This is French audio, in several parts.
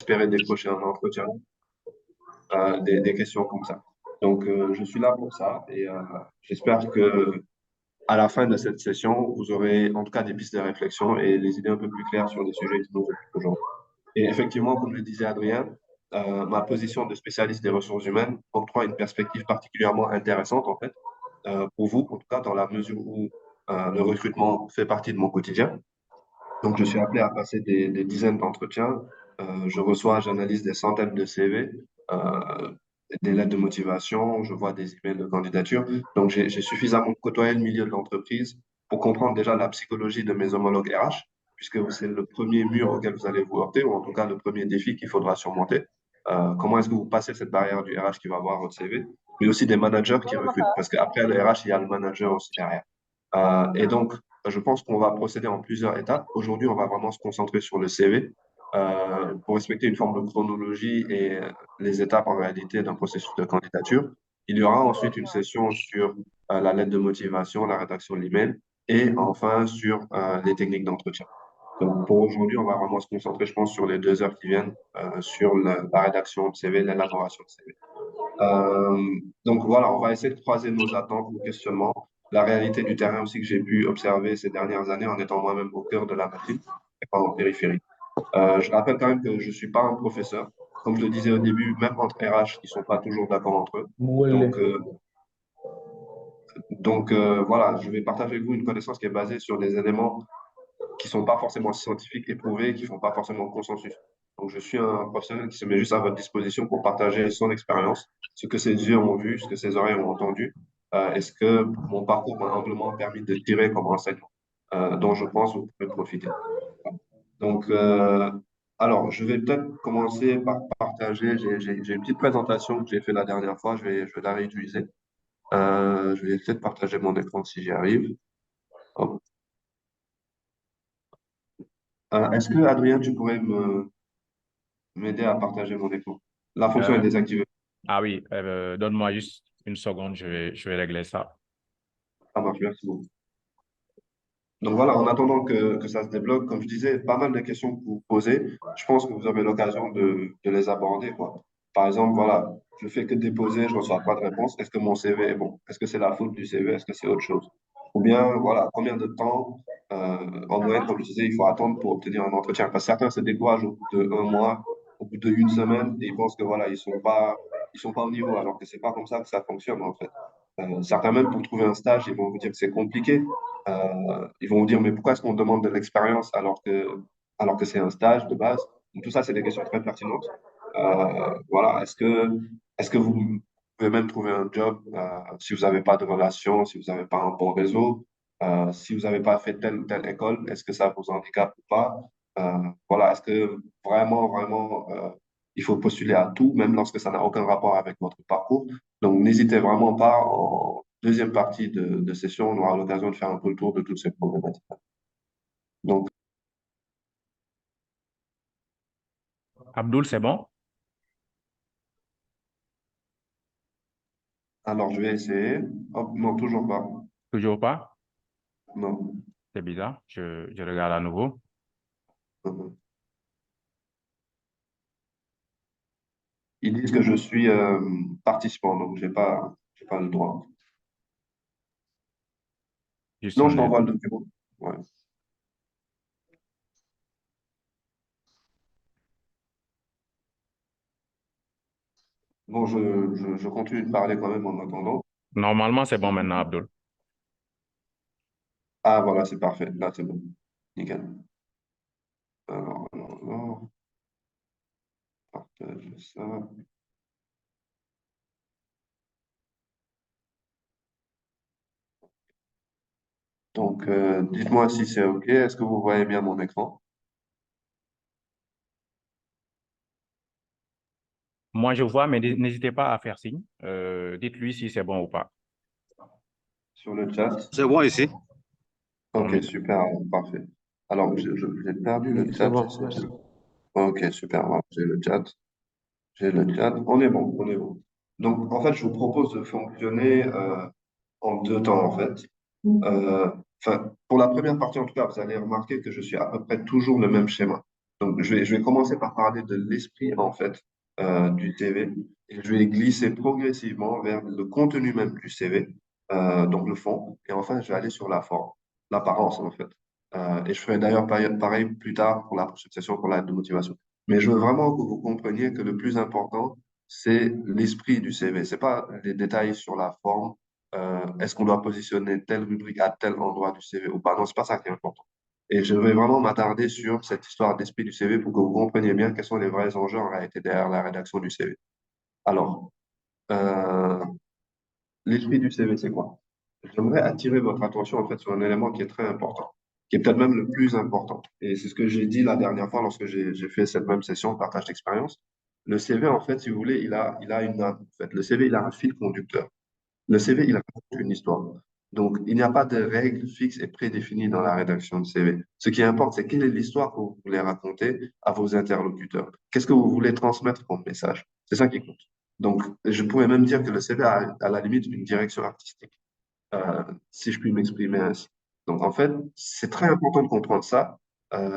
espérer décrocher un entretien, des questions comme ça. Donc, je suis là pour ça et j'espère que à la fin de cette session, vous aurez en tout cas des pistes de réflexion et les idées un peu plus claires sur les sujets qui nous occupent aujourd'hui. Et effectivement, comme le disait Adrien, ma position de spécialiste des ressources humaines octroie une perspective particulièrement intéressante, en fait, pour vous, en tout cas dans la mesure où le recrutement fait partie de mon quotidien. Donc, je suis appelé à passer des dizaines d'entretiens. Je reçois, j'analyse des centaines de CV, euh, des lettres de motivation, je vois des emails de candidature. Donc, j'ai suffisamment côtoyé le milieu de l'entreprise pour comprendre déjà la psychologie de mes homologues RH, puisque c'est le premier mur auquel vous allez vous heurter, ou en tout cas le premier défi qu'il faudra surmonter. Comment est-ce que vous passez cette barrière du RH qui va voir votre CV, mais aussi des managers qui recrutent, parce qu'après le RH, il y a le manager aussi derrière. Et donc, je pense qu'on va procéder en plusieurs étapes. Aujourd'hui, on va vraiment se concentrer sur le CV pour respecter une forme de chronologie et les étapes en réalité d'un processus de candidature. Il y aura ensuite une session sur la lettre de motivation, la rédaction de l'email et enfin sur les techniques d'entretien. Donc pour aujourd'hui, on va vraiment se concentrer, je pense, sur les 2 heures qui viennent, sur la rédaction de CV, l'élaboration de CV. Donc voilà, on va essayer de croiser nos attentes, nos questionnements, la réalité du terrain aussi que j'ai pu observer ces dernières années en étant moi-même au cœur de la machine et pas en périphérie. Je rappelle quand même que je ne suis pas un professeur. Comme je le disais au début, même entre RH, ils ne sont pas toujours d'accord entre eux. Mouelle. Donc, voilà, je vais partager avec vous une connaissance qui est basée sur des éléments qui sont pas forcément scientifiques éprouvés, qui font pas forcément consensus. Donc, je suis un professionnel qui se met juste à votre disposition pour partager son expérience, ce que ses yeux ont vu, ce que ses oreilles ont entendu, et ce que mon parcours m'a amplement permis de tirer comme enseignement, dont je pense vous pouvez profiter. Donc, alors, je vais peut-être commencer par partager. J'ai une petite présentation que j'ai fait la dernière fois. Je vais la réutiliser. Je vais peut-être partager mon écran si j'y arrive. Hop. Est-ce que, Adrien, tu pourrais m'aider à partager mon écran? La fonction est Euh, désactivée. ah oui, donne-moi juste une seconde, je vais régler ça. Ça marche, merci beaucoup. Donc voilà, en attendant que ça se débloque, comme je disais, pas mal de questions que vous posez, je pense que vous aurez l'occasion de les aborder, quoi. Par exemple, voilà, je fais que déposer, je ne reçois pas de réponse. Est-ce que mon CV est bon? Est-ce que c'est la faute du CV? Est-ce que c'est autre chose? Ou bien, voilà, combien de temps, en moyenne, comme je disais, il faut attendre pour obtenir un entretien? Parce que certains se découragent au bout d'un mois, au bout d'une semaine, et ils pensent que voilà, ils sont pas au niveau, alors que c'est pas comme ça que ça fonctionne, en fait. Certains même, pour trouver un stage, ils vont vous dire que c'est compliqué. Ils vont vous dire, mais pourquoi est-ce qu'on demande de l'expérience alors que c'est un stage de base? Donc, tout ça, c'est des questions très pertinentes. Voilà, est-ce que vous pouvez même trouver un job si vous n'avez pas de relation, si vous n'avez pas un bon réseau, si vous n'avez pas fait telle ou telle école, est-ce que ça vous handicape ou pas? Voilà, est-ce que vraiment, il faut postuler à tout, même lorsque ça n'a aucun rapport avec votre parcours? Donc, n'hésitez vraiment pas. En deuxième partie de session, on aura l'occasion de faire un peu le tour de toutes ces problématiques. Donc, Abdul, c'est bon? alors, je vais essayer. Hop, non, toujours pas. Toujours pas? Non. C'est bizarre. Je regarde à nouveau. Mhm. Ils disent que je suis participant, donc j'ai pas le droit. Juste Non, un je instant. t'envoie le document. Ouais. Bon, je continue de parler quand même en attendant. Normalement, c'est bon maintenant, Abdul. Ah, voilà, c'est parfait. Là, c'est bon. Nickel. Alors, partage ça. Donc, dites-moi si c'est OK. Est-ce que vous voyez bien mon écran Moi, je vois, mais n'hésitez pas à faire signe. Dites-lui si c'est bon ou pas. sur le chat? C'est bon ici. On OK, est... super, parfait. Alors, j'ai perdu le C'est chat. bon, J'essaie merci. OK, super, voilà, j'ai le chat. J'ai le chat. On est bon, on est bon. Donc, en fait, je vous propose de fonctionner en deux temps, en fait. Pour la première partie, en tout cas, vous allez remarquer que je suis à peu près toujours le même schéma. Donc, je vais commencer par parler de l'esprit, en fait, du CV et je vais glisser progressivement vers le contenu même du CV, donc le fond. Et enfin, je vais aller sur la forme, l'apparence, en fait. Et je ferai d'ailleurs pareil plus tard pour la prochaine session pour la lettre de motivation. Mais je veux vraiment que vous compreniez que le plus important, c'est l'esprit du CV. C'est pas les détails sur la forme. Est-ce qu'on doit positionner telle rubrique à tel endroit du CV ou pas? Non, c'est pas ça qui est important. Et je vais vraiment m'attarder sur cette histoire d'esprit du CV pour que vous compreniez bien quels sont les vrais enjeux en réalité derrière la rédaction du CV. Alors, euh, l'esprit du CV, c'est quoi? J'aimerais attirer votre attention en fait sur un élément qui est très important, qui est peut-être même le plus important. Et c'est ce que j'ai dit la dernière fois lorsque j'ai fait cette même session de partage d'expérience. Le CV, en fait, si vous voulez, il a une âme. En fait, le CV, il a un fil conducteur. Le CV, il raconte une histoire. Donc, il n'y a pas de règles fixes et prédéfinies dans la rédaction de CV. Ce qui importe, c'est quelle est l'histoire que vous voulez raconter à vos interlocuteurs. Qu'est-ce que vous voulez transmettre comme message? C'est ça qui compte. Donc, je pourrais même dire que le CV a à la limite une direction artistique, si je puis m'exprimer ainsi. Donc, en fait, c'est très important de comprendre ça.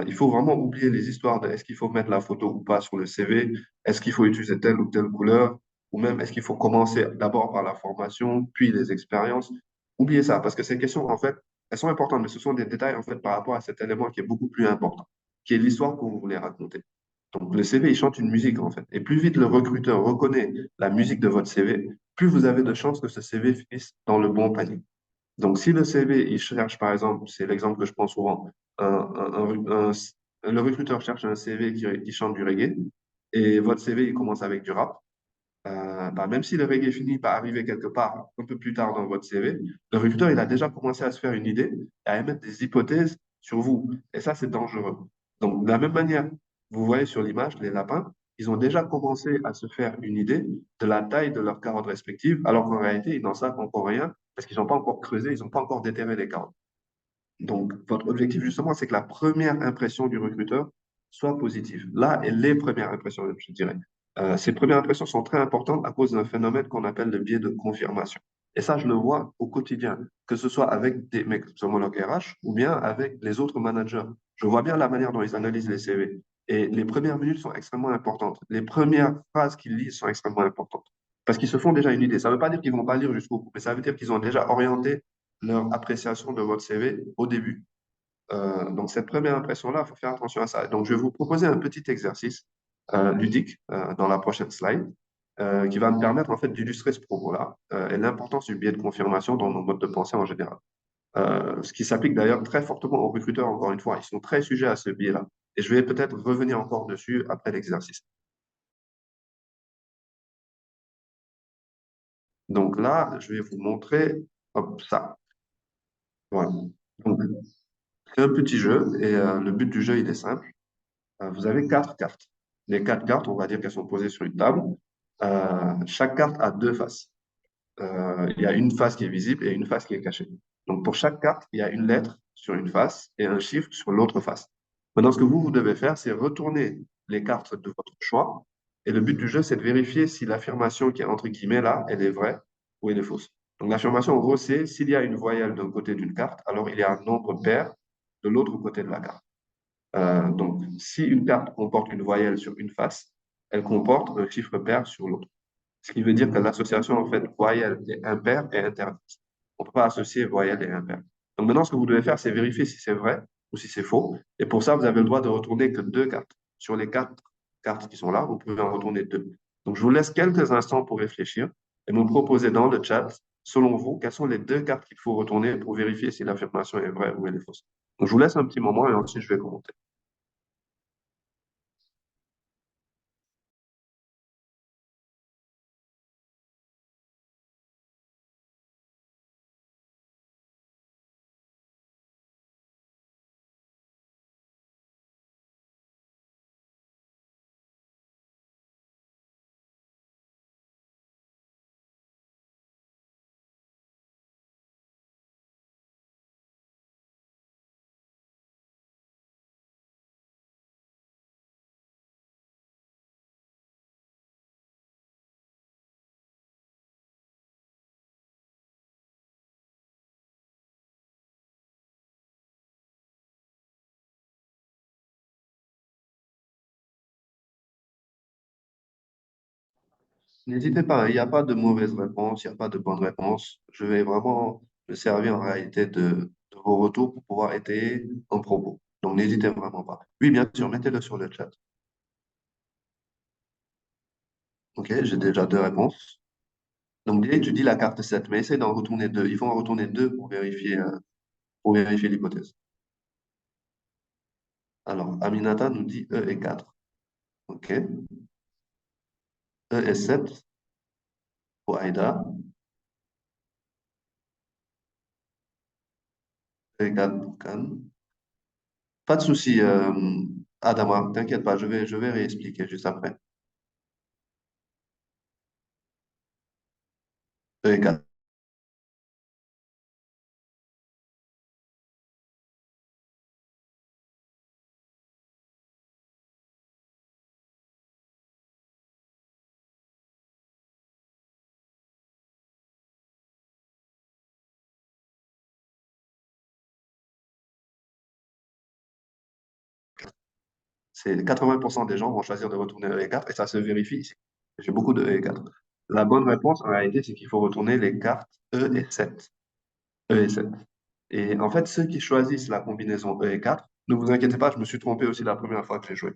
Il faut vraiment oublier les histoires de est-ce qu'il faut mettre la photo ou pas sur le CV, est-ce qu'il faut utiliser telle ou telle couleur, ou même est-ce qu'il faut commencer d'abord par la formation, puis les expériences. Oubliez ça, parce que ces questions, en fait, elles sont importantes, mais ce sont des détails, en fait, par rapport à cet élément qui est beaucoup plus important, qui est l'histoire que vous voulez raconter. Donc, le CV, il chante une musique, en fait. Et plus vite le recruteur reconnaît la musique de votre CV, plus vous avez de chances que ce CV finisse dans le bon panier. Donc, si le CV, il cherche, par exemple, c'est l'exemple que je prends souvent, le recruteur cherche un CV qui chante du reggae et votre CV, il commence avec du rap, bah, même si le reggae finit par arriver quelque part un peu plus tard dans votre CV, le recruteur, il a déjà commencé à se faire une idée et à émettre des hypothèses sur vous. Et ça, c'est dangereux. Donc, de la même manière, vous voyez sur l'image, les lapins, ils ont déjà commencé à se faire une idée de la taille de leurs carottes respectives, alors qu'en réalité, ils n'en savent encore rien parce qu'ils n'ont pas encore creusé, ils n'ont pas encore déterré les carottes. Donc, votre objectif, justement, c'est que la première impression du recruteur soit positive. Là, et les premières impressions, je dirais. Ces premières impressions sont très importantes à cause d'un phénomène qu'on appelle le biais de confirmation. Et ça, je le vois au quotidien, que ce soit avec mes homologues RH ou bien avec les autres managers. Je vois bien la manière dont ils analysent les CV. Et les premières minutes sont extrêmement importantes. Les premières phrases qu'ils lisent sont extrêmement importantes. Parce qu'ils se font déjà une idée. Ça ne veut pas dire qu'ils ne vont pas lire jusqu'au bout, mais ça veut dire qu'ils ont déjà orienté leur appréciation de votre CV au début. Donc, cette première impression-là, il faut faire attention à ça. Donc, je vais vous proposer un petit exercice ludique dans la prochaine slide qui va me permettre en fait d'illustrer ce propos-là et l'importance du biais de confirmation dans nos modes de pensée en général. Ce qui s'applique d'ailleurs très fortement aux recruteurs, encore une fois. Ils sont très sujets à ce biais-là. Et je vais peut-être revenir encore dessus après l'exercice. Donc là, je vais vous montrer hop, ça. Voilà. Donc, c'est un petit jeu et le but du jeu, il est simple. Vous avez quatre cartes. Les quatre cartes, on va dire qu'elles sont posées sur une table. Chaque carte a deux faces. Il y a une face qui est visible et une face qui est cachée. Donc, pour chaque carte, il y a une lettre sur une face et un chiffre sur l'autre face. Maintenant, ce que vous devez faire, c'est retourner les cartes de votre choix. Et le but du jeu, c'est de vérifier si l'affirmation qui est entre guillemets là, elle est vraie ou elle est fausse. Donc, l'affirmation, en gros, c'est s'il y a une voyelle d'un côté d'une carte, alors il y a un nombre pair de l'autre côté de la carte. Donc, si une carte comporte une voyelle sur une face, elle comporte un chiffre pair sur l'autre. Ce qui veut dire que l'association, en fait, voyelle et impair est interdite. On ne peut pas associer voyelle et impair. Donc maintenant, ce que vous devez faire, c'est vérifier si c'est vrai ou si c'est faux. Et pour ça, vous avez le droit de retourner que deux cartes. Sur les quatre cartes qui sont là, vous pouvez en retourner deux. Donc je vous laisse quelques instants pour réfléchir et me proposer dans le chat, selon vous, quelles sont les deux cartes qu'il faut retourner pour vérifier si l'affirmation est vraie ou elle est fausse. Donc je vous laisse un petit moment et ensuite je vais commenter. N'hésitez pas, hein, il n'y a pas de mauvaise réponse, il n'y a pas de bonne réponse. Je vais vraiment me servir en réalité de vos retours pour pouvoir étayer un propos. Donc, n'hésitez vraiment pas. Oui, bien sûr, mettez-le sur le chat. OK, j'ai déjà deux réponses. Donc, déjà, tu dis la carte 7, mais essaie d'en retourner deux. Il faut en retourner deux pour vérifier l'hypothèse. Alors, Aminata nous dit E est 4. OK. E est 7 pour Aïda. E est 4 pour Khan. Pas de souci, Adama, t'inquiète pas, je vais réexpliquer juste après. E est 4. 80% des gens vont choisir de retourner E est 4 et ça se vérifie ici. J'ai beaucoup de E est 4. La bonne réponse, en réalité, c'est qu'il faut retourner les cartes E et 7. E et 7. Et en fait, ceux qui choisissent la combinaison E et 4, ne vous inquiétez pas, je me suis trompé aussi la première fois que j'ai joué.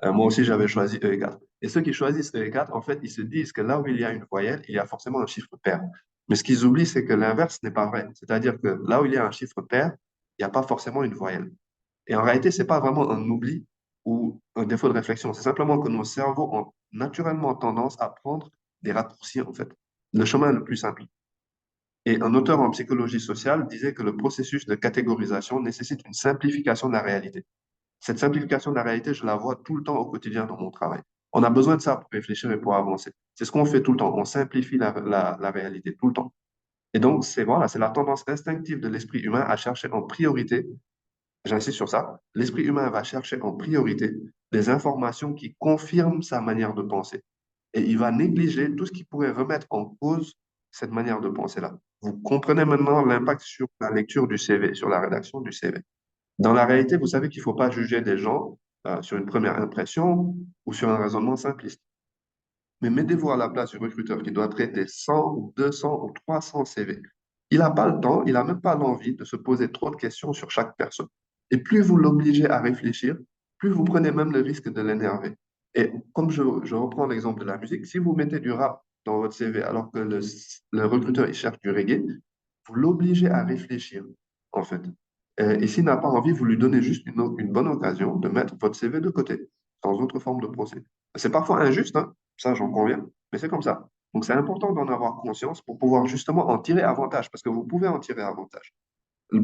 Moi aussi, j'avais choisi E et 4. Et ceux qui choisissent E et 4, en fait, ils se disent que là où il y a une voyelle, il y a forcément un chiffre pair. Mais ce qu'ils oublient, c'est que l'inverse n'est pas vrai. C'est-à-dire que là où il y a un chiffre pair, il n'y a pas forcément une voyelle. Et en réalité, ce n'est pas vraiment un oubli ou un défaut de réflexion. C'est simplement que nos cerveaux ont naturellement tendance à prendre des raccourcis, en fait. Le chemin le plus simple. Et un auteur en psychologie sociale disait que le processus de catégorisation nécessite une simplification de la réalité. Cette simplification de la réalité, je la vois tout le temps au quotidien dans mon travail. On a besoin de ça pour réfléchir et pour avancer. C'est ce qu'on fait tout le temps. On simplifie la réalité tout le temps. Et donc, c'est la tendance instinctive de l'esprit humain à chercher en priorité, j'insiste sur ça, l'esprit humain va chercher en priorité des informations qui confirment sa manière de penser. Et il va négliger tout ce qui pourrait remettre en cause cette manière de penser-là. Vous comprenez maintenant l'impact sur la lecture du CV, sur la rédaction du CV. Dans la réalité, vous savez qu'il ne faut pas juger des gens sur une première impression ou sur un raisonnement simpliste. Mais mettez-vous à la place du recruteur qui doit traiter 100 ou 200 ou 300 CV. Il n'a pas le temps, il n'a même pas l'envie de se poser trop de questions sur chaque personne. Et plus vous l'obligez à réfléchir, plus vous prenez même le risque de l'énerver. Et comme je reprends l'exemple de la musique, si vous mettez du rap dans votre CV alors que le recruteur il cherche du reggae, vous l'obligez à réfléchir, en fait. Et s'il n'a pas envie, vous lui donnez juste une bonne occasion de mettre votre CV de côté, sans autre forme de procès. C'est parfois injuste, hein, ça j'en conviens, mais c'est comme ça. Donc c'est important d'en avoir conscience pour pouvoir justement en tirer avantage, parce que vous pouvez en tirer avantage.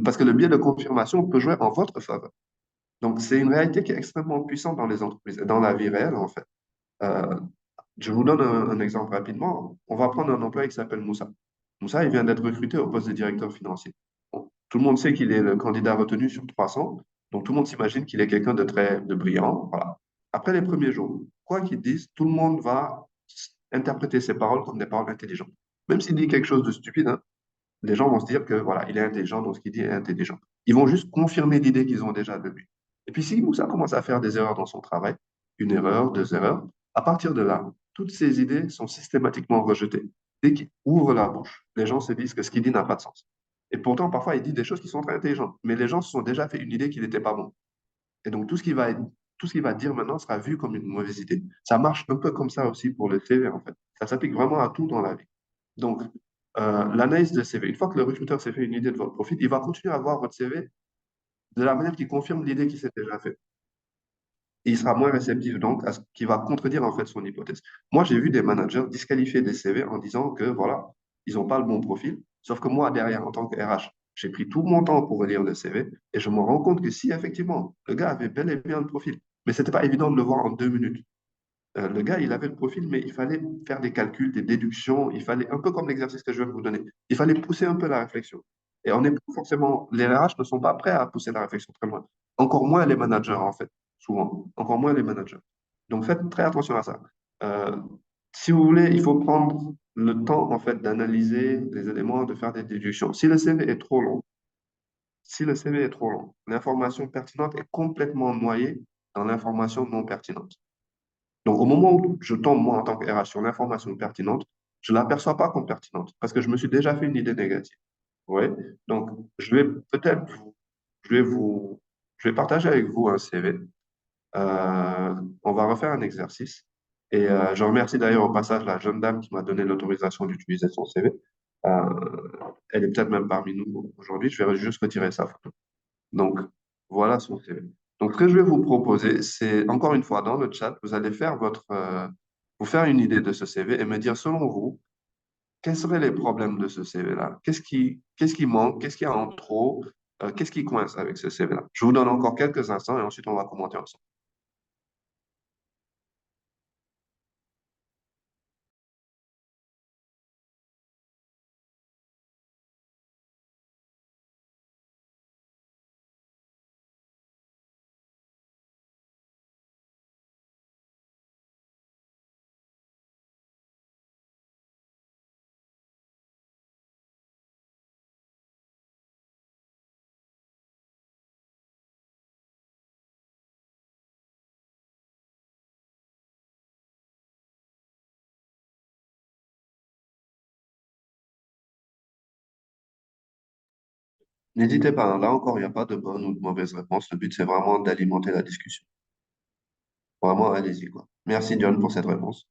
Parce que le biais de confirmation peut jouer en votre faveur. Donc c'est une réalité qui est extrêmement puissante dans les entreprises et dans la vie réelle, en fait. Euh, je vous donne un exemple rapidement. On va prendre un employé qui s'appelle Moussa. Moussa, il vient d'être recruté au poste de directeur financier. Bon, tout le monde sait qu'il est le candidat retenu sur 300, donc tout le monde s'imagine qu'il est quelqu'un de brillant. Voilà. Après les premiers jours, quoi qu'il dise, tout le monde va interpréter ses paroles comme des paroles intelligentes. Même s'il dit quelque chose de stupide, hein, les gens vont se dire que voilà, il est intelligent, donc ce qu'il dit est intelligent. Ils vont juste confirmer l'idée qu'ils ont déjà de lui. Et puis si Moussa commence à faire des erreurs dans son travail, une erreur, deux erreurs, à partir de là, toutes ces idées sont systématiquement rejetées. Dès qu'il ouvre la bouche, les gens se disent que ce qu'il dit n'a pas de sens. Et pourtant, parfois, il dit des choses qui sont très intelligentes, mais les gens se sont déjà fait une idée qu'il n'était pas bon. Et donc, tout ce qu'il va dire maintenant sera vu comme une mauvaise idée. Ça marche un peu comme ça aussi pour le CV, en fait. Ça s'applique vraiment à tout dans la vie. Donc, l'analyse de CV, une fois que le recruteur s'est fait une idée de votre profil, il va continuer à voir votre CV de la manière qui confirme l'idée qui s'est déjà faite. Et il sera moins réceptif donc à ce qui va contredire en fait son hypothèse. Moi, j'ai vu des managers disqualifier des CV en disant que voilà, ils n'ont pas le bon profil. Sauf que moi, derrière, en tant que RH, j'ai pris tout mon temps pour relire le CV et je me rends compte que si effectivement, le gars avait bel et bien le profil, mais c'était pas évident de le voir en 2 minutes. Le gars, il avait le profil, mais il fallait faire des calculs, des déductions. Il fallait, un peu comme l'exercice que je vais vous donner, il fallait pousser un peu la réflexion. Et on n'est pas forcément, les RH ne sont pas prêts à pousser la réflexion très loin. Encore moins les managers, en fait, souvent. Encore moins les managers. Donc faites très attention à ça. Euh, si vous voulez, il faut prendre le temps, en fait, d'analyser les éléments, de faire des déductions. Si le CV est trop long, si le CV est trop long, l'information pertinente est complètement noyée dans l'information non pertinente. Donc, au moment où je tombe, moi, en tant que RH, sur l'information pertinente, je ne l'aperçois pas comme pertinente parce que je me suis déjà fait une idée négative. Ouais. Donc, je vais peut-être je vais vous, je vais partager avec vous un CV. On va refaire un exercice. Et je remercie d'ailleurs au passage la jeune dame qui m'a donné l'autorisation d'utiliser son CV. Elle est peut-être même parmi nous aujourd'hui. Je vais juste retirer sa photo. Donc, voilà son CV. Donc, ce que je vais vous proposer, c'est encore une fois dans le chat, vous allez faire vous faire une idée de ce CV et me dire selon vous, quels seraient les problèmes de ce CV-là? Qu'est-ce qui manque? Qu'est-ce qu'il y a en trop? Qu'est-ce qui coince avec ce CV-là? Je vous donne encore quelques instants et ensuite on va commenter ensemble. N'hésitez pas, hein. Là encore, il n'y a pas de bonne ou de mauvaise réponse. Le but, c'est vraiment d'alimenter la discussion. Vraiment, allez-y, quoi. Merci, John, pour cette réponse.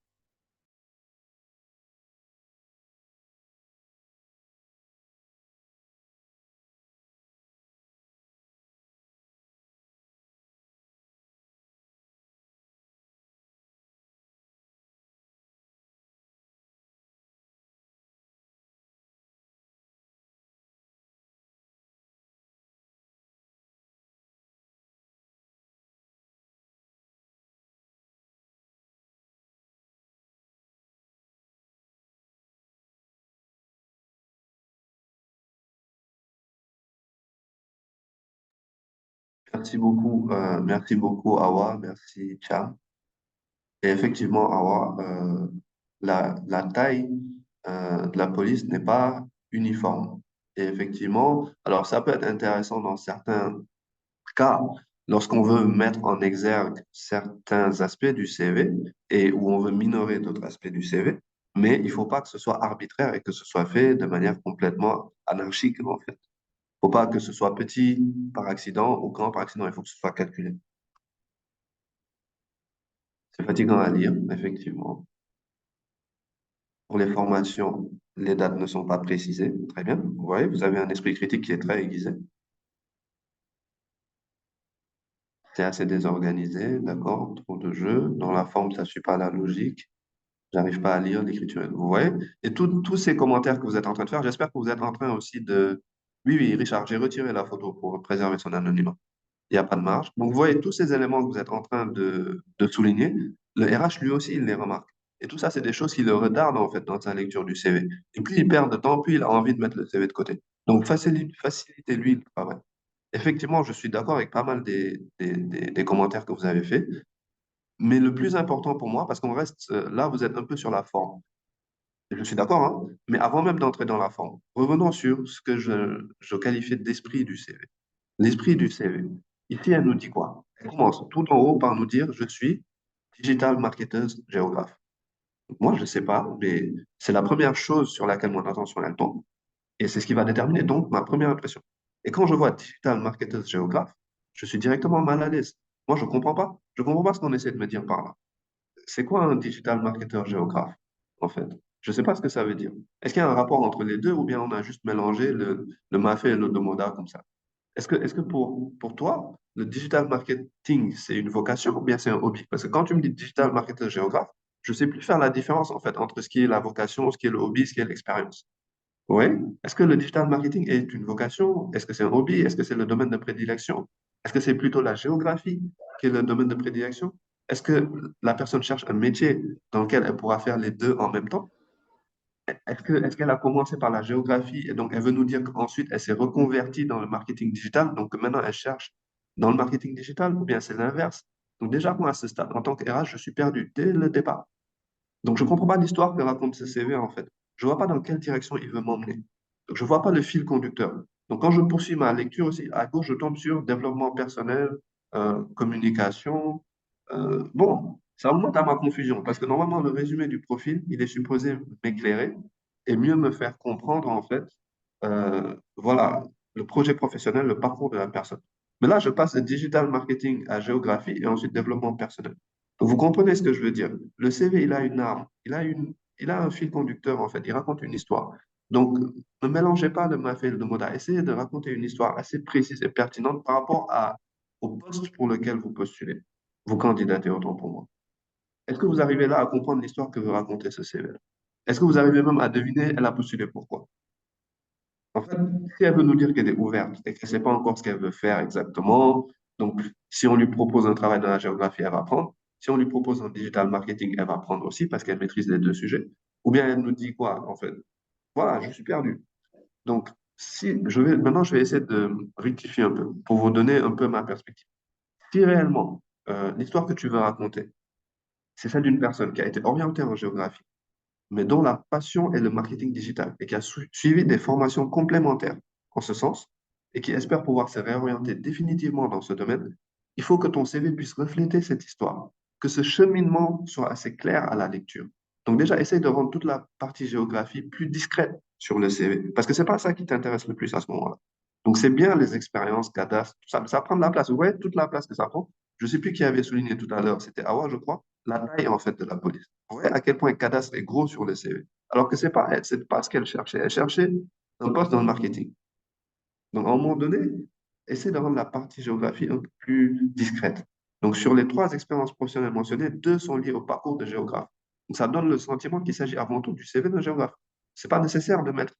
Merci beaucoup, Awa. Merci, Cham. Et effectivement, Awa, la taille de la police n'est pas uniforme. Et effectivement, alors ça peut être intéressant dans certains cas, lorsqu'on veut mettre en exergue certains aspects du CV et où on veut minorer d'autres aspects du CV, mais il ne faut pas que ce soit arbitraire et que ce soit fait de manière complètement anarchique, en fait. Il ne faut pas que ce soit petit par accident ou grand par accident, il faut que ce soit calculé. C'est fatigant à lire, effectivement. Pour les formations, les dates ne sont pas précisées. Très bien. Vous voyez, vous avez un esprit critique qui est très aiguisé. C'est assez désorganisé, d'accord? Trop de jeux. Dans la forme, ça ne suit pas la logique. J'arrive pas à lire l'écriture. Vous voyez? Et tous ces commentaires que vous êtes en train de faire, j'espère que vous êtes en train aussi de... Oui, oui, Richard, j'ai retiré la photo pour préserver son anonymat. Il n'y a pas de marge. Donc, vous voyez tous ces éléments que vous êtes en train de souligner, le RH, lui aussi, il les remarque. Et tout ça, c'est des choses qui le retardent, en fait, dans sa lecture du CV. Et plus il perd de temps, plus il a envie de mettre le CV de côté. Donc, facilitez-lui le travail. Effectivement, je suis d'accord avec pas mal des commentaires que vous avez faits. Mais le plus important pour moi, parce qu'on reste là, vous êtes un peu sur la forme. Je suis d'accord, hein, mais avant même d'entrer dans la forme, revenons sur ce que je qualifiais d'esprit du CV. L'esprit du CV. Ici, elle nous dit quoi? Elle commence tout en haut par nous dire, je suis digital marketeuse géographe. Moi, je ne sais pas, mais c'est la première chose sur laquelle mon attention elle tombe. Et c'est ce qui va déterminer donc ma première impression. Et quand je vois digital marketeuse géographe, je suis directement mal à l'aise. Moi, je ne comprends pas. Je ne comprends pas ce qu'on essaie de me dire par là. C'est quoi un digital marketer géographe, en fait? Je ne sais pas ce que ça veut dire. Est-ce qu'il y a un rapport entre les deux ou bien on a juste mélangé le mafé et le domoda comme ça? Est-ce que pour toi, le digital marketing, c'est une vocation ou bien c'est un hobby? Parce que quand tu me dis digital marketer géographe, je ne sais plus faire la différence en fait entre ce qui est la vocation, ce qui est le hobby, ce qui est l'expérience. Oui? Est-ce que le digital marketing est une vocation? Est-ce que c'est un hobby? Est-ce que c'est le domaine de prédilection? Est-ce que c'est plutôt la géographie qui est le domaine de prédilection? Est-ce que la personne cherche un métier dans lequel elle pourra faire les deux en même temps? Est-ce qu'elle a commencé par la géographie et donc elle veut nous dire qu'ensuite elle s'est reconvertie dans le marketing digital, donc que maintenant elle cherche dans le marketing digital ou bien c'est l'inverse? Donc déjà, moi, à ce stade, en tant que RH, je suis perdu dès le départ. Donc je ne comprends pas l'histoire que raconte ce CV en fait. Je ne vois pas dans quelle direction il veut m'emmener. Donc je ne vois pas le fil conducteur. Donc quand je poursuis ma lecture aussi, à gauche, je tombe sur développement personnel, communication. Bon, Ça remonte à ma confusion, parce que normalement, le résumé du profil, il est supposé m'éclairer et mieux me faire comprendre, en fait, voilà, le projet professionnel, le parcours de la personne. Mais là, je passe de digital marketing à géographie et ensuite développement personnel. Donc, vous comprenez ce que je veux dire? Le CV, il a une arme, il a un fil conducteur, en fait, il raconte une histoire. Donc, ne mélangez pas le mafé et le moda. Essayez de raconter une histoire assez précise et pertinente par rapport au poste pour lequel vous postulez. Vous candidatez autant pour moi. Est-ce que vous arrivez là à comprendre l'histoire que veut raconter ce CV-là? Est-ce que vous arrivez même à deviner elle a postulé pourquoi? En fait, si elle veut nous dire qu'elle est ouverte et qu'elle ne sait pas encore ce qu'elle veut faire exactement, donc si on lui propose un travail dans la géographie, elle va prendre. Si on lui propose un digital marketing, elle va prendre aussi parce qu'elle maîtrise les deux sujets. Ou bien elle nous dit quoi, en fait? Voilà, je suis perdu. Donc, maintenant, je vais essayer de rectifier un peu pour vous donner un peu ma perspective. Si réellement, l'histoire que tu veux raconter, c'est celle d'une personne qui a été orientée en géographie, mais dont la passion est le marketing digital et qui a suivi des formations complémentaires en ce sens et qui espère pouvoir se réorienter définitivement dans ce domaine, il faut que ton CV puisse refléter cette histoire, que ce cheminement soit assez clair à la lecture. Donc déjà, essaye de rendre toute la partie géographie plus discrète sur le CV, parce que c'est pas ça qui t'intéresse le plus à ce moment-là. Donc c'est bien les expériences, cadastre, tout ça, ça prend de la place. Vous voyez toute la place que ça prend. Je ne sais plus qui avait souligné tout à l'heure, c'était Awa, je crois, la taille en fait de la police. Vous voyez à quel point cadastre est gros sur le CV. Alors que c'est pas ce qu'elle cherchait. Elle cherchait un poste dans le marketing. Donc, à un moment donné, essaie de rendre la partie géographie un peu plus discrète. Donc, sur les trois expériences professionnelles mentionnées, deux sont liées au parcours de géographe. Donc, ça donne le sentiment qu'il s'agit avant tout du CV d'un géographe. C'est pas nécessaire de mettre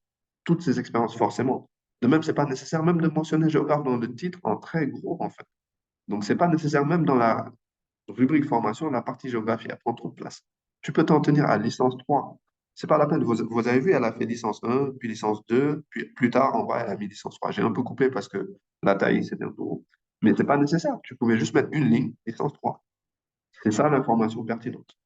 toutes ces expériences forcément. De même, c'est pas nécessaire même de mentionner géographe dans le titre en très gros, en fait. Donc, c'est pas nécessaire même dans la rubrique formation, la partie géographie, elle prend trop de place. Tu peux t'en tenir à licence 3. C'est pas la peine. Vous avez vu, elle a fait licence 1, puis licence 2, puis plus tard, en vrai, elle a mis licence 3. J'ai un peu coupé parce que la taille, c'était un peu gros. Mais c'est pas nécessaire. Tu pouvais juste mettre une ligne, licence 3. C'est ça l'information pertinente.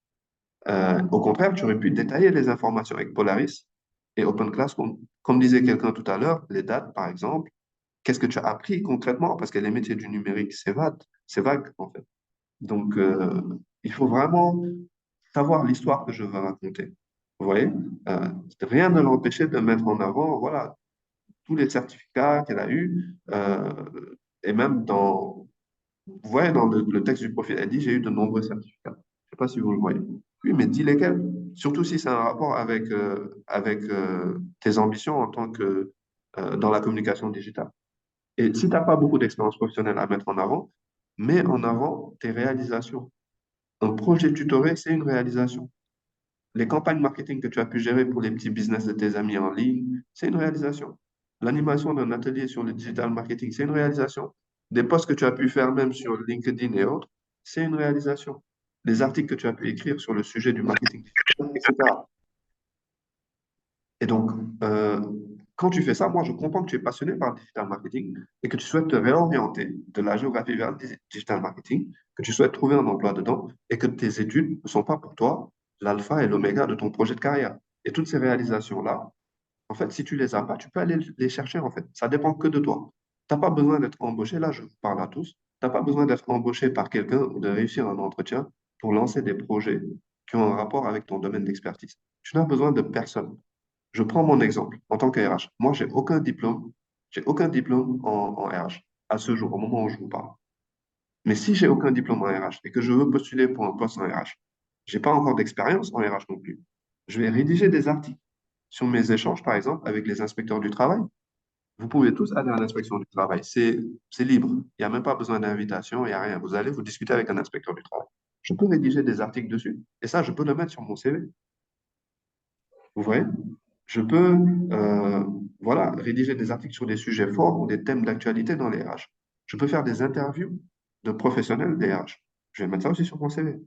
Au contraire, tu aurais pu détailler les informations avec Polaris et OpenClass, comme disait quelqu'un tout à l'heure, les dates, par exemple. Qu'est-ce que tu as appris concrètement? Parce que les métiers du numérique, c'est vague, en fait. Donc, il faut vraiment savoir l'histoire que je veux raconter. Vous voyez, Euh, rien ne l'empêchait de mettre en avant, voilà, tous les certificats qu'elle a eus, et même vous voyez, dans le texte du profil, elle dit, j'ai eu de nombreux certificats. Je ne sais pas si vous le voyez. Oui, mais dis lesquels, surtout si c'est un rapport avec tes ambitions en tant que, dans la communication digitale. Et si tu n'as pas beaucoup d'expérience professionnelle à mettre en avant, mets en avant tes réalisations. Un projet tutoré, c'est une réalisation. Les campagnes marketing que tu as pu gérer pour les petits business de tes amis en ligne, c'est une réalisation. L'animation d'un atelier sur le digital marketing, c'est une réalisation. Des posts que tu as pu faire même sur LinkedIn et autres, c'est une réalisation. Les articles que tu as pu écrire sur le sujet du marketing digital, etc. Et donc, quand tu fais ça, moi, je comprends que tu es passionné par le digital marketing et que tu souhaites te réorienter de la géographie vers le digital marketing, que tu souhaites trouver un emploi dedans et que tes études ne sont pas pour toi l'alpha et l'oméga de ton projet de carrière. Et toutes ces réalisations-là, en fait, si tu les as pas, tu peux aller les chercher, en fait. Ça dépend que de toi. Tu n'as pas besoin d'être embauché, là, je vous parle à tous, tu n'as pas besoin d'être embauché par quelqu'un ou de réussir un entretien pour lancer des projets qui ont un rapport avec ton domaine d'expertise. Tu n'as besoin de personne. Je prends mon exemple en tant que RH. Moi, j'ai aucun diplôme en RH à ce jour, au moment où je vous parle. Mais si j'ai aucun diplôme en RH et que je veux postuler pour un poste en RH, j'ai pas encore d'expérience en RH non plus. Je vais rédiger des articles sur mes échanges, par exemple, avec les inspecteurs du travail. Vous pouvez tous aller à l'inspection du travail. C'est libre. Il n'y a même pas besoin d'invitation, il n'y a rien. Vous allez vous discuter avec un inspecteur du travail. Je peux rédiger des articles dessus. Et ça, je peux le mettre sur mon CV. Vous voyez? Je peux voilà, rédiger des articles sur des sujets forts ou des thèmes d'actualité dans les RH. Je peux faire des interviews de professionnels des RH. Je vais mettre ça aussi sur mon CV.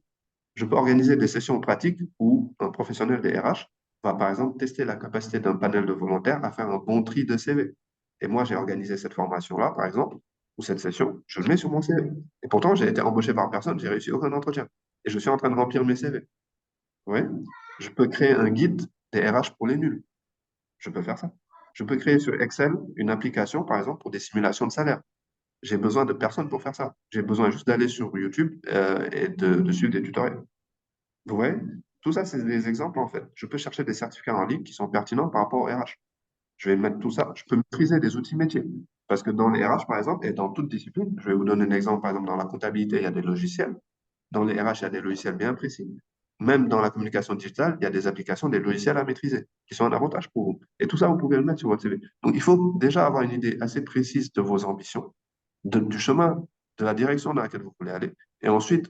Je peux organiser des sessions pratiques où un professionnel des RH va, par exemple, tester la capacité d'un panel de volontaires à faire un bon tri de CV. Et moi, j'ai organisé cette formation-là, par exemple, ou cette session, je le mets sur mon CV. Et pourtant, j'ai été embauché par personne, j'ai réussi aucun entretien. Et je suis en train de remplir mes CV. Oui. Je peux créer un guide des RH pour les nuls. Je peux faire ça. Je peux créer sur Excel une application, par exemple, pour des simulations de salaire. J'ai besoin de personne pour faire ça. J'ai besoin juste d'aller sur YouTube et de suivre des tutoriels. Vous voyez? Tout ça, c'est des exemples, en fait. Je peux chercher des certificats en ligne qui sont pertinents par rapport au RH. Je vais mettre tout ça. Je peux maîtriser des outils métiers. Parce que dans les RH, par exemple, et dans toute discipline, je vais vous donner un exemple, par exemple, dans la comptabilité, il y a des logiciels. Dans les RH, il y a des logiciels bien précis. Même dans la communication digitale, il y a des applications, des logiciels à maîtriser, qui sont un avantage pour vous. Et tout ça, vous pouvez le mettre sur votre CV. Donc, il faut déjà avoir une idée assez précise de vos ambitions, du chemin, de la direction dans laquelle vous voulez aller. Et ensuite,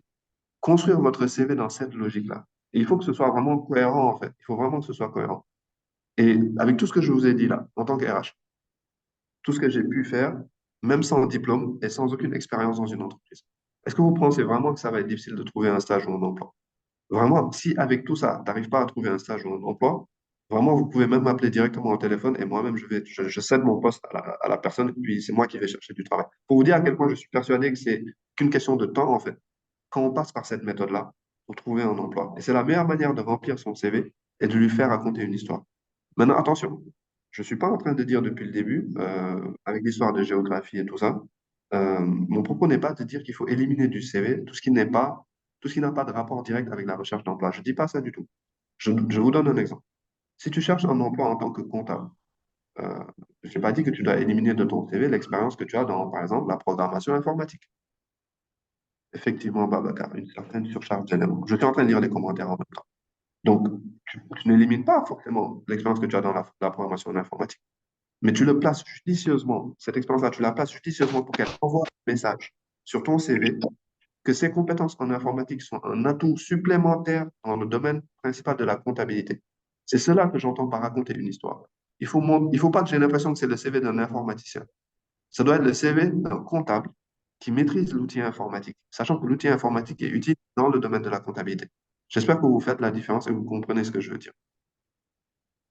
construire votre CV dans cette logique-là. Et il faut que ce soit vraiment cohérent, en fait. Il faut vraiment que ce soit cohérent. Et avec tout ce que je vous ai dit là, en tant qu'RH, tout ce que j'ai pu faire, même sans diplôme et sans aucune expérience dans une entreprise, est-ce que vous pensez vraiment que ça va être difficile de trouver un stage ou un emploi? Vraiment, si avec tout ça, tu n'arrives pas à trouver un stage ou un emploi, vraiment, vous pouvez même m'appeler directement au téléphone et moi-même, je cède mon poste à la personne, puis c'est moi qui vais chercher du travail. Pour vous dire à quel point je suis persuadé que c'est qu'une question de temps, en fait, quand on passe par cette méthode-là, pour trouver un emploi. Et c'est la meilleure manière de remplir son CV et de lui faire raconter une histoire. Maintenant, attention, je ne suis pas en train de dire depuis le début, avec l'histoire de géographie et tout ça, mon propos n'est pas de dire qu'il faut éliminer du CV tout ce qui n'a pas de rapport direct avec la recherche d'emploi. Je ne dis pas ça du tout. Je vous donne un exemple. Si tu cherches un emploi en tant que comptable, euh, je n'ai pas dit que tu dois éliminer de ton CV l'expérience que tu as dans, par exemple, la programmation informatique. Effectivement, Babacar, une certaine surcharge d'éléments. Je suis en train de lire les commentaires en même temps. Donc, tu n'élimines pas forcément l'expérience que tu as dans la programmation informatique, mais tu le places judicieusement. Cette expérience-là, tu la places judicieusement pour qu'elle envoie un message sur ton CV que ces compétences en informatique sont un atout supplémentaire dans le domaine principal de la comptabilité. C'est cela que j'entends par raconter une histoire. Il faut pas que j'ai l'impression que c'est le CV d'un informaticien. Ça doit être le CV d'un comptable qui maîtrise l'outil informatique, sachant que l'outil informatique est utile dans le domaine de la comptabilité. J'espère que vous faites la différence et que vous comprenez ce que je veux dire.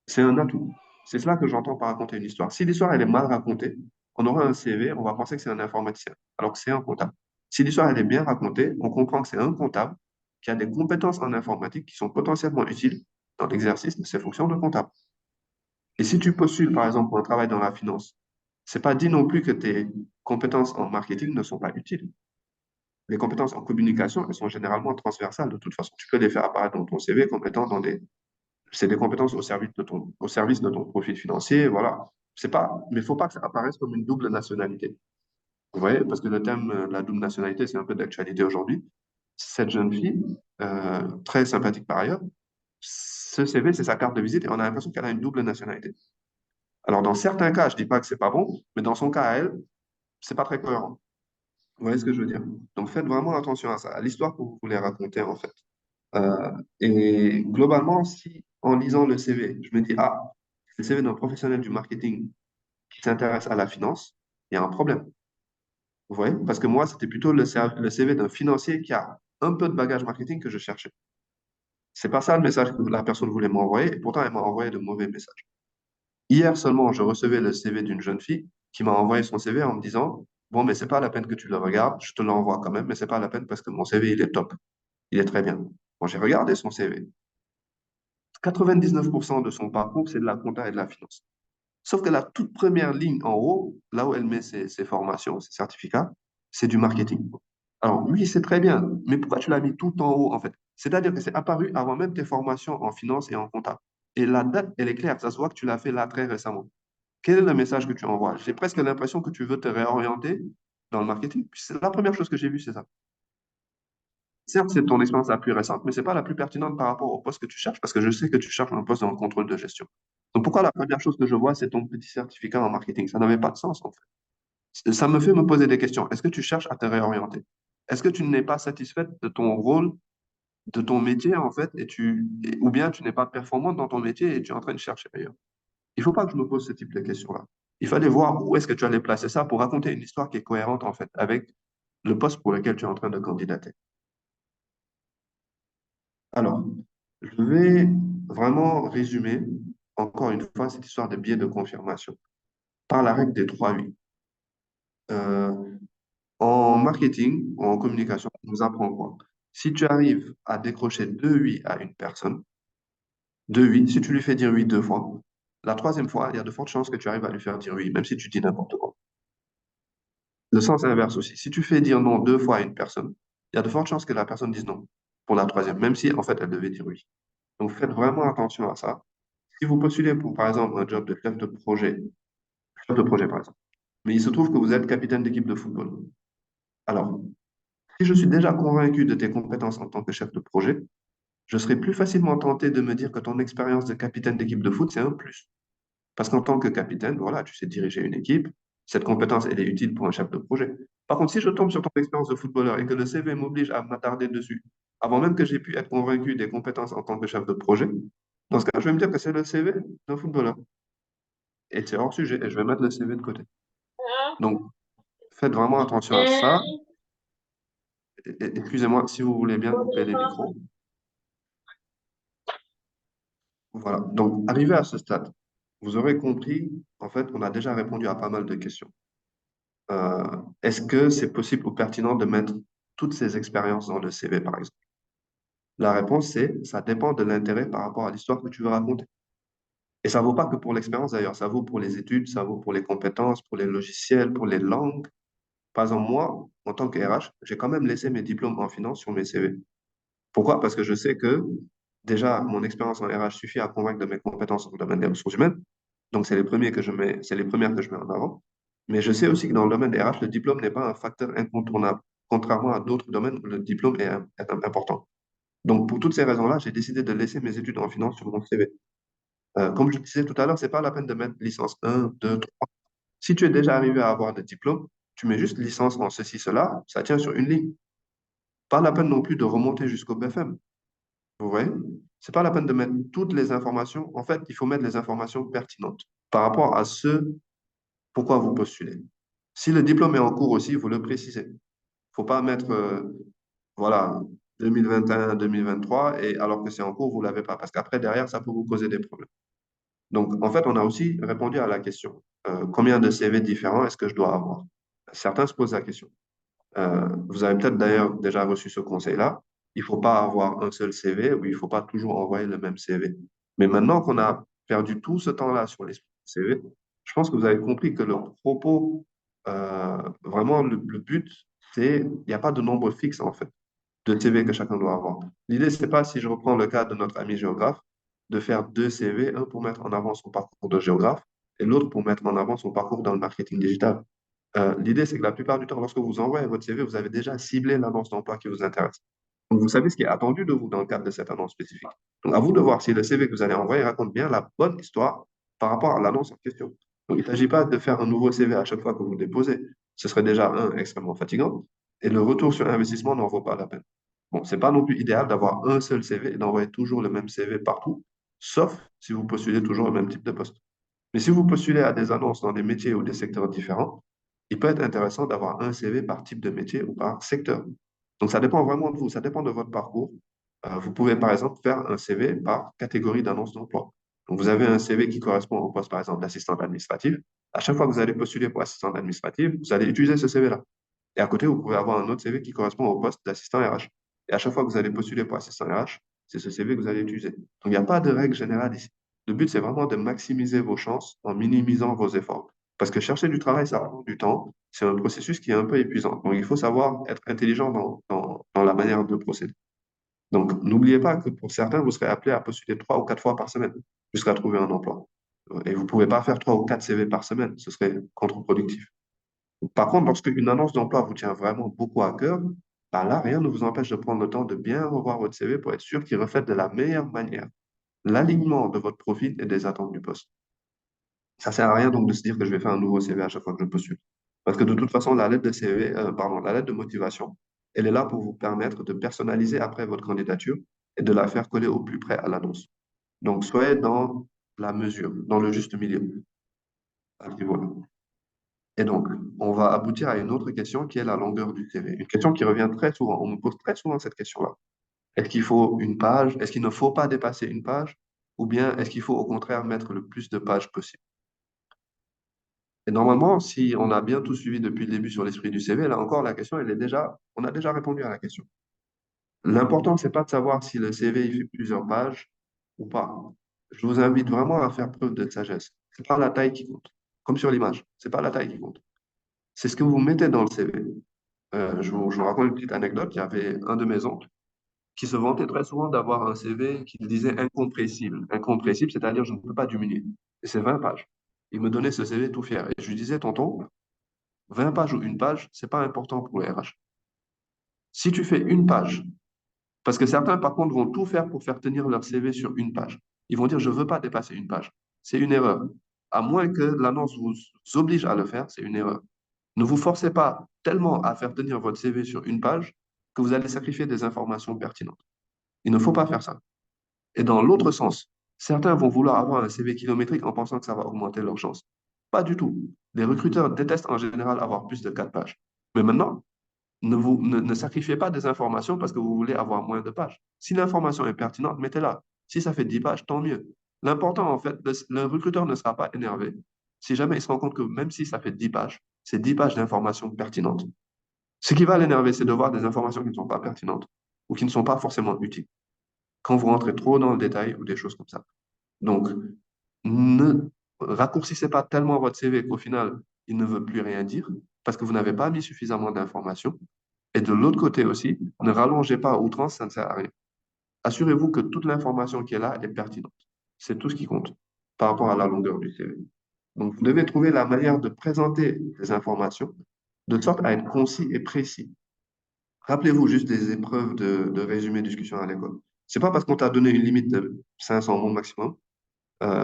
C'est un atout. C'est cela que j'entends par raconter une histoire. Si l'histoire elle est mal racontée, on aura un CV, on va penser que c'est un informaticien, alors que c'est un comptable. Si l'histoire elle est bien racontée, on comprend que c'est un comptable qui a des compétences en informatique qui sont potentiellement utiles dans l'exercice de ses fonctions de comptable. Et si tu postules, par exemple, pour un travail dans la finance, c'est pas dit non plus que tes compétences en marketing ne sont pas utiles. Les compétences en communication, elles sont généralement transversales de toute façon. Tu peux les faire apparaître dans ton CV comme étant c'est des compétences au service de ton profil financier, voilà. C'est pas, mais il faut pas que ça apparaisse comme une double nationalité. Vous voyez, parce que le thème de la double nationalité, c'est un peu d'actualité aujourd'hui. Cette jeune fille, très sympathique par ailleurs, ce CV, c'est sa carte de visite et on a l'impression qu'elle a une double nationalité. Alors, dans certains cas, je dis pas que c'est pas bon, mais dans son cas à elle, c'est pas très cohérent. Vous voyez ce que je veux dire? Donc, faites vraiment attention à ça, à l'histoire que vous voulez raconter, en fait. Et globalement, si en lisant le CV, je me dis, ah, c'est le CV d'un professionnel du marketing qui s'intéresse à la finance, il y a un problème. Vous voyez? Parce que moi, c'était plutôt le CV d'un financier qui a un peu de bagage marketing que je cherchais. C'est pas ça le message que la personne voulait m'envoyer, et pourtant, elle m'a envoyé de mauvais messages. Hier seulement, je recevais le CV d'une jeune fille qui m'a envoyé son CV en me disant, bon, mais c'est pas la peine que tu le regardes, je te l'envoie quand même, mais c'est pas la peine parce que mon CV, il est top, il est très bien. Bon, j'ai regardé son CV. 99% de son parcours, c'est de la compta et de la finance. Sauf que la toute première ligne en haut, là où elle met ses formations, ses certificats, c'est du marketing. Alors oui, c'est très bien, mais pourquoi tu l'as mis tout en haut en fait? C'est-à-dire que c'est apparu avant même tes formations en finance et en compta. Et la date, elle est claire, ça se voit que tu l'as fait là très récemment. Quel est le message que tu envoies? J'ai presque l'impression que tu veux te réorienter dans le marketing. Puis c'est la première chose que j'ai vue, c'est ça. Certes, c'est ton expérience la plus récente, mais ce n'est pas la plus pertinente par rapport au poste que tu cherches, parce que je sais que tu cherches un poste dans le contrôle de gestion. Donc pourquoi la première chose que je vois, c'est ton petit certificat en marketing? Ça n'avait pas de sens, en fait. Ça me fait me poser des questions. Est-ce que tu cherches à te réorienter? Est-ce que tu n'es pas satisfaite de ton rôle, de ton métier, en fait, ou bien tu n'es pas performante dans ton métier et tu es en train de chercher ailleurs? Il ne faut pas que je me pose ce type de questions-là. Il fallait voir où est-ce que tu allais placer ça pour raconter une histoire qui est cohérente, en fait, avec le poste pour lequel tu es en train de candidater. Alors, je vais vraiment résumer, encore une fois, cette histoire de biais de confirmation par la règle des 3 8. Euh, En marketing ou en communication, on nous apprend quoi? Si tu arrives à décrocher 2 oui à une personne, 2 oui, si tu lui fais dire oui 2 fois, la troisième fois, il y a de fortes chances que tu arrives à lui faire dire oui, même si tu dis n'importe quoi. Le sens inverse aussi. Si tu fais dire non 2 fois à une personne, il y a de fortes chances que la personne dise non. pour la troisième, même si en fait elle devait dire oui. Donc faites vraiment attention à ça. Si vous postulez pour, par exemple, un job de chef de projet par exemple, mais il se trouve que vous êtes capitaine d'équipe de football. Alors, si je suis déjà convaincu de tes compétences en tant que chef de projet, je serai plus facilement tenté de me dire que ton expérience de capitaine d'équipe de foot, c'est un plus. Parce qu'en tant que capitaine, voilà, tu sais diriger une équipe. Cette compétence, elle est utile pour un chef de projet. Par contre, si je tombe sur ton expérience de footballeur et que le CV m'oblige à m'attarder dessus, avant même que j'ai pu être convaincu des compétences en tant que chef de projet, dans ce cas, je vais me dire que c'est le CV d'un footballeur. Et c'est hors sujet, et je vais mettre le CV de côté. Donc, faites vraiment attention à ça. Excusez-moi, si vous voulez bien couper les micros. Voilà. Donc, arrivé à ce stade, vous aurez compris, en fait, on a déjà répondu à pas mal de questions. Est-ce que c'est possible ou pertinent de mettre toutes ces expériences dans le CV, par exemple? La réponse, c'est ça dépend de l'intérêt par rapport à l'histoire que tu veux raconter. Et ça vaut pas que pour l'expérience d'ailleurs, ça vaut pour les études, ça vaut pour les compétences, pour les logiciels, pour les langues. Par exemple, moi, en tant que RH, j'ai quand même laissé mes diplômes en finance sur mes CV. Pourquoi? Parce que je sais que déjà, mon expérience en RH suffit à convaincre de mes compétences dans le domaine des ressources humaines. Donc, c'est les premières que je mets en avant. Mais je sais aussi que dans le domaine des RH, le diplôme n'est pas un facteur incontournable, contrairement à d'autres domaines où le diplôme est important. Donc, pour toutes ces raisons-là, j'ai décidé de laisser mes études en finance sur mon CV. Comme je disais tout à l'heure, c'est pas la peine de mettre licence 1, 2, 3. Si tu es déjà arrivé à avoir des diplômes, tu mets juste licence en ceci, cela, ça tient sur une ligne. Pas la peine non plus de remonter jusqu'au BFM. Vous voyez? C'est pas la peine de mettre toutes les informations. En fait, il faut mettre les informations pertinentes par rapport à ce pourquoi vous postulez. Si le diplôme est en cours aussi, vous le précisez. Il ne faut pas mettre, voilà, 2021, 2023, et alors que c'est en cours, vous ne l'avez pas. Parce qu'après, derrière, ça peut vous causer des problèmes. Donc, en fait, on a aussi répondu à la question, combien de CV différents est-ce que je dois avoir? Certains se posent la question. Vous avez peut-être d'ailleurs déjà reçu ce conseil-là. Il ne faut pas avoir un seul CV ou il ne faut pas toujours envoyer le même CV. Mais maintenant qu'on a perdu tout ce temps-là sur les CV, je pense que vous avez compris que le propos, vraiment le but, c'est, il n'y a pas de nombre fixe en fait de CV que chacun doit avoir. L'idée, c'est pas, si je reprends le cas de notre ami géographe, de faire deux CV, un pour mettre en avant son parcours de géographe et l'autre pour mettre en avant son parcours dans le marketing digital. L'idée, c'est que la plupart du temps, lorsque vous envoyez votre CV, vous avez déjà ciblé l'annonce d'emploi qui vous intéresse. Donc, vous savez ce qui est attendu de vous dans le cadre de cette annonce spécifique. Donc, à vous de voir si le CV que vous allez envoyer raconte bien la bonne histoire par rapport à l'annonce en question. Donc, il ne s'agit pas de faire un nouveau CV à chaque fois que vous le déposez. Ce serait déjà, un, extrêmement fatigant, et le retour sur investissement n'en vaut pas la peine. Bon, c'est pas non plus idéal d'avoir un seul CV et d'envoyer toujours le même CV partout, sauf si vous postulez toujours le même type de poste. Mais si vous postulez à des annonces dans des métiers ou des secteurs différents, il peut être intéressant d'avoir un CV par type de métier ou par secteur. Donc, ça dépend vraiment de vous, ça dépend de votre parcours. Vous pouvez, par exemple, faire un CV par catégorie d'annonce d'emploi. Donc, vous avez un CV qui correspond au poste, par exemple, d'assistant administratif. À chaque fois que vous allez postuler pour assistant administratif, vous allez utiliser ce CV-là. Et à côté, vous pouvez avoir un autre CV qui correspond au poste d'assistant RH. Et à chaque fois que vous allez postuler pour assistant RH, c'est ce CV que vous allez utiliser. Donc, il n'y a pas de règle générale ici. Le but, c'est vraiment de maximiser vos chances en minimisant vos efforts. Parce que chercher du travail, ça prend du temps. C'est un processus qui est un peu épuisant. Donc, il faut savoir être intelligent dans la manière de procéder. Donc, n'oubliez pas que pour certains, vous serez appelé à postuler 3 ou 4 fois par semaine jusqu'à trouver un emploi. Et vous ne pouvez pas faire 3 ou 4 CV par semaine. Ce serait contre-productif. Par contre, lorsque une annonce d'emploi vous tient vraiment beaucoup à cœur, ben là, rien ne vous empêche de prendre le temps de bien revoir votre CV pour être sûr qu'il reflète de la meilleure manière l'alignement de votre profil et des attentes du poste. Ça sert à rien donc de se dire que je vais faire un nouveau CV à chaque fois que je postule. Parce que de toute façon, la lettre de CV, pardon, la lettre de motivation, elle est là pour vous permettre de personnaliser après votre candidature et de la faire coller au plus près à l'annonce. Donc, soyez dans la mesure, dans le juste milieu à ce niveau-là. Et donc, on va aboutir à une autre question qui est la longueur du CV. Une question qui revient très souvent. On me pose très souvent cette question-là. Est-ce qu'il faut une page? Est-ce qu'il ne faut pas dépasser une page? Ou bien est-ce qu'il faut au contraire mettre le plus de pages possible? Et normalement, si on a bien tout suivi depuis le début sur l'esprit du CV, là encore, la question, on a déjà répondu à la question. L'important, c'est pas de savoir si le CV il fait plusieurs pages ou pas. Je vous invite vraiment à faire preuve de sagesse. C'est pas la taille qui compte. Comme sur l'image, c'est pas la taille qui compte. C'est ce que vous mettez dans le CV. Je vous raconte une petite anecdote. Il y avait un de mes oncles qui se vantait très souvent d'avoir un CV qu'il disait incompressible. Incompressible, c'est-à-dire je ne peux pas diminuer. Et c'est 20 pages. Il me donnait ce CV tout fier. Et je lui disais, tonton, 20 pages ou une page, c'est pas important pour le RH. Si tu fais une page, parce que certains, par contre, vont tout faire pour faire tenir leur CV sur une page. Ils vont dire, je ne veux pas dépasser une page. C'est une erreur. À moins que l'annonce vous oblige à le faire, c'est une erreur. Ne vous forcez pas tellement à faire tenir votre CV sur une page que vous allez sacrifier des informations pertinentes. Il ne faut pas faire ça. Et dans l'autre sens, certains vont vouloir avoir un CV kilométrique en pensant que ça va augmenter leurs chances. Pas du tout. Les recruteurs détestent en général avoir plus de 4 pages. Mais maintenant, ne sacrifiez pas des informations parce que vous voulez avoir moins de pages. Si l'information est pertinente, mettez-la. Si ça fait 10 pages, tant mieux. L'important, en fait, le recruteur ne sera pas énervé si jamais il se rend compte que même si ça fait 10 pages, c'est 10 pages d'informations pertinentes. Ce qui va l'énerver, c'est de voir des informations qui ne sont pas pertinentes ou qui ne sont pas forcément utiles quand vous rentrez trop dans le détail ou des choses comme ça. Donc, ne raccourcissez pas tellement votre CV qu'au final, il ne veut plus rien dire parce que vous n'avez pas mis suffisamment d'informations. Et de l'autre côté aussi, ne rallongez pas à outrance, ça ne sert à rien. Assurez-vous que toute l'information qui est là est pertinente. C'est tout ce qui compte par rapport à la longueur du CV. Donc, vous devez trouver la manière de présenter les informations de sorte à être concis et précis. Rappelez-vous juste des épreuves de résumé discussion à l'école. C'est pas parce qu'on t'a donné une limite de 500 mots maximum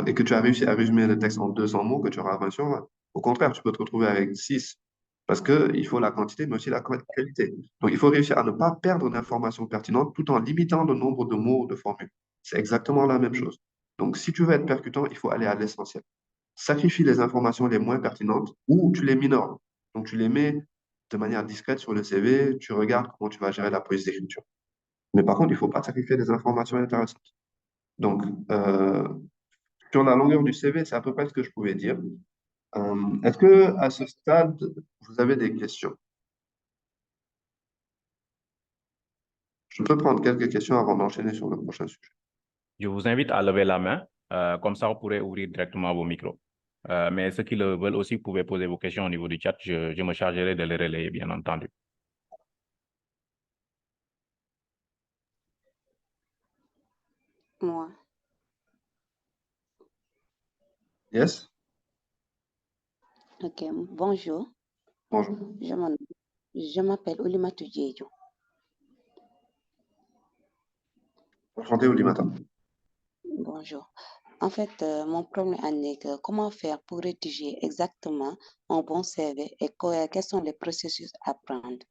et que tu as réussi à résumer le texte en 200 mots que tu auras 20 sur 20. Au contraire, tu peux te retrouver avec 6 parce qu'il faut la quantité, mais aussi la qualité. Donc, il faut réussir à ne pas perdre d'informations pertinentes tout en limitant le nombre de mots de formules. C'est exactement la même chose. Donc, si tu veux être percutant, il faut aller à l'essentiel. Sacrifie les informations les moins pertinentes ou tu les minores. Donc, tu les mets de manière discrète sur le CV, tu regardes comment tu vas gérer la police d'écriture. Mais par contre, il ne faut pas sacrifier des informations intéressantes. Donc, sur la longueur du CV, c'est à peu près ce que je pouvais dire. Est-ce que à ce stade, vous avez des questions? Je peux prendre quelques questions avant d'enchaîner sur le prochain sujet. Je vous invite à lever la main, comme ça vous pourrez ouvrir directement vos micros. Mais ceux qui le veulent aussi, vous pouvez poser vos questions au niveau du chat. Je me chargerai de les relayer, bien entendu. Moi, Yes? ok, bonjour. Bonjour. Je m'appelle Oulimatou Diédhiou. Enchanté, Oulimata. Bonjour. En fait, mon problème est que comment faire pour rédiger exactement un bon CV et quels sont les processus à prendre?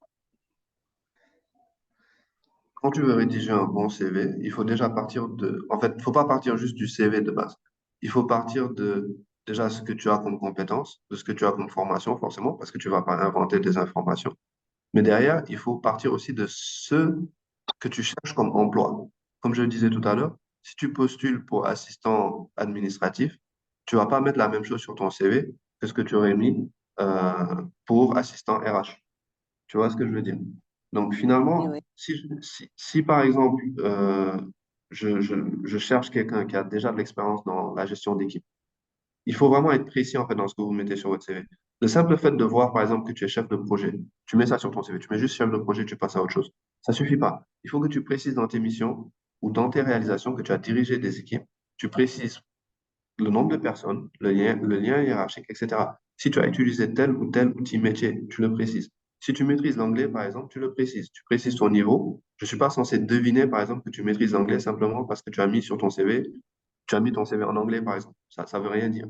Quand tu veux rédiger un bon CV, il faut déjà partir de... En fait, il ne faut pas partir juste du CV de base. Il faut partir de déjà ce que tu as comme compétence, de ce que tu as comme formation, forcément, parce que tu ne vas pas inventer des informations. Mais derrière, il faut partir aussi de ce que tu cherches comme emploi. Comme je le disais tout à l'heure, si tu postules pour assistant administratif, tu vas pas mettre la même chose sur ton CV que ce que tu aurais mis pour assistant RH. Tu vois ce que je veux dire? Donc Oui, oui. finalement, si par exemple, je cherche quelqu'un qui a déjà de l'expérience dans la gestion d'équipe, il faut vraiment être précis en fait dans ce que vous mettez sur votre CV. Le simple fait de voir par exemple que tu es chef de projet, tu mets ça sur ton CV, tu mets juste chef de projet, tu passes à autre chose. Ça suffit pas. Il faut que tu précises dans tes missions ou dans tes réalisations que tu as dirigé des équipes, tu précises le nombre de personnes, le lien hiérarchique, etc. Si tu as utilisé tel ou tel outil métier, tu le précises. Si tu maîtrises l'anglais, par exemple, tu le précises. Tu précises ton niveau. Je ne suis pas censé deviner, par exemple, que tu maîtrises l'anglais simplement parce que tu as mis sur ton CV, tu as mis ton CV en anglais, par exemple. Ça ne veut rien dire.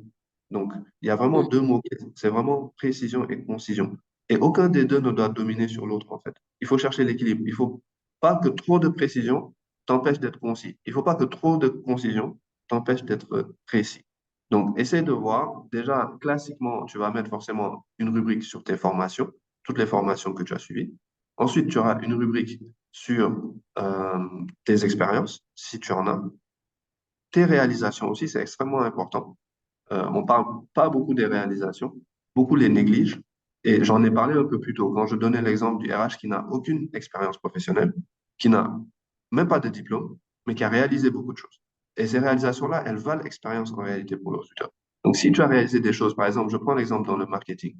Donc, il y a vraiment Mm. deux mots. C'est vraiment précision et concision. Et aucun des deux ne doit dominer sur l'autre, en fait. Il faut chercher l'équilibre. Il ne faut pas que trop de précision t'empêche d'être concis. Il ne faut pas que trop de concision t'empêche d'être précis. Donc, essaie de voir. Déjà, classiquement, tu vas mettre forcément une rubrique sur tes formations, toutes les formations que tu as suivies. Ensuite, tu auras une rubrique sur tes expériences, si tu en as. Tes réalisations aussi, c'est extrêmement important. On ne parle pas beaucoup des réalisations, beaucoup les négligent. Et j'en ai parlé un peu plus tôt quand je donnais l'exemple du RH qui n'a aucune expérience professionnelle, qui n'a même pas de diplôme, mais qui a réalisé beaucoup de choses. Et ces réalisations-là, elles valent expérience en réalité pour le recruteur. Donc, si tu as réalisé des choses, par exemple, je prends l'exemple dans le marketing,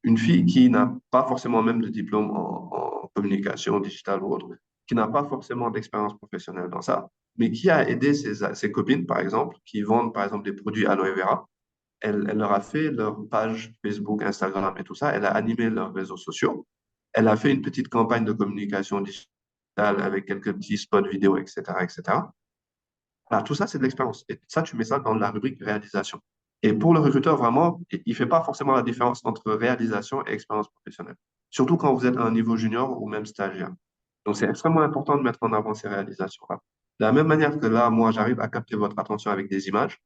une fille qui n'a pas forcément même de diplôme en communication digitale ou autre, qui n'a pas forcément d'expérience professionnelle dans ça, mais qui a aidé ses copines, par exemple, qui vendent, par exemple, des produits aloe vera. Elle leur a fait leur page Facebook, Instagram et tout ça. Elle a animé leurs réseaux sociaux. Elle a fait une petite campagne de communication digitale avec quelques petits spots vidéo, etc., etc. Alors, tout ça, c'est de l'expérience. Et ça, tu mets ça dans la rubrique réalisation. Et pour le recruteur, vraiment, il ne fait pas forcément la différence entre réalisation et expérience professionnelle. Surtout quand vous êtes à un niveau junior ou même stagiaire. Donc, c'est extrêmement important de mettre en avant ces réalisations-là. De la même manière que là, moi, j'arrive à capter votre attention avec des images,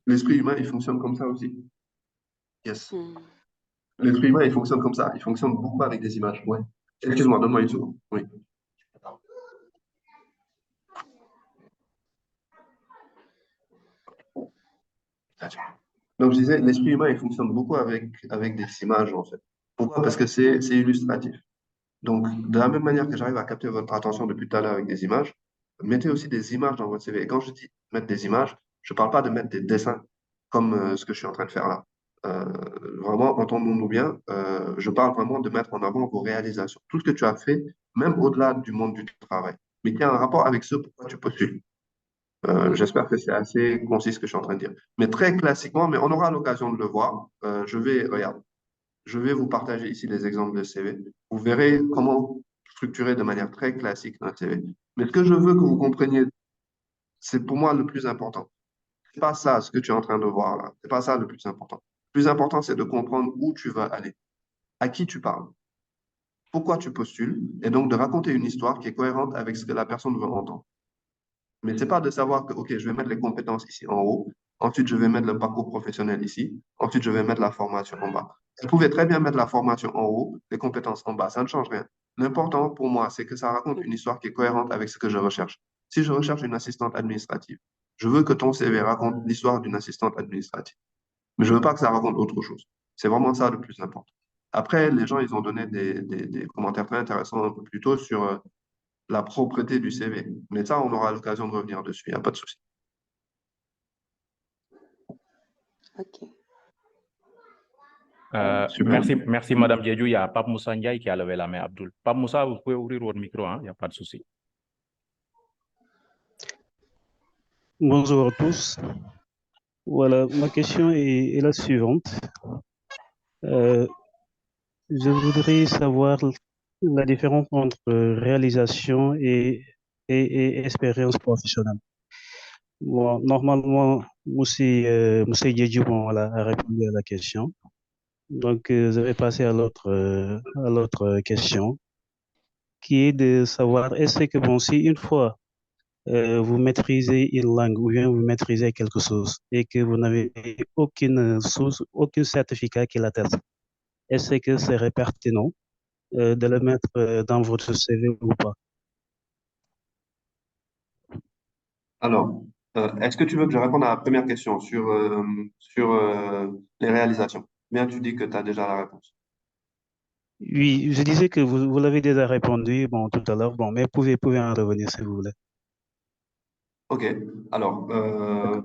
l'esprit humain, il fonctionne comme ça aussi. Yes. Hmm. L'esprit humain, il fonctionne comme ça. Il fonctionne beaucoup avec des images. Ouais. Excuse-moi, donne-moi une seconde. Oui. Donc, je disais, l'esprit humain, il fonctionne beaucoup avec des images, en fait. Pourquoi? Parce que c'est illustratif. Donc, de la même manière que j'arrive à capter votre attention depuis tout à l'heure avec des images, mettez aussi des images dans votre CV. Et quand je dis mettre des images, je ne parle pas de mettre des dessins comme ce que je suis en train de faire là. Euh, Vraiment, entendons-nous bien, je parle vraiment de mettre en avant vos réalisations. Tout ce que tu as fait, même au-delà du monde du travail, mais qui a un rapport avec ce pourquoi tu postules. J'espère que c'est assez concis ce que je suis en train de dire. Mais très classiquement, mais on aura l'occasion de le voir. Regarde, je vais vous partager ici les exemples de CV. Vous verrez comment structurer de manière très classique un CV. Mais ce que je veux que vous compreniez, c'est pour moi le plus important. C'est pas ça ce que tu es en train de voir là. C'est pas ça le plus important. Le plus important, c'est de comprendre où tu vas aller, à qui tu parles, pourquoi tu postules, et donc de raconter une histoire qui est cohérente avec ce que la personne veut entendre. Mais c'est pas de savoir que, OK, je vais mettre les compétences ici en haut, ensuite je vais mettre le parcours professionnel ici, ensuite je vais mettre la formation en bas. Je pouvais très bien mettre la formation en haut, les compétences en bas, ça ne change rien. L'important pour moi, c'est que ça raconte une histoire qui est cohérente avec ce que je recherche. Si je recherche une assistante administrative, je veux que ton CV raconte l'histoire d'une assistante administrative. Mais je veux pas que ça raconte autre chose. C'est vraiment ça le plus important. Après, les gens, ils ont donné des commentaires très intéressants un peu plus tôt sur la propreté du CV. Mais ça, on aura l'occasion de revenir dessus, il n'y a pas de souci. Ok. Super. Merci, Madame Diédiou. Il y a Pape Moussa Ndiaye qui a levé la main, Abdul. Pape Moussa, vous pouvez ouvrir votre micro, hein, il n'y a pas de souci. Bonjour à tous. Voilà, ma question est la suivante. Euh, je voudrais savoir la différence entre réalisation et expérience professionnelle. Bon, normalement, Moussa Diédiou, bon, voilà, a répondu à la question. Donc, je vais passer à l'autre question, qui est de savoir, est-ce que, bon, si une fois vous maîtrisez une langue ou bien vous maîtrisez quelque chose et que vous n'avez aucune source, aucun certificat qui l'atteste, est-ce que c'est pertinent de le mettre dans votre CV ou pas? Alors, est-ce que tu veux que je réponde à la première question sur les réalisations? Bien, tu dis que tu as déjà la réponse. Oui, je disais que vous l'avez déjà répondu bon, tout à l'heure, bon, mais pouvez en revenir si vous voulez. OK. Alors, D'accord.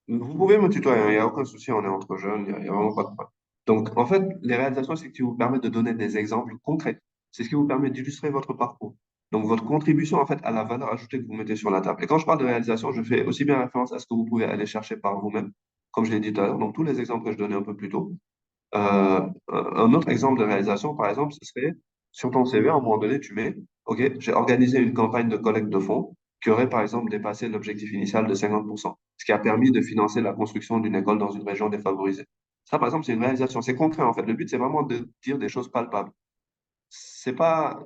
vous pouvez me tutoyer, hein, il n'y a aucun souci, on est entre jeunes, il y a vraiment pas de problème. Donc, en fait, les réalisations, c'est ce qui vous permet de donner des exemples concrets. C'est ce qui vous permet d'illustrer votre parcours. Donc, votre contribution, en fait, à la valeur ajoutée que vous mettez sur la table. Et quand je parle de réalisation, je fais aussi bien référence à ce que vous pouvez aller chercher par vous-même, comme je l'ai dit tout à l'heure. Donc, tous les exemples que je donnais un peu plus tôt. Un autre exemple de réalisation, par exemple, ce serait sur ton CV, à un moment donné, tu mets, OK, j'ai organisé une campagne de collecte de fonds qui aurait, par exemple, dépassé l'objectif initial de 50%, ce qui a permis de financer la construction d'une école dans une région défavorisée. Ça, par exemple, c'est une réalisation. C'est concret, en fait. Le but, c'est vraiment de dire des choses palpables. C'est pas,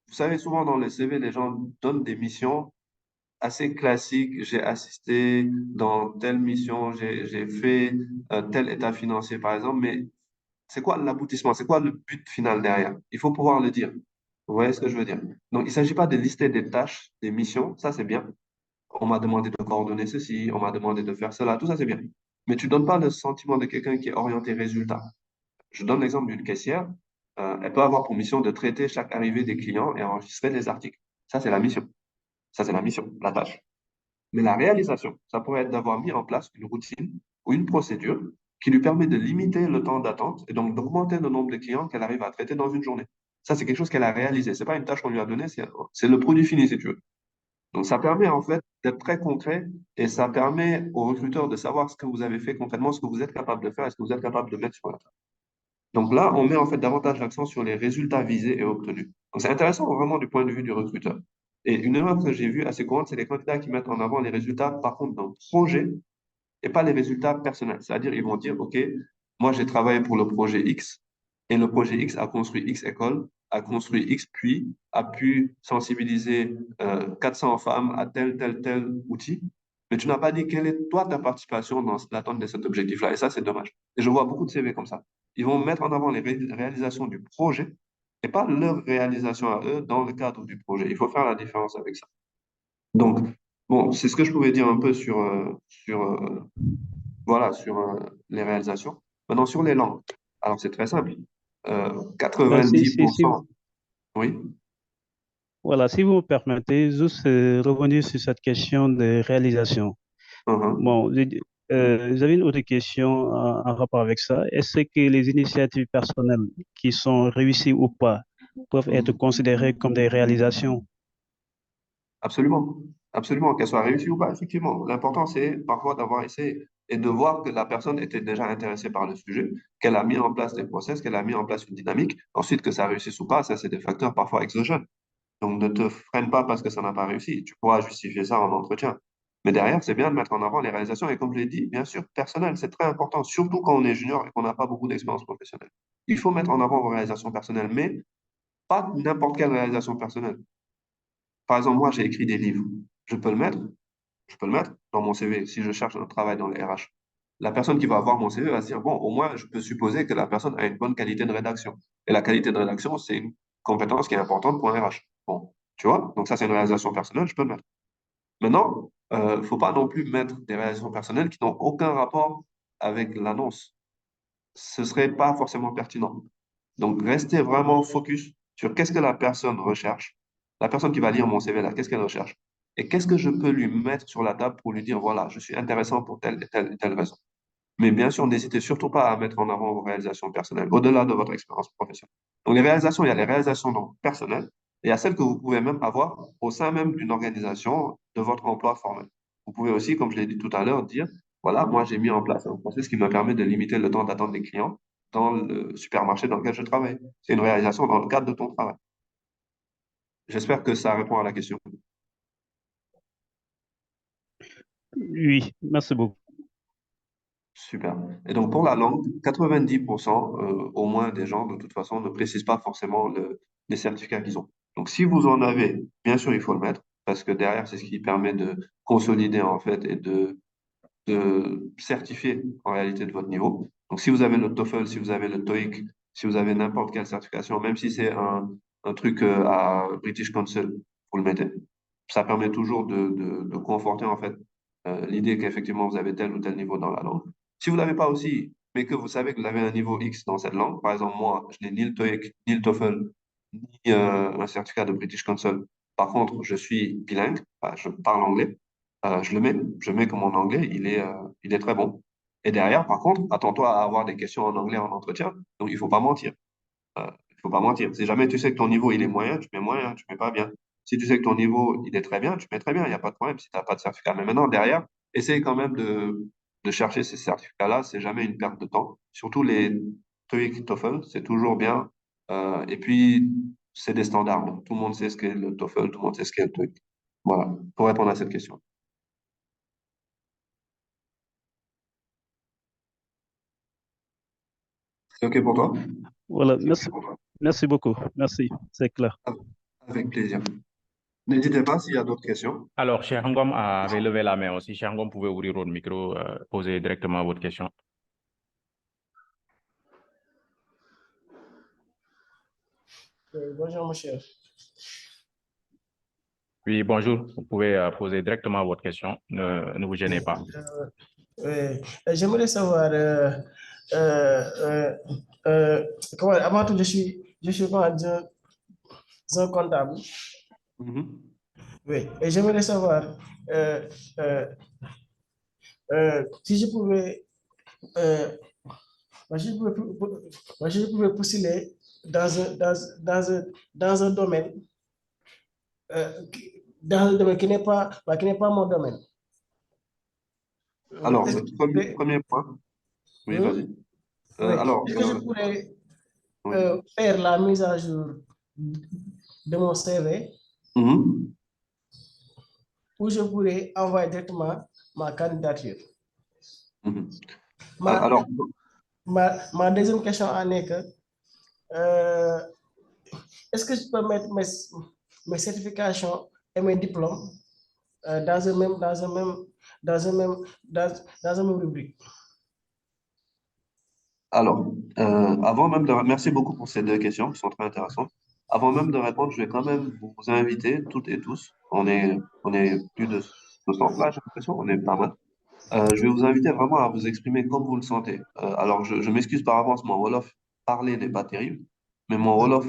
vous savez, souvent dans les CV, les gens donnent des missions assez classiques. J'ai assisté dans telle mission, j'ai fait tel état financier, par exemple, mais c'est quoi l'aboutissement? C'est quoi le but final derrière? Il faut pouvoir le dire. Vous voyez ce que je veux dire? Donc, il ne s'agit pas de lister des tâches, des missions, ça c'est bien. On m'a demandé de coordonner ceci, on m'a demandé de faire cela, tout ça c'est bien. Mais tu ne donnes pas le sentiment de quelqu'un qui est orienté résultat. Je donne l'exemple d'une caissière. Elle peut avoir pour mission de traiter chaque arrivée des clients et enregistrer les articles. Ça, c'est la mission. Ça, c'est la mission, la tâche. Mais la réalisation, ça pourrait être d'avoir mis en place une routine ou une procédure qui lui permet de limiter le temps d'attente et donc d'augmenter le nombre de clients qu'elle arrive à traiter dans une journée. Ça, c'est quelque chose qu'elle a réalisé. C'est pas une tâche qu'on lui a donnée, c'est le produit fini, si tu veux. Donc, ça permet en fait d'être très concret et ça permet aux recruteurs de savoir ce que vous avez fait concrètement, ce que vous êtes capable de faire et ce que vous êtes capable de mettre sur la table. Donc là, on met en fait davantage l'accent sur les résultats visés et obtenus. Donc, c'est intéressant vraiment du point de vue du recruteur. Et une erreur que j'ai vue assez courante, c'est les candidats qui mettent en avant les résultats, par contre, d'un projet et pas les résultats personnels. C'est-à-dire, ils vont dire, OK, moi, j'ai travaillé pour le projet X et le projet X a construit X écoles, a construit X puits, a pu sensibiliser 400 femmes à tel outil. Mais tu n'as pas dit quelle est, toi, ta participation dans l'atteinte de cet objectif-là. Et ça, c'est dommage. Et je vois beaucoup de CV comme ça. Ils vont mettre en avant les réalisations du projet et pas leur réalisation à eux dans le cadre du projet. Il faut faire la différence avec ça. Donc, bon, c'est ce que je pouvais dire un peu voilà, sur les réalisations. Maintenant, sur les langues. Alors, c'est très simple. Voilà, si, 90%, oui. voilà, si vous me permettez, juste revenir sur cette question de réalisation. Mhm. Bon, j'avais une autre question en rapport avec ça. Est-ce que les initiatives personnelles qui sont réussies ou pas peuvent être considérées comme des réalisations? Absolument. Absolument. Qu'elle soit réussie ou pas, effectivement. L'important, c'est parfois d'avoir essayé et de voir que la personne était déjà intéressée par le sujet, qu'elle a mis en place des process, qu'elle a mis en place une dynamique. Ensuite, que ça réussisse ou pas, ça, c'est des facteurs parfois exogènes. Donc, ne te freine pas parce que ça n'a pas réussi. Tu pourras justifier ça en entretien. Mais derrière, c'est bien de mettre en avant les réalisations. Et comme je l'ai dit, bien sûr, personnel, c'est très important, surtout quand on est junior et qu'on n'a pas beaucoup d'expérience professionnelle. Il faut mettre en avant vos réalisations personnelles, mais pas n'importe quelle réalisation personnelle. Par exemple, moi, j'ai écrit des livres. Je peux le mettre, je peux le mettre dans mon CV si je cherche un travail dans les RH. La personne qui va voir mon CV va se dire, bon, au moins, je peux supposer que la personne a une bonne qualité de rédaction. Et la qualité de rédaction, c'est une compétence qui est importante pour un RH. Bon, tu vois? Donc ça, c'est une réalisation personnelle, je peux le mettre. Maintenant, faut pas non plus mettre des réalisations personnelles qui n'ont aucun rapport avec l'annonce. Ce serait pas forcément pertinent. Donc, restez vraiment focus sur qu'est-ce que la personne recherche. La personne qui va lire mon CV là, qu'est-ce qu'elle recherche? Et qu'est-ce que je peux lui mettre sur la table pour lui dire, voilà, je suis intéressant pour telle et telle raison. Mais bien sûr, n'hésitez surtout pas à mettre en avant vos réalisations personnelles, au-delà de votre expérience professionnelle. Donc, les réalisations, il y a les réalisations donc, personnelles et il y a celles que vous pouvez même avoir au sein même d'une organisation de votre emploi formel. Vous pouvez aussi, comme je l'ai dit tout à l'heure, dire, voilà, moi, j'ai mis en place un processus qui me permet de limiter le temps d'attente des clients dans le supermarché dans lequel je travaille. C'est une réalisation dans le cadre de ton travail. J'espère que ça répond à la question. Oui, merci beaucoup. Super. Et donc, pour la langue, 90% au moins des gens, de toute façon, ne précisent pas forcément les certificats qu'ils ont. Donc, si vous en avez, bien sûr, il faut le mettre, parce que derrière, c'est ce qui permet de consolider, en fait, et de certifier, en réalité, de votre niveau. Donc, si vous avez le TOEFL, si vous avez le TOEIC, si vous avez n'importe quelle certification, même si c'est un truc à British Council, vous le mettez. Ça permet toujours de conforter, en fait, l'idée qu'effectivement, vous avez tel ou tel niveau dans la langue. Si vous ne l'avez pas aussi, mais que vous savez que vous avez un niveau X dans cette langue, par exemple, moi, je n'ai ni le TOEIC, ni le TOEFL, ni un certificat de British Council. Par contre, je suis bilingue, enfin, je parle anglais. Je mets que mon anglais, il est très bon. Et derrière, par contre, attends-toi à avoir des questions en anglais en entretien. Donc, il faut pas mentir. Il faut pas mentir. Si jamais tu sais que ton niveau, il est moyen, tu mets pas bien. Si tu sais que ton niveau, il est très bien, tu mets très bien. Il n'y a pas de problème si tu n'as pas de certificat. Mais maintenant, derrière, essaye quand même de chercher ces certificats-là. C'est jamais une perte de temps. Surtout les TOEIC, TOEFL, c'est toujours bien. Et puis, c'est des standards. Donc, tout le monde sait ce qu'est le TOEFL, tout le monde sait ce qu'est le TOEIC. Voilà, pour répondre à cette question. C'est OK pour toi? Voilà, merci beaucoup. Merci, c'est clair. Avec plaisir. N'hésitez pas s'il y a d'autres questions. Alors, Cheikh Ngom avait levé la main aussi. Cheikh Ngom pouvait ouvrir votre micro, poser directement votre question. Bonjour, monsieur. Oui, bonjour. Vous pouvez poser directement votre question. Ne vous gênez pas. J'aimerais savoir, comment, avant tout, je suis comment, un comptable. Mhm. Oui, et j'aimerais savoir euh, euh, si je pouvais, moi, je pouvais postuler dans un domaine, dans un domaine qui n'est pas mon domaine. Alors, Est-ce que je pourrais, premier point. Oui, hmm? vas-y. Oui. Alors, Est-ce que je pourrais oui. faire la mise à jour de mon CV Mhm. ou je pourrais envoyer directement ma candidature? Mhm. Ma, Alors, ma deuxième question en est que euh, est-ce que je peux mettre mes certifications et mes diplômes dans un même rubrique? alors, avant même de... Merci beaucoup pour ces deux questions qui sont très intéressantes. Avant même de répondre, je vais quand même vous inviter, toutes et tous, on est plus de 200 là, j'ai l'impression, on est pas mal. Je vais vous inviter vraiment à vous exprimer comme vous le sentez. Alors, je m'excuse par avance, mon Wolof parler n'est pas terrible, mais mon Wolof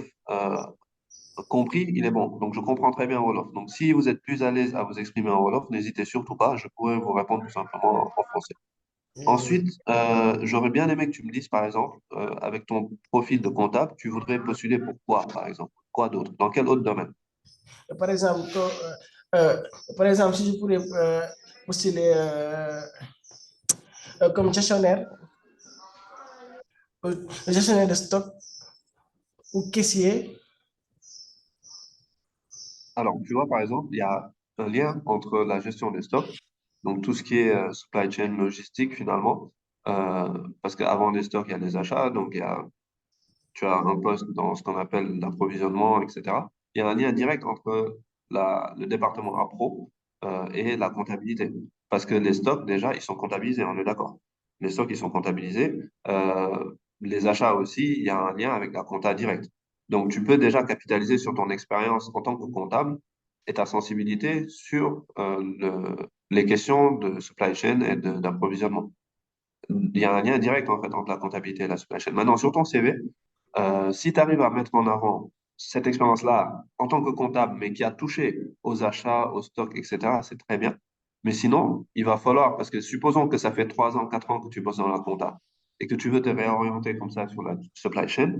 compris, il est bon. Donc, je comprends très bien Wolof. Donc, si vous êtes plus à l'aise à vous exprimer en Wolof, n'hésitez surtout pas, je pourrais vous répondre tout simplement en français. Ensuite, j'aurais bien aimé que tu me dises, par exemple, avec ton profil de comptable, tu voudrais postuler pour quoi, par exemple? Quoi d'autre? Dans quel autre domaine? Par exemple, par exemple, si je pourrais postuler comme gestionnaire de stock ou caissier. Alors, tu vois, par exemple, il y a un lien entre la gestion des stocks, donc tout ce qui est supply chain logistique finalement, parce qu'avant les stocks, il y a les achats, donc tu as un poste dans ce qu'on appelle l'approvisionnement, etc. Il y a un lien direct entre le département appro et la comptabilité, parce que les stocks, déjà, ils sont comptabilisés, on est d'accord. Les stocks, ils sont comptabilisés. Les achats aussi, il y a un lien avec la compta directe. Donc, tu peux déjà capitaliser sur ton expérience en tant que comptable et ta sensibilité sur les questions de supply chain et d'approvisionnement. Il y a un lien direct en fait entre la comptabilité et la supply chain. Maintenant, sur ton CV, si tu arrives à mettre en avant cette expérience-là en tant que comptable, mais qui a touché aux achats, aux stocks, etc., c'est très bien. Mais sinon, il va falloir, parce que supposons que ça fait 3 ans, 4 ans que tu bosses dans la compta et que tu veux te réorienter comme ça sur la supply chain,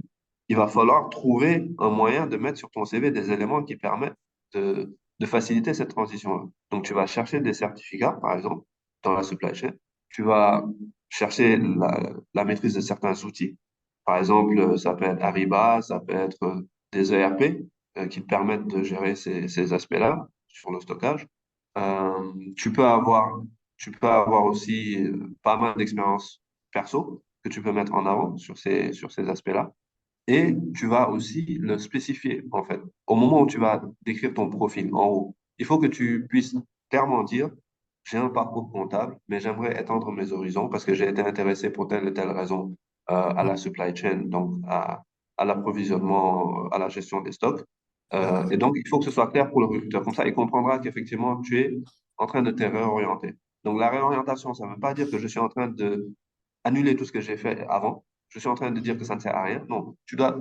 il va falloir trouver un moyen de mettre sur ton CV des éléments qui permettent de faciliter cette transition-là. Donc, tu vas chercher des certificats, par exemple, dans la supply chain. Tu vas chercher la maîtrise de certains outils. Par exemple, ça peut être Ariba, ça peut être des ERP qui te permettent de gérer ces aspects-là sur le stockage. Euh, tu peux avoir, tu peux avoir aussi pas mal d'expériences perso que tu peux mettre en avant sur ces aspects-là. Et tu vas aussi le spécifier, en fait. Au moment où tu vas décrire ton profil en haut, il faut que tu puisses clairement dire, j'ai un parcours comptable, mais j'aimerais étendre mes horizons parce que j'ai été intéressé pour telle et telle raison à la supply chain, donc à l'approvisionnement, à la gestion des stocks. Et donc, il faut que ce soit clair pour le recruteur. Comme ça, il comprendra qu'effectivement, tu es en train de te réorienter. Donc, la réorientation, ça ne veut pas dire que je suis en train de annuler tout ce que j'ai fait avant. Je suis en train de dire que ça ne sert à rien. Non, tu dois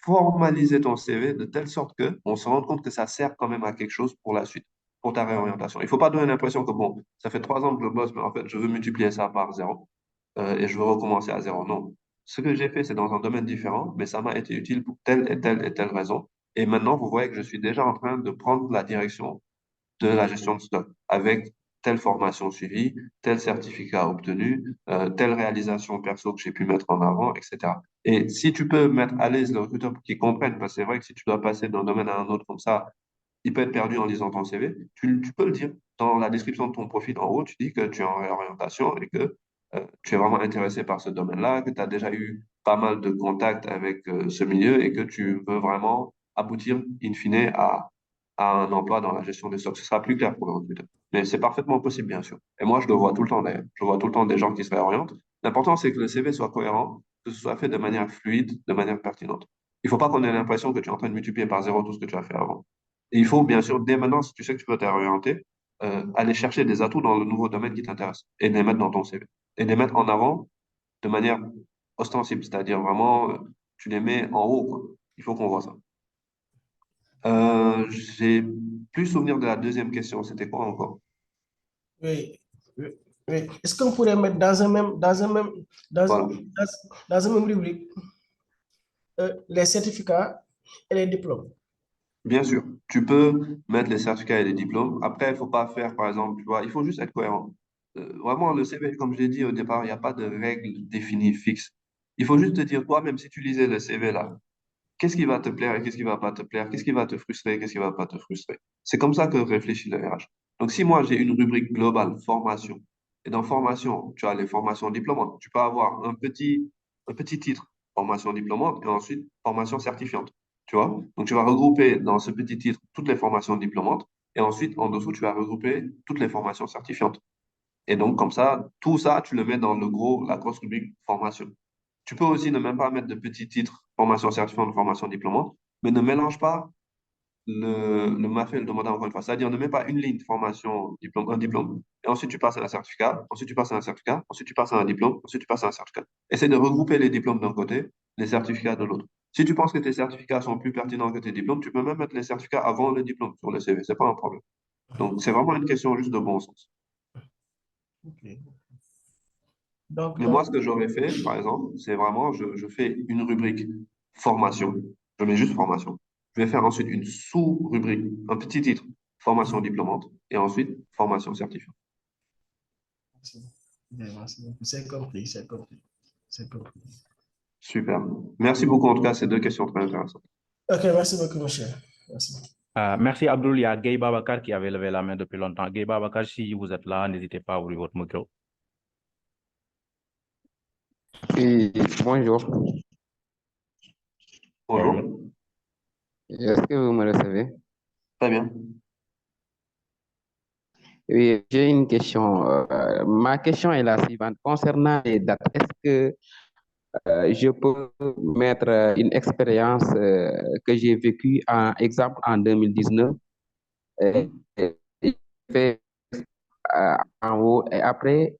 formaliser ton CV de telle sorte que on se rende compte que ça sert quand même à quelque chose pour la suite, pour ta réorientation. Il ne faut pas donner l'impression que, bon, ça fait 3 ans que je bosse, mais en fait, je veux multiplier ça par zéro et je veux recommencer à zéro. Non. Ce que j'ai fait, c'est dans un domaine différent, mais ça m'a été utile pour telle et telle et telle raison. Et maintenant, vous voyez que je suis déjà en train de prendre la direction de la gestion de stock avec telle formation suivie, tel certificat obtenu, telle réalisation perso que j'ai pu mettre en avant, etc. Et si tu peux mettre à l'aise le recruteur pour qu'il comprenne, parce que c'est vrai que si tu dois passer d'un domaine à un autre comme ça, il peut être perdu en lisant ton CV, tu peux le dire. Dans la description de ton profil en haut, tu dis que tu es en réorientation et que tu es vraiment intéressé par ce domaine-là, que tu as déjà eu pas mal de contacts avec ce milieu et que tu veux vraiment aboutir, in fine, à un emploi dans la gestion des stocks. Ce sera plus clair pour le recruteur. Mais c'est parfaitement possible, bien sûr. Et moi, je le vois tout le temps d'ailleurs. Je vois tout le temps des gens qui se réorientent. L'important, c'est que le CV soit cohérent, que ce soit fait de manière fluide, de manière pertinente. Il ne faut pas qu'on ait l'impression que tu es en train de multiplier par zéro tout ce que tu as fait avant. Et il faut, bien sûr, dès maintenant, si tu sais que tu veux te réorienter, aller chercher des atouts dans le nouveau domaine qui t'intéresse et les mettre dans ton CV. Et les mettre en avant de manière ostensible, c'est-à-dire vraiment, tu les mets en haut, quoi. Il faut qu'on voit ça. J'ai plus souvenir de la deuxième question. C'était quoi encore? Oui, oui, oui. Est-ce qu'on pourrait mettre dans un même, Voilà. dans un même rubrique les certificats et les diplômes. Bien sûr, tu peux mettre les certificats et les diplômes. Après, il ne faut pas faire, par exemple, tu vois, il faut juste être cohérent. Vraiment, le CV, comme je l'ai dit au départ, il n'y a pas de règle définie fixe. Il faut juste te dire, toi, même si tu lisais le CV là, qu'est-ce qui va te plaire et qu'est-ce qui va pas te plaire, qu'est-ce qui va te frustrer, qu'est-ce qui va pas te frustrer. C'est comme ça que réfléchit le RH. Donc, si moi, j'ai une rubrique globale, formation, et dans formation, tu as les formations diplômantes, tu peux avoir un petit titre, formation diplômante, et ensuite formation certifiante. Tu vois? Donc, tu vas regrouper dans ce petit titre toutes les formations diplômantes, et ensuite, en dessous, tu vas regrouper toutes les formations certifiantes. Et donc, comme ça, tout ça, tu le mets dans le gros, la grosse rubrique formation. Tu peux aussi ne même pas mettre de petits titres, formation certifiante, formation diplômante, mais ne mélange pas le MAFE et le demandant encore une fois. C'est-à-dire, ne mets pas une ligne de formation, diplôme, un diplôme, et ensuite tu passes à un certificat, ensuite tu passes à un certificat, ensuite tu passes à un diplôme, ensuite tu passes à un certificat. Essaie de regrouper les diplômes d'un côté, les certificats de l'autre. Si tu penses que tes certificats sont plus pertinents que tes diplômes, tu peux même mettre les certificats avant le diplôme sur le CV. C'est pas un problème. Donc, c'est vraiment une question juste de bon sens. Ok. Donc, Mais moi, ce que j'aurais fait, par exemple, c'est vraiment, je fais une rubrique formation. Je mets juste formation. Je vais faire ensuite une sous-rubrique, un petit titre, formation diplômante, et ensuite formation certifiante. c'est c'est compris, c'est compris, c'est compris. Super. Merci beaucoup, en tout cas, ces deux questions très intéressantes. Ok, merci beaucoup, monsieur. Merci. Merci Abdul. Il y a Gay Babakar qui avait levé la main depuis longtemps. Gay Babakar, si vous êtes là, n'hésitez pas à ouvrir votre micro. Oui, bonjour. Bonjour. Est-ce que vous me recevez? Très bien. Oui, j'ai une question. Ma question est la suivante. Concernant les dates, est-ce que je peux mettre une expérience que j'ai vécue, en exemple, en 2019, et, Mhm. et fait en haut, et après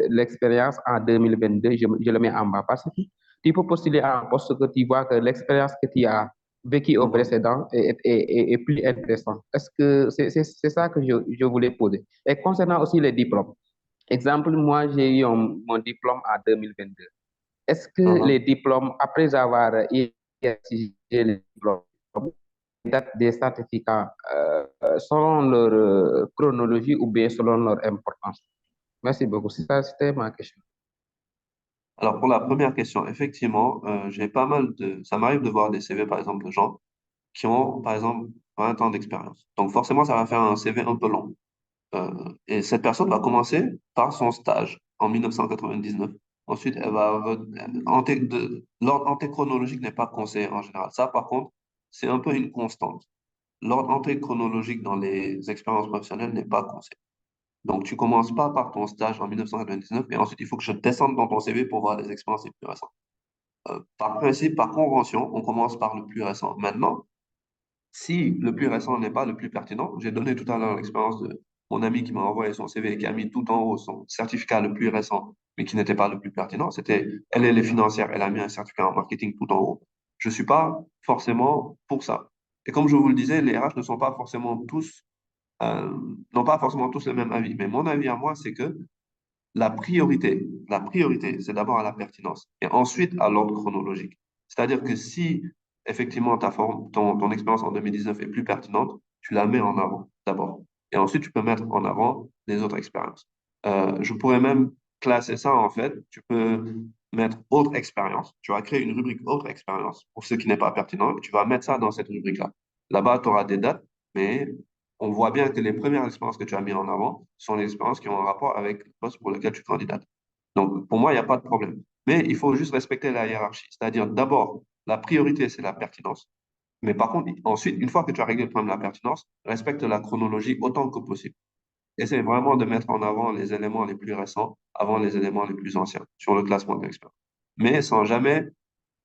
l'expérience en 2022, je le mets en bas parce que tu peux postuler à un poste que tu vois que l'expérience que tu as vécue au Mhm. précédent est plus intéressante. Est-ce que c'est ça que je voulais poser? Et concernant aussi les diplômes, exemple, moi j'ai eu mon diplôme en 2022. Est-ce que les Mhm. diplômes, après avoir exigé les diplômes, date des certificats selon leur chronologie ou bien selon leur importance? Merci beaucoup. C'était ma question. Alors, pour la première question, effectivement, j'ai pas mal de... Ça m'arrive de voir des CV, par exemple, de gens qui ont, par exemple, 20 ans d'expérience. Donc, forcément, ça va faire un CV un peu long. Et cette personne va commencer par son stage en 1999. Ensuite, elle va l'ordre antéchronologique n'est pas conseillé en général. Ça, par contre, c'est un peu une constante. L'ordre antéchronologique dans les expériences professionnelles n'est pas conseillé. Donc, tu commences pas par ton stage en 1999 et ensuite, il faut que je descende dans ton CV pour voir les expériences les plus récentes. Par principe, par convention, on commence par le plus récent. Maintenant, si le plus récent n'est pas le plus pertinent, j'ai donné tout à l'heure l'expérience de mon ami qui m'a envoyé son CV et qui a mis tout en haut son certificat le plus récent, mais qui n'était pas le plus pertinent. C'était, elle est financière, elle a mis un certificat en marketing tout en haut. Je suis pas forcément pour ça. Et comme je vous le disais, les RH ne sont pas forcément tous, euh, n'ont pas forcément tous le même avis. Mais mon avis à moi, c'est que la priorité, c'est d'abord à la pertinence et ensuite à l'ordre chronologique. C'est-à-dire que si effectivement ton expérience en 2019 est plus pertinente, tu la mets en avant d'abord. Et ensuite, tu peux mettre en avant les autres expériences. Je pourrais même classer ça en fait. Tu peux mettre autre expérience. Tu vas créer une rubrique autre expérience pour ce qui n'est pas pertinent. Et tu vas mettre ça dans cette rubrique-là. Là-bas, tu auras des dates, mais on voit bien que les premières expériences que tu as mises en avant sont les expériences qui ont un rapport avec le poste pour lequel tu candidates. Donc, pour moi, il n'y a pas de problème. Mais il faut juste respecter la hiérarchie. C'est-à-dire, d'abord, la priorité, c'est la pertinence. Mais par contre, ensuite, une fois que tu as réglé le problème de la pertinence, respecte la chronologie autant que possible. Essaye vraiment de mettre en avant les éléments les plus récents avant les éléments les plus anciens sur le classement de l'expérience. Mais sans jamais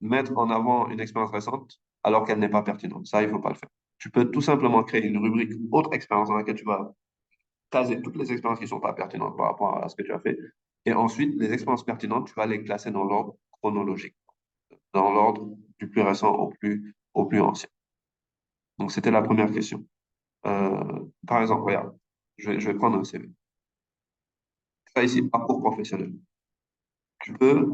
mettre en avant une expérience récente alors qu'elle n'est pas pertinente. Ça, il ne faut pas le faire. Tu peux tout simplement créer une rubrique autre expérience dans laquelle tu vas caser toutes les expériences qui ne sont pas pertinentes par rapport à ce que tu as fait. Et ensuite, les expériences pertinentes, tu vas les classer dans l'ordre chronologique, dans l'ordre du plus récent au plus ancien. Donc, c'était la première question. Par exemple, regarde, je vais prendre un CV. Tu as ici parcours professionnel. Tu peux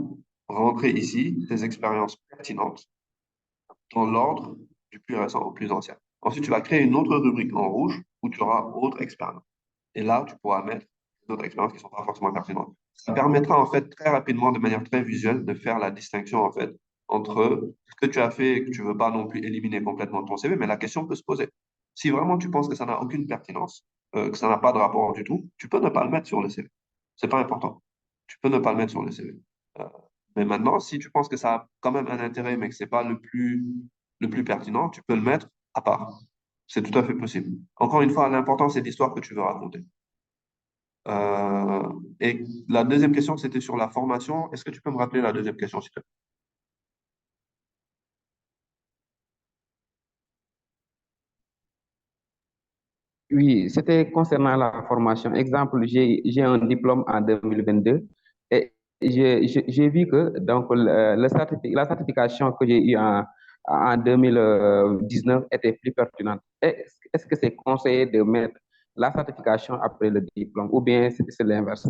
rentrer ici tes expériences pertinentes dans l'ordre du plus récent au plus ancien. Ensuite, tu vas créer une autre rubrique en rouge où tu auras autre expérience. Et là, tu pourras mettre d'autres expériences qui ne sont pas forcément pertinentes. Ça permettra en fait très rapidement, de manière très visuelle, de faire la distinction en fait entre ce que tu as fait et que tu ne veux pas non plus éliminer complètement de ton CV, mais la question peut se poser. Si vraiment tu penses que ça n'a aucune pertinence, que ça n'a pas de rapport du tout, tu peux ne pas le mettre sur le CV. C'est pas important. Tu peux ne pas le mettre sur le CV. Euh, mais maintenant, si tu penses que ça a quand même un intérêt, mais que c'est pas le plus pertinent, tu peux le mettre à part. C'est tout à fait possible. Encore une fois, l'important, c'est l'histoire que tu veux raconter. Et la deuxième question, c'était sur la formation. Est-ce que tu peux me rappeler la deuxième question, s'il te plaît? Oui, c'était concernant la formation. Exemple, j'ai un diplôme en 2022 et j'ai vu que donc, la certification que j'ai eue en 2019 était plus pertinente. Est-ce que c'est conseillé de mettre la certification après le diplôme ou bien c'est l'inverse?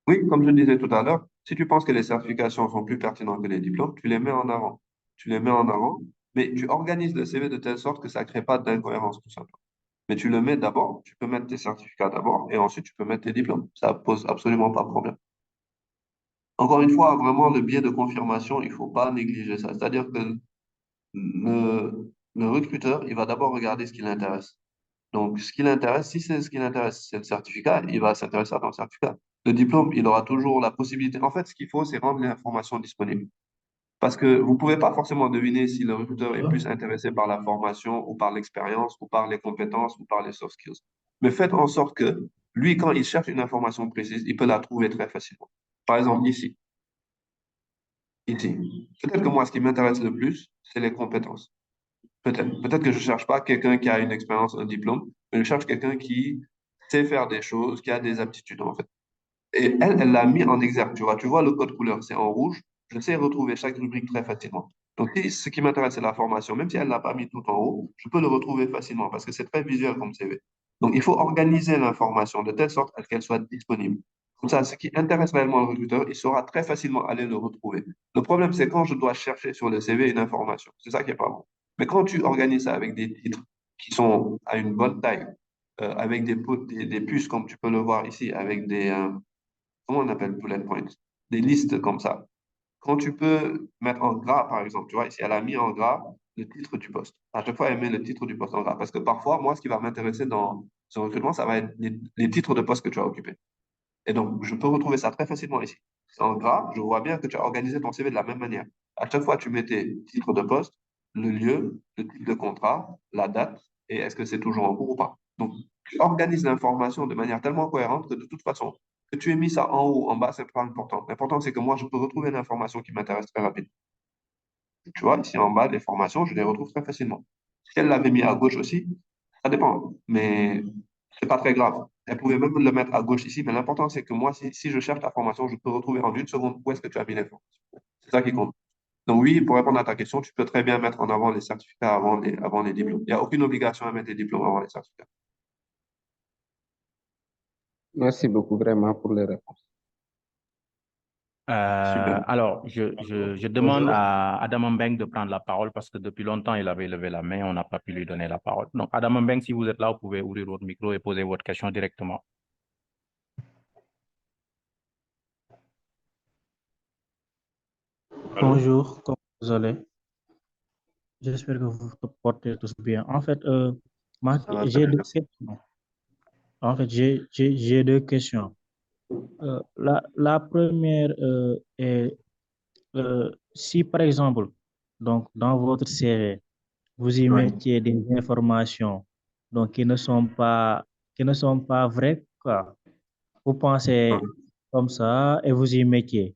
Oui, comme je disais tout à l'heure, si tu penses que les certifications sont plus pertinentes que les diplômes, tu les mets en avant. Tu les mets en avant, mais tu organises le CV de telle sorte que ça ne crée pas d'incohérence, tout simplement. Mais tu le mets d'abord, tu peux mettre tes certificats d'abord, et ensuite tu peux mettre tes diplômes. Ça pose absolument pas de problème. Encore une fois, vraiment, le biais de confirmation, il faut pas négliger ça. C'est-à-dire que le recruteur, il va d'abord regarder ce qui l'intéresse. Donc, ce qui l'intéresse, si c'est ce qui l'intéresse, c'est le certificat, il va s'intéresser à ton certificat. Le diplôme, il aura toujours la possibilité. En fait, ce qu'il faut, c'est rendre l'information disponible. Parce que vous ne pouvez pas forcément deviner si le recruteur est plus intéressé par la formation ou par l'expérience ou par les compétences ou par les soft skills. Mais faites en sorte que lui, quand il cherche une information précise, il peut la trouver très facilement. Par exemple, ici. Peut-être que moi, ce qui m'intéresse le plus, c'est les compétences. Peut-être. Peut-être que je ne cherche pas quelqu'un qui a une expérience, un diplôme, mais je cherche quelqu'un qui sait faire des choses, qui a des aptitudes, en fait. Et elle l'a mis en exergue, tu vois. Tu vois le code couleur, c'est en rouge. Je sais retrouver chaque rubrique très facilement. Donc, si ce qui m'intéresse, c'est la formation, même si elle ne l'a pas mis tout en haut, je peux le retrouver facilement parce que c'est très visuel comme CV. Donc, il faut organiser l'information de telle sorte qu'elle soit disponible. Comme ça, ce qui intéresse réellement le recruteur, il saura très facilement aller le retrouver. Le problème, c'est quand je dois chercher sur le CV une information. C'est ça qui est pas bon. Mais quand tu organises ça avec des titres qui sont à une bonne taille, avec des puces, comme tu peux le voir ici, avec comment on appelle bullet points? Des listes comme ça. Quand tu peux mettre en gras, par exemple, tu vois, ici, elle a mis en gras le titre du poste. À chaque fois, elle met le titre du poste en gras. Parce que parfois, moi, ce qui va m'intéresser dans ce recrutement, ça va être les titres de poste que tu as occupés. Et donc, je peux retrouver ça très facilement ici. C'est en gras, je vois bien que tu as organisé ton CV de la même manière. À chaque fois, tu mets tes titres de poste, le lieu, le type de contrat, la date, et est-ce que c'est toujours en cours ou pas. Donc, tu organises l'information de manière tellement cohérente que de toute façon, que tu aies mis ça en haut, ou en bas, c'est pas important. L'important, c'est que moi, je peux retrouver l'information qui m'intéresse très rapidement. Tu vois, ici en bas, les formations, je les retrouve très facilement. Si elle l'avait mis à gauche aussi, ça dépend, mais c'est pas très grave. Elle pouvait même le mettre à gauche ici, mais l'important, c'est que moi, si je cherche la formation, je peux retrouver en une seconde où est-ce que tu as mis l'information. C'est ça qui compte. Donc oui, pour répondre à ta question, tu peux très bien mettre en avant les certificats avant les diplômes. Il n'y a aucune obligation à mettre les diplômes avant les certificats. Merci beaucoup vraiment pour les réponses. Super. Alors, je demande à Adam Mbeng de prendre la parole parce que depuis longtemps, il avait levé la main, on n'a pas pu lui donner la parole. Donc, Adam Mbeng, si vous êtes là, vous pouvez ouvrir votre micro et poser votre question directement. Allô? Bonjour, comment vous allez? J'espère que vous vous portez tous bien. En fait, Ça va très j'ai bien, deux merci. questions. En fait, j'ai deux questions. La première est si par exemple, donc dans votre CV, vous y Oui. mettiez des informations donc qui ne sont pas vraies, quoi. Vous pensez Mhm. comme ça et vous y mettiez.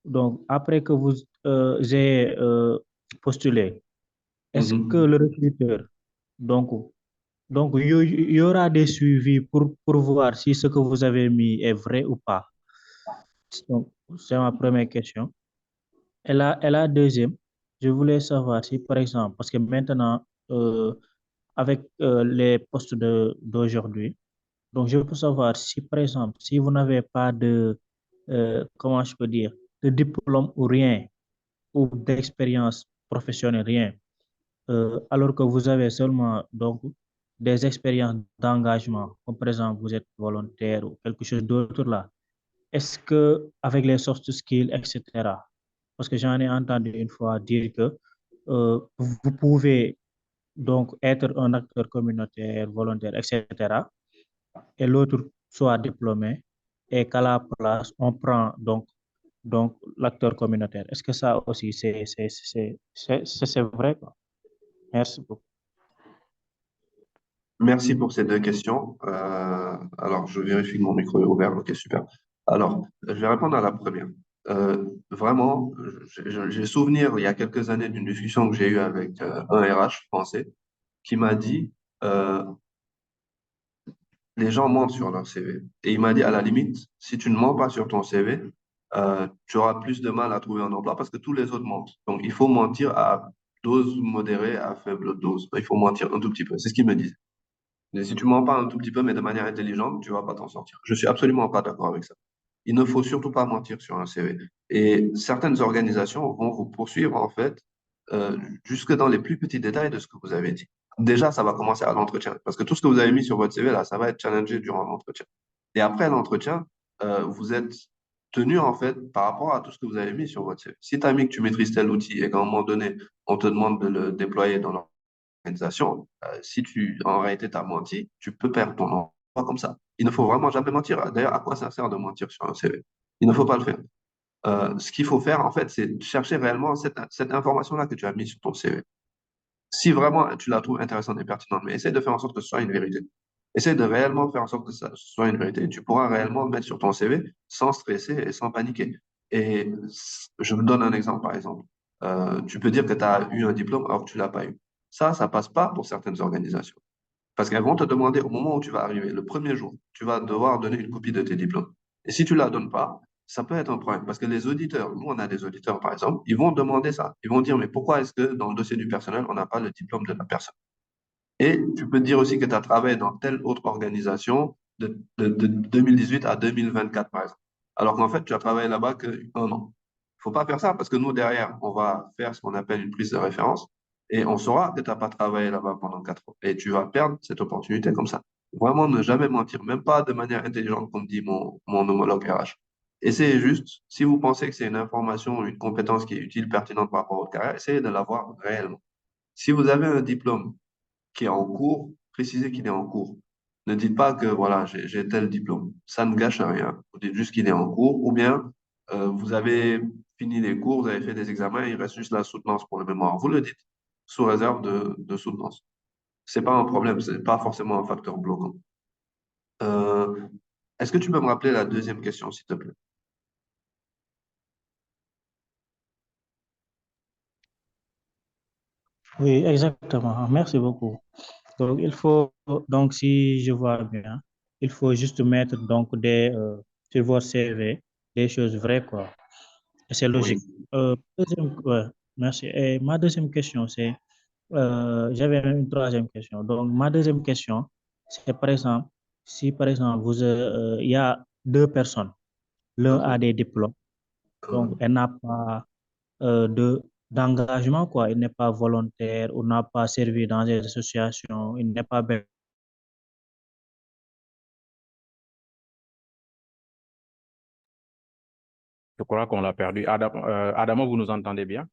Donc, après que vous ayez postulé, est-ce que Mhm. le recruteur, donc, il y aura des suivis pour voir si ce que vous avez mis est vrai ou pas? Donc, c'est ma première question. Et la deuxième, je voulais savoir si, par exemple, parce que maintenant, avec les postes d'aujourd'hui, donc je peux savoir si, par exemple, si vous n'avez pas comment je peux dire, de diplôme ou rien, ou d'expérience professionnel, rien. Alors que vous avez seulement donc des expériences d'engagement, comme par exemple vous êtes volontaire ou quelque chose d'autre là. Est-ce que avec les soft skills, etc., parce que j'en ai entendu une fois dire que vous pouvez donc être un acteur communautaire, volontaire, etc., et l'autre soit diplômé, et qu'à la place, on prend donc l'acteur communautaire. Est-ce que ça aussi, c'est vrai, quoi? Merci beaucoup. Merci pour ces deux questions. Alors, je vérifie que mon micro est ouvert. Ok, super. Alors, je vais répondre à la première. Vraiment, j'ai souvenir, il y a quelques années, d'une discussion que j'ai eue avec un RH français qui m'a dit, euh, les gens mentent sur leur CV. Et il m'a dit, à la limite, si tu ne mens pas sur ton CV, tu auras plus de mal à trouver un emploi parce que tous les autres mentent. Donc, il faut mentir à dose modérée, à faible dose. Il faut mentir un tout petit peu. C'est ce qu'il me disait. Et si tu mens pas un tout petit peu, mais de manière intelligente, tu vas pas t'en sortir. Je suis absolument pas d'accord avec ça. Il ne faut surtout pas mentir sur un CV. Et certaines organisations vont vous poursuivre, en fait, jusque dans les plus petits détails de ce que vous avez dit. Déjà, ça va commencer à l'entretien, parce que tout ce que vous avez mis sur votre CV, là, ça va être challengé durant l'entretien. Et après l'entretien, vous êtes tenu, en fait, par rapport à tout ce que vous avez mis sur votre CV. Si tu as mis que tu maîtrises tel outil et qu'à un moment donné, on te demande de le déployer dans l'organisation, si tu, en réalité, tu as menti, tu peux perdre ton emploi comme ça. Il ne faut vraiment jamais mentir. D'ailleurs, à quoi ça sert de mentir sur un CV? Il ne faut pas le faire. Ce qu'il faut faire, en fait, c'est chercher réellement cette information-là que tu as mise sur ton CV. Si vraiment tu la trouves intéressante et pertinente, mais essaie de faire en sorte que ce soit une vérité. Essaie de réellement faire en sorte que ça soit une vérité. Tu pourras réellement le mettre sur ton CV sans stresser et sans paniquer. Et je me donne un exemple, par exemple. Tu peux dire que tu as eu un diplôme alors que tu l'as pas eu. Ça passe pas pour certaines organisations. Parce qu'elles vont te demander au moment où tu vas arriver, le premier jour, tu vas devoir donner une copie de tes diplômes. Et si tu la donnes pas, ça peut être un problème. Parce que les auditeurs, nous, on a des auditeurs, par exemple, ils vont demander ça. Ils vont dire, mais pourquoi est-ce que dans le dossier du personnel, on n'a pas le diplôme de la personne? Et tu peux dire aussi que tu as travaillé dans telle autre organisation de 2018 à 2024, par exemple. Alors qu'en fait, tu as travaillé là-bas qu'un an. Il faut pas faire ça parce que nous, derrière, on va faire ce qu'on appelle une prise de référence et on saura que tu n'as pas travaillé là-bas pendant 4 ans. Et tu vas perdre cette opportunité comme ça. Vraiment, ne jamais mentir, même pas de manière intelligente, comme dit mon homologue RH. Essayez juste, si vous pensez que c'est une information, une compétence qui est utile, pertinente par rapport à votre carrière, essayez de l'avoir réellement. Si vous avez un diplôme qui est en cours, précisez qu'il est en cours. Ne dites pas que voilà, j'ai tel diplôme. Ça ne gâche rien. Vous dites juste qu'il est en cours, ou bien vous avez fini les cours, vous avez fait des examens, il reste juste la soutenance pour le mémoire. Vous le dites, sous réserve de soutenance. C'est pas un problème, c'est pas forcément un facteur bloquant. Euh, Est-ce que tu peux me rappeler la deuxième question, s'il te plaît? Oui, exactement. Merci beaucoup. Donc, donc, si je vois bien, il faut juste mettre donc sur votre CV des choses vraies, quoi. Et c'est Oui. logique. Ouais, merci. Et ma deuxième question, c'est, j'avais une troisième question. Donc, ma deuxième question, c'est par exemple, si par exemple, il y a deux personnes, l'un a des diplômes, donc elle n'a pas d'engagement, quoi. Il n'est pas volontaire ou n'a pas servi dans des associations, il n'est pas Je crois qu'on l'a perdu. Adamo, vous nous entendez bien?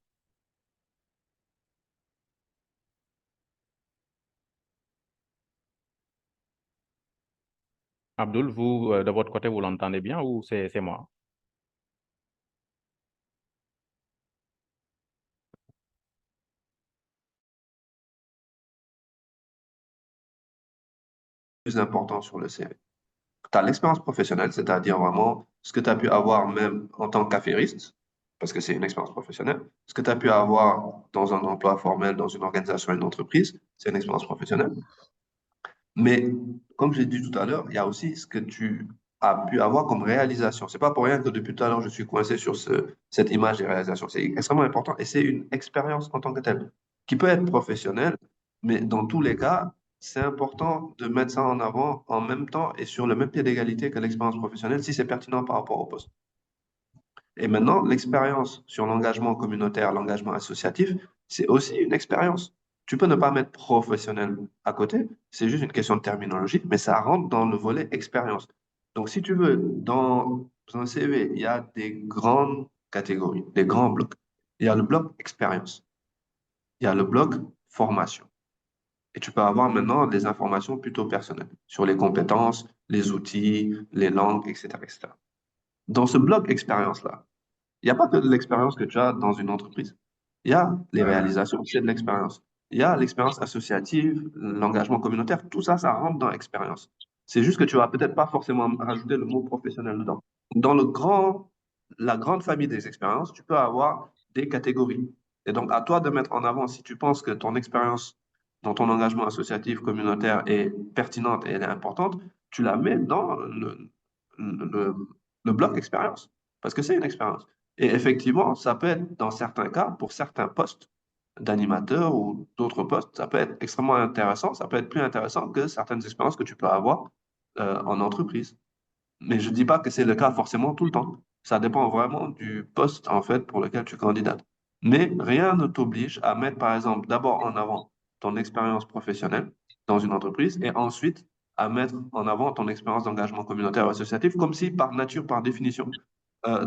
Abdul, vous, de votre côté, vous l'entendez bien ou c'est moi? Plus important sur le CV. Tu as l'expérience professionnelle, c'est-à-dire vraiment ce que tu as pu avoir même en tant qu'affairiste, parce que c'est une expérience professionnelle, ce que tu as pu avoir dans un emploi formel, dans une organisation, une entreprise, c'est une expérience professionnelle. Mais comme j'ai dit tout à l'heure, il y a aussi ce que tu as pu avoir comme réalisation. C'est pas pour rien que depuis tout à l'heure, je suis coincé sur cette image des réalisations. C'est extrêmement important et c'est une expérience en tant que telle qui peut être professionnelle, mais dans tous les cas, c'est important de mettre ça en avant en même temps et sur le même pied d'égalité que l'expérience professionnelle si c'est pertinent par rapport au poste. Et maintenant, l'expérience sur l'engagement communautaire, l'engagement associatif, c'est aussi une expérience. Tu peux ne pas mettre professionnel à côté, c'est juste une question de terminologie, mais ça rentre dans le volet expérience. Donc, si tu veux, dans un CV, il y a des grandes catégories, des grands blocs. Il y a le bloc expérience, il y a le bloc formation. Et tu peux avoir maintenant des informations plutôt personnelles sur les compétences, les outils, les langues, etc., etc. Dans ce bloc expérience-là, il n'y a pas que de l'expérience que tu as dans une entreprise. Il y a les réalisations, c'est de l'expérience. Il y a l'expérience associative, l'engagement communautaire, tout ça, ça rentre dans l'expérience. C'est juste que tu vas peut-être pas forcément rajouter le mot professionnel dedans. Dans la grande famille des expériences, tu peux avoir des catégories. Et donc, à toi de mettre en avant, si tu penses que ton expérience dans ton engagement associatif communautaire est pertinente et elle est importante, tu la mets dans le, le bloc expérience, parce que c'est une expérience. Et effectivement, ça peut être, dans certains cas, pour certains postes d'animateur ou d'autres postes, ça peut être extrêmement intéressant, ça peut être plus intéressant que certaines expériences que tu peux avoir en entreprise. Mais je ne dis pas que c'est le cas forcément tout le temps. Ça dépend vraiment du poste, en fait, pour lequel tu candidates. Mais rien ne t'oblige à mettre, par exemple, d'abord en avant ton expérience professionnelle dans une entreprise et ensuite à mettre en avant ton expérience d'engagement communautaire ou associatif, comme si, par nature, par définition,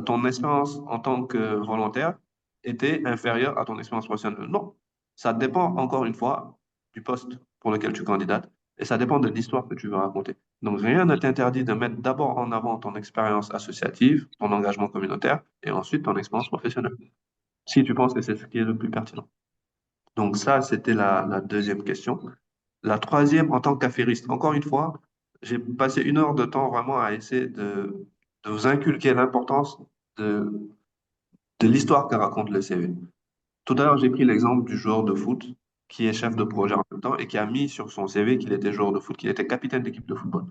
ton expérience en tant que volontaire était inférieure à ton expérience professionnelle. Non, ça dépend encore une fois du poste pour lequel tu candidates et ça dépend de l'histoire que tu veux raconter. Donc, rien ne t'interdit de mettre d'abord en avant ton expérience associative, ton engagement communautaire et ensuite ton expérience professionnelle, si tu penses que c'est ce qui est le plus pertinent. Donc, ça, c'était la deuxième question. La troisième, en tant qu'affairiste, encore une fois, j'ai passé 1 heure de temps vraiment à essayer de vous inculquer l'importance de, de l'histoire que raconte le CV. Tout à l'heure, j'ai pris l'exemple du joueur de foot qui est chef de projet en même temps et qui a mis sur son CV qu'il était joueur de foot, qu'il était capitaine d'équipe de football.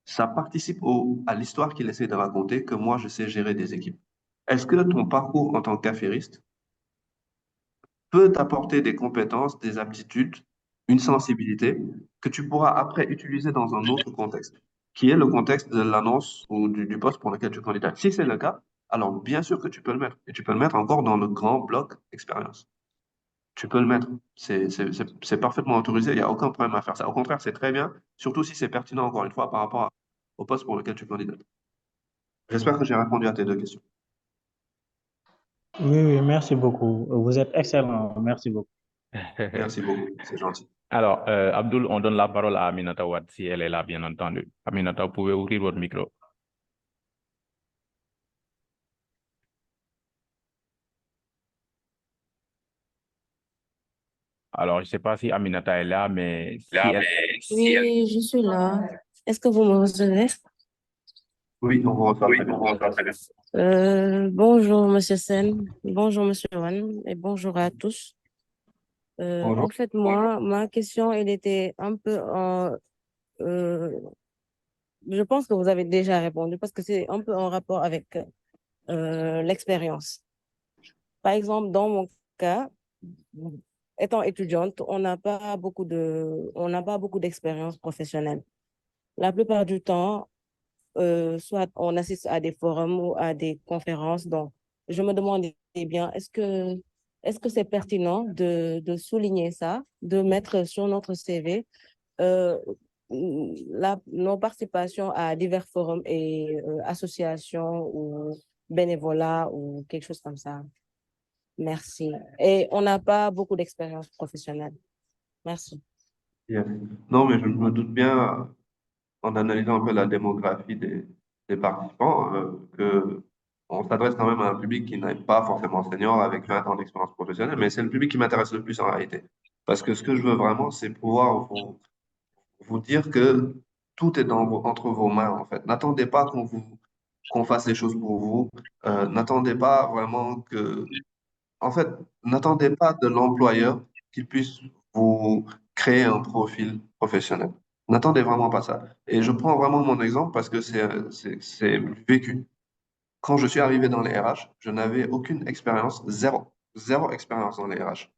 Ça participe à l'histoire qu'il essaie de raconter que moi, je sais gérer des équipes. Est-ce que ton parcours en tant qu'affairiste peut t'apporter des compétences, des aptitudes, une sensibilité que tu pourras après utiliser dans un autre contexte, qui est le contexte de l'annonce ou du poste pour lequel tu candidates. Si c'est le cas, alors bien sûr que tu peux le mettre. Et tu peux le mettre encore dans le grand bloc expérience. Tu peux le mettre. C'est parfaitement autorisé. Il n'y a aucun problème à faire ça. Au contraire, c'est très bien, surtout si c'est pertinent, encore une fois, par rapport au poste pour lequel tu candidates. J'espère que j'ai répondu à tes deux questions. Oui, oui, merci beaucoup. Vous êtes excellent. Merci beaucoup. Merci beaucoup. C'est gentil. Alors, Abdul, on donne la parole à Aminata Wad, si elle est là, bien entendu. Aminata, vous pouvez ouvrir votre micro. Alors, je ne sais pas si Aminata est là, mais si elle... Oui, je suis là. Est-ce que vous me recevez? Oui, on vous reçoit très bien. Bonjour, Monsieur Sen. Bonjour, Monsieur Wan. Et bonjour à tous. Bonjour. En fait, moi, ma question, elle était un peu je pense que vous avez déjà répondu parce que c'est un peu en rapport avec l'expérience. Par exemple, dans mon cas, étant étudiante, on n'a pas beaucoup d'expérience professionnelle. La plupart du temps, soit on assiste à des forums ou à des conférences. Donc, je me demandais bien, est-ce que c'est pertinent de souligner ça, de mettre sur notre CV euh, nos participations à divers forums et associations ou bénévolat ou quelque chose comme ça. Merci. Et on n'a pas beaucoup d'expérience professionnelle. Merci. Yes. Non, mais je me doute bien, en analysant un peu la démographie des participants, que on s'adresse quand même à un public qui n'est pas forcément senior avec 20 ans d'expérience professionnelle, mais c'est le public qui m'intéresse le plus en réalité. Parce que ce que je veux vraiment, c'est pouvoir vous dire que tout est entre vos mains, en fait. N'attendez pas qu'on fasse les choses pour vous. N'attendez pas vraiment en fait, n'attendez pas de l'employeur qu'il puisse vous créer un profil professionnel. N'attendez vraiment pas ça. Et je prends vraiment mon exemple parce que c'est vécu. Quand je suis arrivé dans les RH, je n'avais aucune expérience, zéro expérience dans les RH,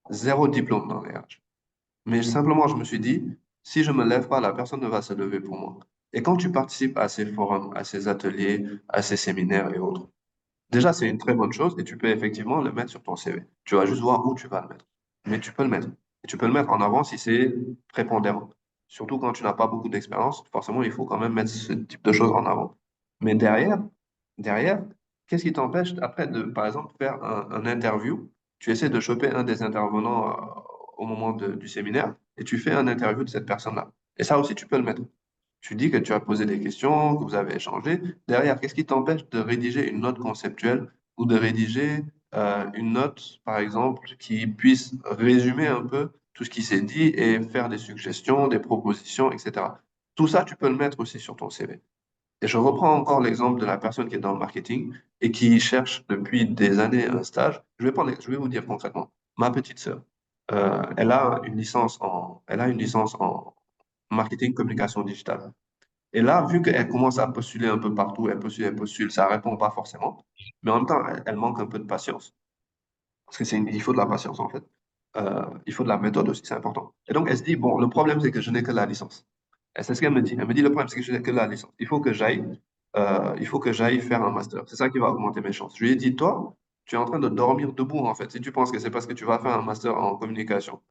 zéro diplôme dans les RH. Mais simplement, je me suis dit, si je me lève pas, la personne ne va se lever pour moi. Et quand tu participes à ces forums, à ces ateliers, à ces séminaires et autres, déjà, c'est une très bonne chose et tu peux effectivement le mettre sur ton CV. Tu vas juste voir où tu vas le mettre. mais tu peux le mettre. Et tu peux le mettre en avant si c'est prépondérant. Surtout quand tu n'as pas beaucoup d'expérience, forcément, il faut quand même mettre ce type de choses en avant. Mais derrière, qu'est-ce qui t'empêche après de, par exemple, faire un interview? Tu essaies de choper un des intervenants au moment du séminaire et tu fais un interview de cette personne-là. Et ça aussi, tu peux le mettre. Tu dis que tu as posé des questions, que vous avez échangé. Derrière, qu'est-ce qui t'empêche de rédiger une note conceptuelle ou de rédiger une note, par exemple, qui puisse résumer un peu tout ce qui s'est dit et faire des suggestions, des propositions, etc. Tout ça, tu peux le mettre aussi sur ton CV. Et je reprends encore l'exemple de la personne qui est dans le marketing et qui cherche depuis des années un stage. Je vais vous dire concrètement. Ma petite sœur, elle a une licence en marketing communication digitale. Et là, vu qu'elle commence à postuler un peu partout, elle postule, ça répond pas forcément. Mais en même temps, elle manque un peu de patience. Parce que il faut de la patience, en fait. Il faut de la méthode aussi, c'est important. Et donc, elle se dit, bon, le problème, c'est que je n'ai que la licence. Et c'est ce qu'elle me dit. Elle me dit, le problème, c'est que je n'ai que la licence. Il faut que j'aille faire un master. C'est ça qui va augmenter mes chances. Je lui ai dit, toi, tu es en train de dormir debout, en fait. Si tu penses que c'est parce que tu vas faire un master en communication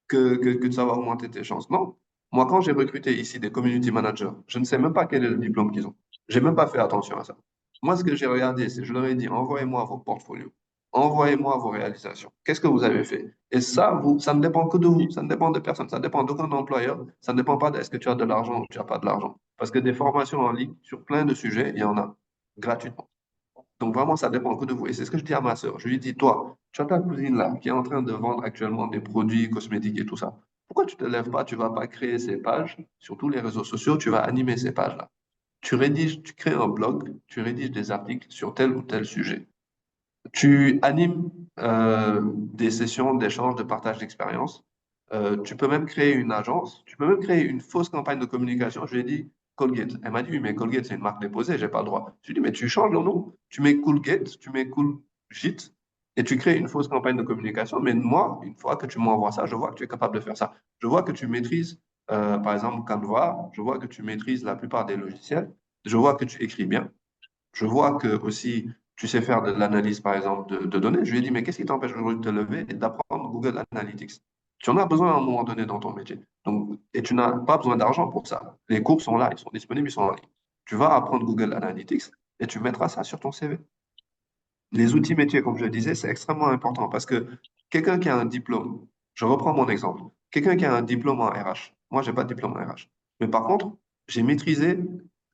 que ça va augmenter tes chances. Non. Moi, quand j'ai recruté ici des community managers, je ne sais même pas quel est le diplôme qu'ils ont. J'ai même pas fait attention à ça. Moi, ce que j'ai regardé, c'est, je leur ai dit, envoyez-moi vos portfolios, envoyez-moi vos réalisations. Qu'est-ce que vous avez fait? Et ça, ça ne dépend que de vous, ça ne dépend de personne, ça ne dépend d'aucun employeur, ça ne dépend pas est-ce que tu as de l'argent ou tu n'as pas de l'argent. Parce que des formations en ligne sur plein de sujets, il y en a gratuitement. Donc vraiment, ça dépend que de vous. Et c'est ce que je dis à ma sœur. Je lui dis, toi, tu as ta cousine là qui est en train de vendre actuellement des produits cosmétiques et tout ça. Pourquoi tu te lèves pas, tu vas pas créer ces pages sur tous les réseaux sociaux, tu vas animer ces pages-là. Tu rédiges, tu crées un blog, tu rédiges des articles sur tel ou tel sujet. Tu animes des sessions d'échange, de partage d'expérience. Tu peux même créer une agence. Tu peux même créer une fausse campagne de communication. Je lui ai dit Colgate. Elle m'a dit, oui, mais Colgate, c'est une marque déposée, j'ai pas le droit. Je lui ai dit, mais tu changes le nom. Tu mets Colgate, tu mets Coolgit et tu crées une fausse campagne de communication. Mais moi, une fois que tu m'envoies ça, je vois que tu es capable de faire ça. Je vois que tu maîtrises, par exemple, Canva. Je vois que tu maîtrises la plupart des logiciels. Je vois que tu écris bien. Je vois que aussi tu sais faire de l'analyse, par exemple, de données. Je lui ai dit, mais qu'est-ce qui t'empêche aujourd'hui de te lever et d'apprendre Google Analytics? Tu en as besoin à un moment donné dans ton métier. Donc, et tu n'as pas besoin d'argent pour ça. Les cours sont là, ils sont disponibles, ils sont en ligne. Tu vas apprendre Google Analytics et tu mettras ça sur ton CV. Les outils métiers, comme je le disais, c'est extrêmement important parce que quelqu'un qui a un diplôme, je reprends mon exemple, quelqu'un qui a un diplôme en RH, moi, je n'ai pas de diplôme en RH. Mais par contre, j'ai maîtrisé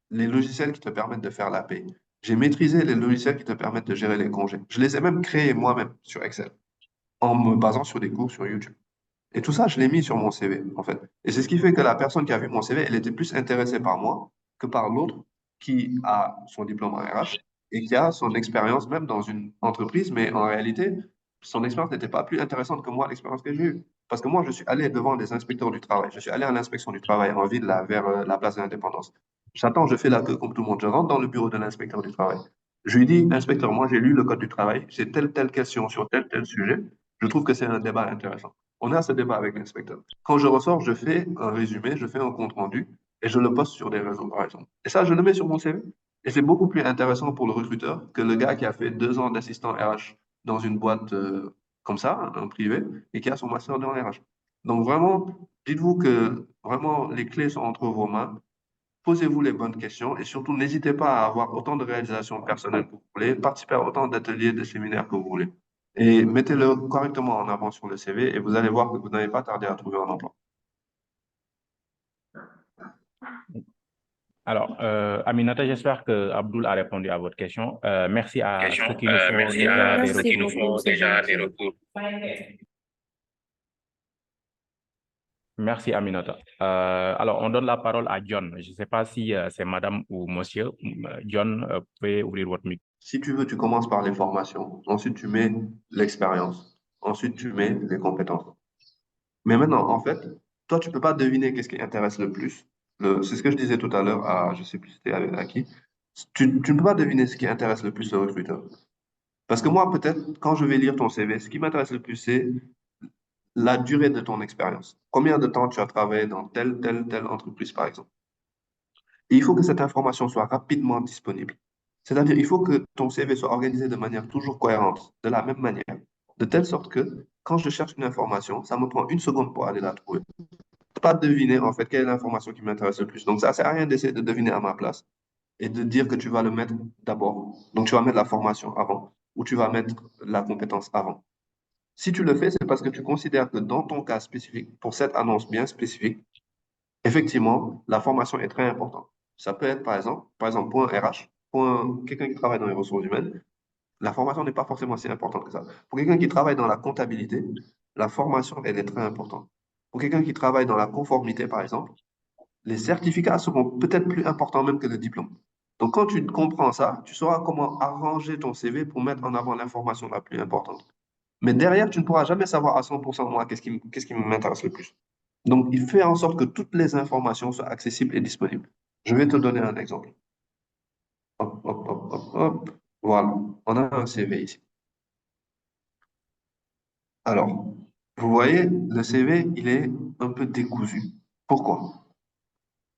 les logiciels qui te permettent de faire la paie. J'ai maîtrisé les logiciels qui te permettent de gérer les congés. Je les ai même créés moi-même sur Excel, en me basant sur des cours sur YouTube. Et tout ça, je l'ai mis sur mon CV, en fait. Et c'est ce qui fait que la personne qui a vu mon CV, elle était plus intéressée par moi que par l'autre qui a son diplôme en RH et qui a son expérience même dans une entreprise, mais en réalité, son expérience n'était pas plus intéressante que moi, l'expérience que j'ai eue. Parce que moi, je suis allé devant des inspecteurs du travail. Je suis allé à l'inspection du travail en ville, là, vers la place de l'Indépendance. J'attends, je fais la queue comme tout le monde. Je rentre dans le bureau de l'inspecteur du travail. Je lui dis, inspecteur, moi, j'ai lu le code du travail. J'ai telle question sur tel sujet. Je trouve que c'est un débat intéressant. On a ce débat avec l'inspecteur. Quand je ressors, je fais un résumé, je fais un compte-rendu et je le poste sur des réseaux, par exemple. Et ça, je le mets sur mon CV. Et c'est beaucoup plus intéressant pour le recruteur que le gars qui a fait 2 ans d'assistant RH dans une boîte comme ça, un privé, et qui a son master dans RH. Donc vraiment, dites-vous que vraiment les clés sont entre vos mains. Posez-vous les bonnes questions et surtout n'hésitez pas à avoir autant de réalisations personnelles que vous voulez, participer à autant d'ateliers, de séminaires que vous voulez. Et mettez-le correctement en avant sur le CV et vous allez voir que vous n'allez pas tarder à trouver un emploi. Alors, Aminata, j'espère que Abdul a répondu à votre question. Merci à ceux qui nous font déjà des Merci beaucoup, retours. c'est gentil. Merci, Aminata. Alors, on donne la parole à John. Je ne sais pas si c'est madame ou monsieur. John, vous pouvez ouvrir votre micro. Si tu veux, tu commences par les formations. Ensuite, tu mets l'expérience. Ensuite, tu mets les compétences. Mais maintenant, en fait, toi, tu peux pas deviner qu'est-ce qui intéresse le plus. C'est ce que je disais tout à l'heure à, je sais plus c'était à qui. Tu ne peux pas deviner ce qui intéresse le plus le recruteur. Parce que moi, peut-être, quand je vais lire ton CV, ce qui m'intéresse le plus, c'est la durée de ton expérience. Combien de temps tu as travaillé dans telle entreprise, par exemple. Et il faut que cette information soit rapidement disponible. C'est-à-dire, il faut que ton CV soit organisé de manière toujours cohérente, de la même manière. de telle sorte que quand je cherche une information, ça me prend 1 seconde pour aller la trouver. Pas deviner en fait quelle est l'information qui m'intéresse le plus. Donc ça sert à rien d'essayer de deviner à ma place et de dire que tu vas le mettre d'abord. Donc tu vas mettre la formation avant ou tu vas mettre la compétence avant. Si tu le fais, c'est parce que tu considères que dans ton cas spécifique, pour cette annonce bien spécifique, effectivement, la formation est très importante. Ça peut être, par exemple, pour un RH, pour quelqu'un qui travaille dans les ressources humaines, la formation n'est pas forcément si importante que ça. Pour quelqu'un qui travaille dans la comptabilité, la formation, elle est très importante. Pour quelqu'un qui travaille dans la conformité, par exemple, les certificats seront peut-être plus importants même que le diplôme. Donc, quand tu comprends ça, tu sauras comment arranger ton CV pour mettre en avant l'information la plus importante. Mais derrière, tu ne pourras jamais savoir à 100% moi qu'est-ce qui m'intéresse le plus. Donc, il fait en sorte que toutes les informations soient accessibles et disponibles. Je vais te donner un exemple. Hop, hop, hop, hop, hop. Voilà, on a un CV ici. Alors, vous voyez, le CV, il est un peu décousu. Pourquoi?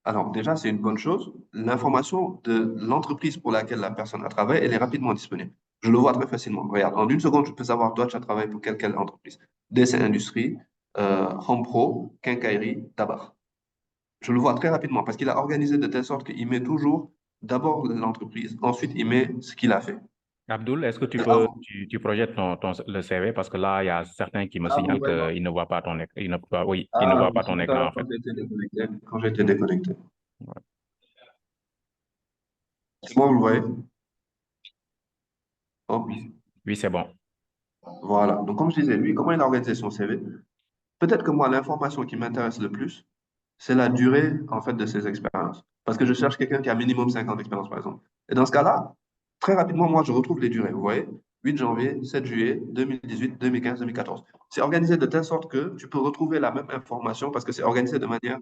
Alors, déjà, c'est une bonne chose. L'information de l'entreprise pour laquelle la personne a travaillé, elle est rapidement disponible. Je le vois très facilement. Regarde, en 1 seconde, je peux savoir, toi, tu as travaillé pour quelle entreprise? DC Industries, Home Pro, Quincaillerie, Tabac. Je le vois très rapidement parce qu'il a organisé de telle sorte qu'il met toujours d'abord l'entreprise, ensuite il met ce qu'il a fait. Abdul, est-ce que Avant. tu projettes le CV parce que là, il y a certains qui me Ah, vous signalent voyez pas. qu'ils ne voient pas ton écran. Oui, ils ne Ah, voient pas c'est ton tout à écran l'heure en fait. quand j'ai été déconnecté. Quand j'ai été déconnecté. Ouais. C'est bon, vous le voyez? Hop. Oui, oui, c'est bon. Voilà. Donc, comme je disais, lui, comment il a organisé son CV? Peut-être que moi, l'information qui m'intéresse le plus, c'est la durée, en fait, de ses expériences. Parce que je cherche quelqu'un qui a minimum 5 ans d'expérience, par exemple. Et dans ce cas-là, très rapidement, moi, je retrouve les durées. Vous voyez? 8 janvier, 7 juillet, 2018, 2015, 2014. C'est organisé de telle sorte que tu peux retrouver la même information parce que c'est organisé de manière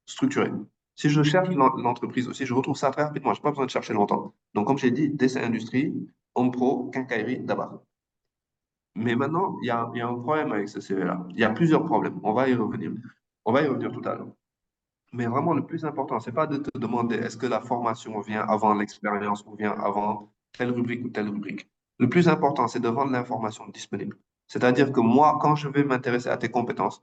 structurée. Si je cherche l'entreprise aussi, je retrouve ça très rapidement. Je n'ai pas besoin de chercher longtemps. Donc, comme j'ai dit, dessin industrie, Home Pro, Quincaillerie, d'abord. Mais maintenant, il y a un problème avec ce CV-là. Il y a plusieurs problèmes. On va y revenir. On va y revenir tout à l'heure. Mais vraiment, le plus important, c'est pas de te demander est-ce que la formation vient avant l'expérience ou vient avant telle rubrique ou telle rubrique. Le plus important, c'est de rendre l'information disponible. C'est-à-dire que moi, quand je vais m'intéresser à tes compétences,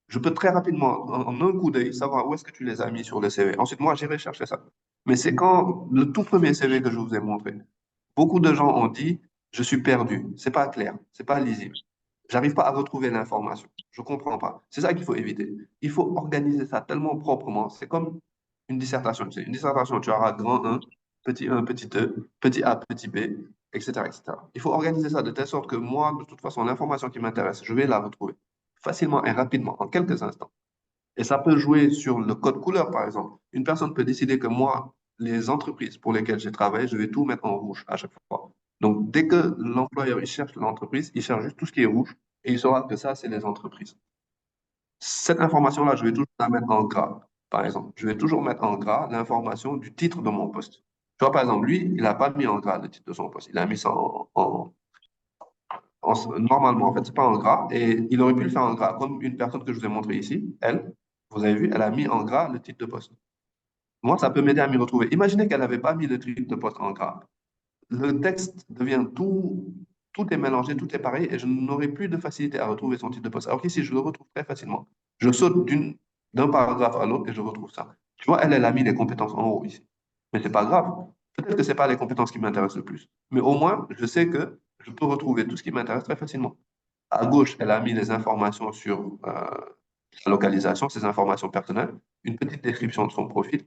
je peux très rapidement, en un coup d'œil, savoir où est-ce que tu les as mis sur le CV. Ensuite, moi, j'irai chercher ça. Mais c'est quand le tout premier CV que je vous ai montré, beaucoup de gens ont dit, je suis perdu, c'est pas clair, c'est pas lisible. J'arrive pas à retrouver l'information. Je comprends pas. C'est ça qu'il faut éviter. Il faut organiser ça tellement proprement. C'est comme une dissertation. Tu sais. Une dissertation, tu auras grand 1, petit 1, petit E, petit A, petit B, etc., etc. Il faut organiser ça de telle sorte que moi, de toute façon, l'information qui m'intéresse, je vais la retrouver facilement et rapidement, en quelques instants. Et ça peut jouer sur le code couleur, par exemple. Une personne peut décider que moi, les entreprises pour lesquelles j'ai travaillé, je vais tout mettre en rouge à chaque fois. Donc, dès que l'employeur il cherche l'entreprise, il cherche juste tout ce qui est rouge et il saura que ça, c'est les entreprises. Cette information-là, je vais toujours la mettre en gras, par exemple. Je vais toujours mettre en gras l'information du titre de mon poste. Tu vois, par exemple, lui, il n'a pas mis en gras le titre de son poste. Il a mis ça normalement, en fait, c'est pas en gras. Et il aurait pu le faire en gras, comme une personne que je vous ai montrée ici, elle, vous avez vu, elle a mis en gras le titre de poste. Moi, ça peut m'aider à m'y retrouver. Imaginez qu'elle n'avait pas mis le titre de poste en gras. Le texte devient tout est mélangé, tout est pareil, et je n'aurai plus de facilité à retrouver son titre de poste. Alors qu'ici, je le retrouve très facilement. Je saute d'un paragraphe à l'autre et je retrouve ça. Tu vois, elle a mis les compétences en haut ici. Mais c'est pas grave. Peut-être que c'est pas les compétences qui m'intéressent le plus. Mais au moins, je sais que je peux retrouver tout ce qui m'intéresse très facilement. À gauche, elle a mis les informations sur sa localisation, ses informations personnelles, une petite description de son profil.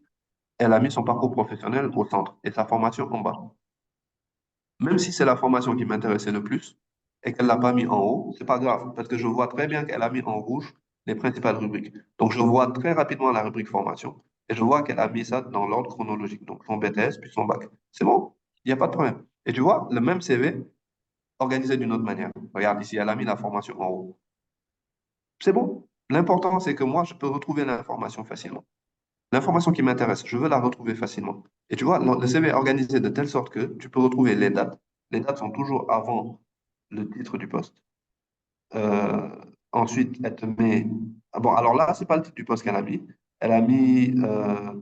Elle a mis son parcours professionnel au centre et sa formation en bas. Même si c'est la formation qui m'intéressait le plus et qu'elle ne l'a pas mis en haut, c'est pas grave parce que je vois très bien qu'elle a mis en rouge les principales rubriques. Donc, je vois très rapidement la rubrique formation et je vois qu'elle a mis ça dans l'ordre chronologique. Donc, son BTS puis son bac. C'est bon, il n'y a pas de problème. Et tu vois, le même CV organisé d'une autre manière. Regarde ici, elle a mis la formation en haut. C'est bon. L'important, c'est que moi, je peux retrouver l'information facilement. L'information qui m'intéresse, je veux la retrouver facilement. Et tu vois, le CV est organisé de telle sorte que tu peux retrouver les dates. Les dates sont toujours avant le titre du poste. Euh, Ensuite, elle te met. Ah bon, alors là, c'est pas le titre du poste qu'elle a mis. Elle a mis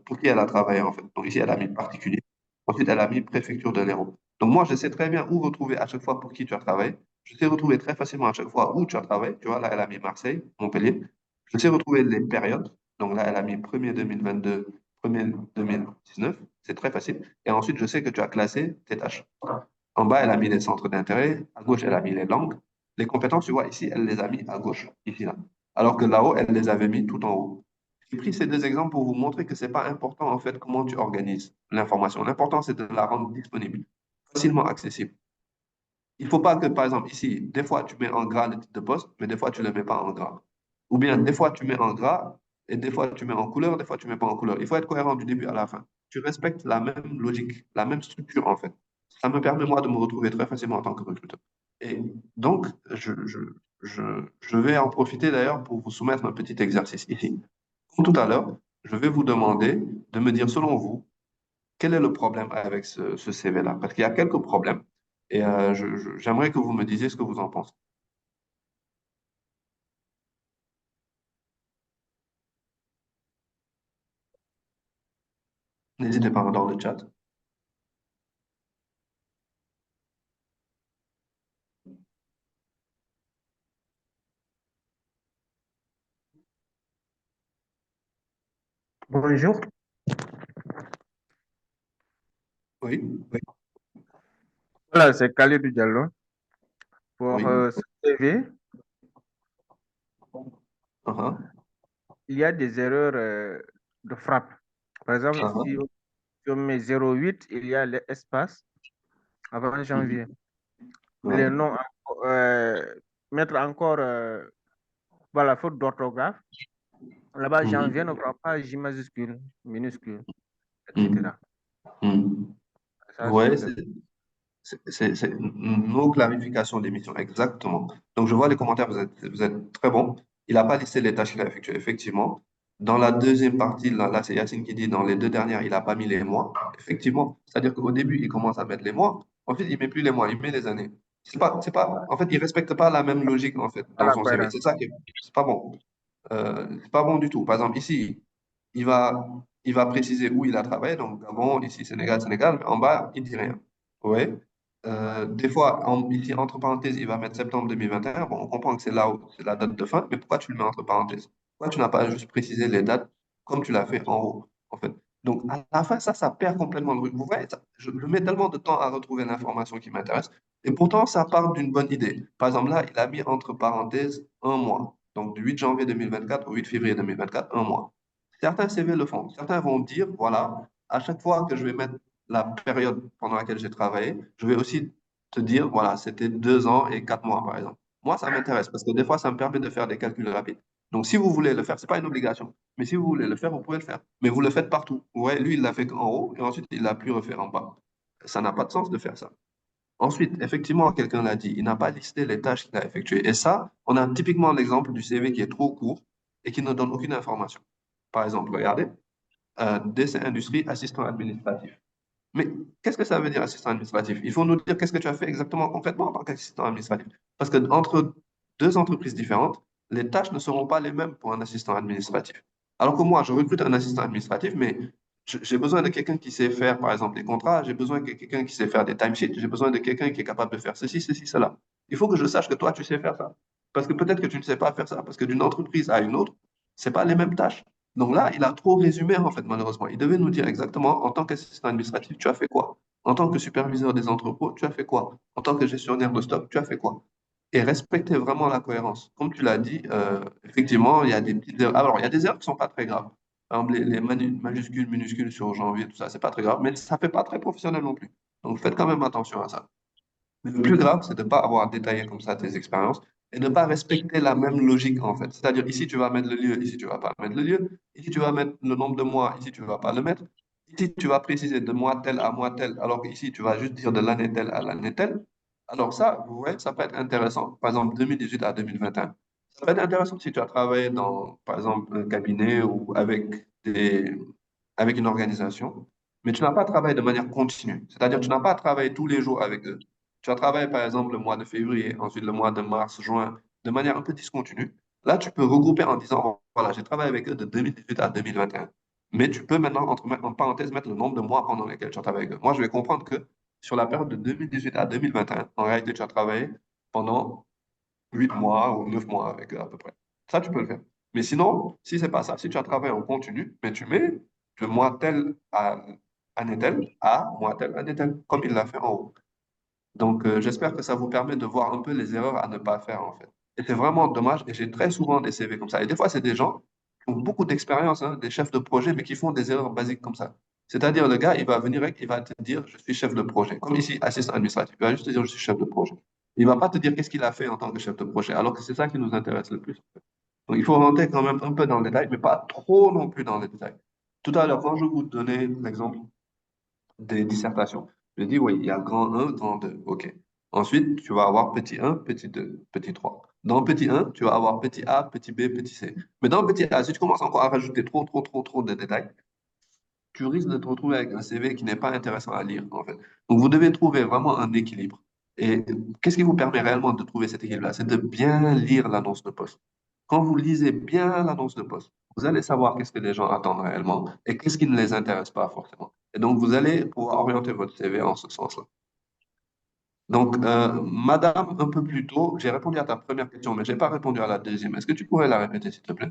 pour qui elle a travaillé en fait. Donc ici, elle a mis particulier. Ensuite, elle a mis préfecture de l'Hérault. Donc moi, je sais très bien où retrouver à chaque fois pour qui tu as travaillé. je sais retrouver très facilement à chaque fois où tu as travaillé. Tu vois, là, elle a mis Marseille, Montpellier. Je sais retrouver les périodes. Donc là, elle a mis 1er 2022, 1er 2019. C'est très facile. Et ensuite, je sais que tu as classé tes tâches. En bas, elle a mis les centres d'intérêt. À gauche, elle a mis les langues. Les compétences, tu vois, ici, elle les a mis à gauche, ici, là. Alors que là-haut, elle les avait mis tout en haut. J'ai pris ces deux exemples pour vous montrer que ce n'est pas important, en fait, comment tu organises l'information. L'important, c'est de la rendre disponible, facilement accessible. Il ne faut pas que, par exemple, ici, des fois, tu mets en gras le titre de poste, mais des fois, tu ne le mets pas en gras. Ou bien, des fois, tu mets en gras, et des fois, tu mets en couleur, des fois, tu ne mets pas en couleur. Il faut être cohérent du début à la fin. Tu respectes la même logique, la même structure, en fait. Ça me permet, moi, de me retrouver très facilement en tant que recruteur. Et donc, je vais en profiter d'ailleurs pour vous soumettre un petit exercice ici. Comme tout à l'heure, je vais vous demander de me dire, selon vous, quel est le problème avec ce CV-là? Parce qu'il y a quelques problèmes. Et j'aimerais que vous me disiez ce que vous en pensez. N'hésitez pas dans le chat. Bonjour. Oui, oui, Voilà, c'est Khalidou Diallo. Pour oui. ce CV, Uh-huh, il y a des erreurs de frappe. Par exemple, uh-huh, si je mets 08, il y a l'espace avant janvier. Mais ouais, les noms, mettre encore voilà, faute d'orthographe. Là-bas, mhm, janvier ne prend pas J majuscule, minuscule, mhm, etc. mhm. Ça, Ouais, c'est... c'est nos clarifications d'émission, exactement. Donc, je vois les commentaires, vous êtes très bon. Il n'a pas listé les tâches qu'il a effectuées, effectivement. Dans la deuxième partie, là c'est Yacine qui dit, dans les deux dernières, il n'a pas mis les mois. Effectivement, c'est-à-dire qu'au début, il commence à mettre les mois. Ensuite, il ne met plus les mois, il met les années. En fait, il ne respecte pas la même logique, en fait, Pas dans la son CV. cohérence. C'est ça qui est, c'est pas bon. C'est pas bon du tout. Par exemple, ici, il va, il va préciser où il a travaillé. Donc, Gabon, ici, Sénégal, Sénégal, mais en bas, il dit rien. Oui. Des fois, ici, entre parenthèses, il va mettre septembre 2021. Bon, on comprend que c'est là où c'est la date de fin, mais pourquoi tu le mets entre parenthèses? Pourquoi tu n'as pas juste précisé les dates comme tu l'as fait en haut, en fait? Donc, à la fin, ça perd complètement le truc. Vous voyez, je mets tellement de temps à retrouver l'information qui m'intéresse. Et pourtant, ça part d'une bonne idée. Par exemple, là, il a mis entre parenthèses un mois. Donc, du 8 janvier 2024 au 8 février 2024, un mois. Certains CV le font. Certains vont dire, voilà, à chaque fois que je vais mettre la période pendant laquelle j'ai travaillé, je vais aussi te dire, voilà, c'était 2 ans et 4 mois, par exemple. Moi, ça m'intéresse parce que des fois, ça me permet de faire des calculs rapides. Donc, si vous voulez le faire, ce n'est pas une obligation, mais si vous voulez le faire, vous pouvez le faire. Mais vous le faites partout. Ouais, lui, il l'a fait en haut et ensuite, il l'a pu refaire en bas. Ça n'a pas de sens de faire ça. Ensuite, effectivement, quelqu'un l'a dit, il n'a pas listé les tâches qu'il a effectuées. Et ça, on a typiquement l'exemple du CV qui est trop court et qui ne donne aucune information. Par exemple, regardez, dessin industrie, assistant administratif. Mais qu'est-ce que ça veut dire assistant administratif? Il faut nous dire qu'est-ce que tu as fait exactement concrètement en tant qu'assistant administratif. Parce que entre deux entreprises différentes, les tâches ne seront pas les mêmes pour un assistant administratif. Alors que moi, je recrute un assistant administratif, mais j'ai besoin de quelqu'un qui sait faire, par exemple, les contrats, j'ai besoin de quelqu'un qui sait faire des timesheets, j'ai besoin de quelqu'un qui est capable de faire ceci, ceci, cela. Il faut que je sache que toi, tu sais faire ça. Parce que peut-être que tu ne sais pas faire ça, parce que d'une entreprise à une autre, ce n'est pas les mêmes tâches. Donc là, il a trop résumé, en fait, malheureusement. Il devait nous dire exactement, en tant qu'assistant administratif, tu as fait quoi? En tant que superviseur des entrepôts, tu as fait quoi? En tant que gestionnaire de stock, tu as fait quoi? Et respecter vraiment la cohérence. Comme tu l'as dit, effectivement, il y a des petites erreurs. Alors, il y a des erreurs qui ne sont pas très graves. Par exemple, les majuscules, minuscules sur janvier, tout ça, c'est pas très grave, mais ça ne fait pas très professionnel non plus. Donc, faites quand même attention à ça. Mais le plus grave, c'est de ne pas avoir détaillé comme ça tes expériences et de ne pas respecter la même logique, en fait. C'est-à-dire, ici, tu vas mettre le lieu, ici, tu ne vas pas mettre le lieu, ici, tu vas mettre le nombre de mois, ici, tu ne vas pas le mettre, ici, tu vas préciser de mois tel à mois tel, alors qu'ici, tu vas juste dire de l'année telle à l'année telle. Alors ça, vous voyez, ça peut être intéressant. Par exemple, 2018 à 2021. Ça peut être intéressant si tu as travaillé dans, par exemple, un cabinet ou avec une organisation, mais tu n'as pas travaillé de manière continue. C'est-à-dire, tu n'as pas travaillé tous les jours avec eux. Tu as travaillé, par exemple, le mois de février, ensuite le mois de mars, juin, de manière un peu discontinue. Là, tu peux regrouper en disant, voilà, j'ai travaillé avec eux de 2018 à 2021. Mais tu peux maintenant, en parenthèse, mettre le nombre de mois pendant lesquels tu as travaillé avec eux. Moi, je vais comprendre que sur la période de 2018 à 2021, en réalité, tu as travaillé pendant 8 mois ou 9 mois avec eux à peu près. Ça, tu peux le faire. Mais sinon, si c'est pas ça, si tu as travaillé en continu, mais tu mets de mois tel à année telle à mois tel, année telle, comme il l'a fait en haut. Donc, j'espère que ça vous permet de voir un peu les erreurs à ne pas faire, en fait. Et c'est vraiment dommage, et j'ai très souvent des CV comme ça. Et des fois, c'est des gens qui ont beaucoup d'expérience, hein, des chefs de projet, mais qui font des erreurs basiques comme ça. C'est-à-dire, le gars, il va venir et il va te dire, je suis chef de projet. Comme ici, assistant administratif. Il va juste te dire, je suis chef de projet. Il va pas te dire qu'est-ce qu'il a fait en tant que chef de projet, alors que c'est ça qui nous intéresse le plus. Donc, il faut rentrer quand même un peu dans le détail, mais pas trop non plus dans les détails. Tout à l'heure, quand je vous donnais l'exemple des dissertations. Je dis, oui, il y a grand 1, grand 2. OK. Ensuite, tu vas avoir petit 1, petit 2, petit 3. Dans petit 1, tu vas avoir petit A, petit B, petit C. Mais dans petit A, si tu commences encore à rajouter trop de détails, tu risques de te retrouver avec un CV qui n'est pas intéressant à lire, en fait. Donc, vous devez trouver vraiment un équilibre. Et qu'est-ce qui vous permet réellement de trouver cet équilibre-là? C'est de bien lire l'annonce de poste. Quand vous lisez bien l'annonce de poste, vous allez savoir qu'est-ce que les gens attendent réellement et qu'est-ce qui ne les intéresse pas forcément. Et donc, vous allez pouvoir orienter votre CV en ce sens-là. Donc, Madame, un peu plus tôt, j'ai répondu à ta première question, mais je n'ai pas répondu à la deuxième. Est-ce que tu pourrais la répéter, s'il te plaît?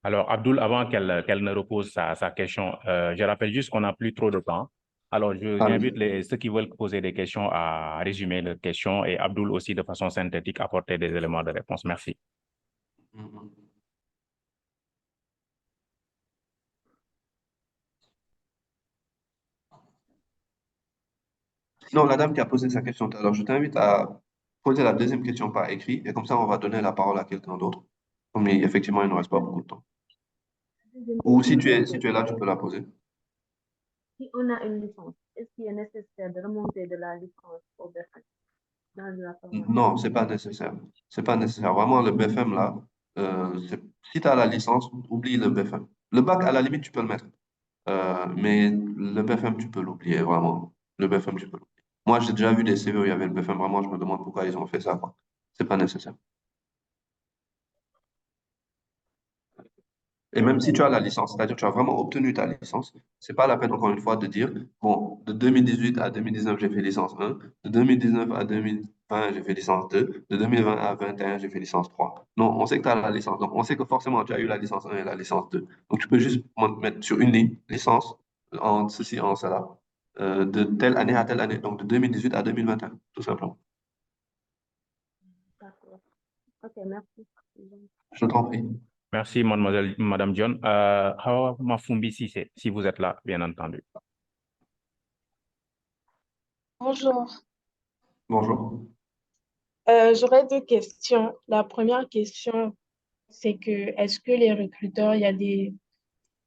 Alors, Abdul, avant qu'elle ne repose sa question, je rappelle juste qu'on n'a plus trop de temps. Alors, Ah j'invite oui. ceux qui veulent poser des questions à résumer leurs questions et Abdul aussi, de façon synthétique, apporter des éléments de réponse. Merci. Mhm. Non, la dame qui a posé sa question. Alors, je t'invite à poser la deuxième question par écrit et comme ça, on va donner la parole à quelqu'un d'autre. Comme effectivement, il ne reste pas beaucoup de temps. Deuxième Ou si question tu es, si était, tu es là, tu peux la poser. si on a une licence, est-ce qu'il est nécessaire de remonter de la licence au BFM dans la formation? Non, c'est pas nécessaire. C'est pas nécessaire. Vraiment, le BFM, là, si tu as la licence, oublie le BFM. Le bac, à la limite, tu peux le mettre. Mais le BFM, tu peux l'oublier, vraiment. Le BFM, tu peux l'oublier. Moi, j'ai déjà vu des CV où il y avait le BFM. Vraiment, je me demande pourquoi ils ont fait ça, quoi. C'est pas nécessaire. Et même si tu as la licence, c'est-à-dire que tu as vraiment obtenu ta licence, c'est pas la peine, encore une fois, de dire, bon, de 2018 à 2019, j'ai fait licence 1, de 2019 à 2020, j'ai fait licence 2, de 2020 à 2021, j'ai fait licence 3. Non, on sait que tu as la licence, donc on sait que forcément, tu as eu la licence 1 et la licence 2. Donc, tu peux juste mettre sur une ligne, licence, en ceci, en cela, de telle année à telle année, donc de 2018 à 2021, tout simplement. D'accord. Ok, merci. Je t'en prie. Merci, Madame John. Hawa Mafumbi Sissé, si vous êtes là, bien entendu. Bonjour. Bonjour. J'aurais deux questions. La première question, c'est que est-ce que les recruteurs, il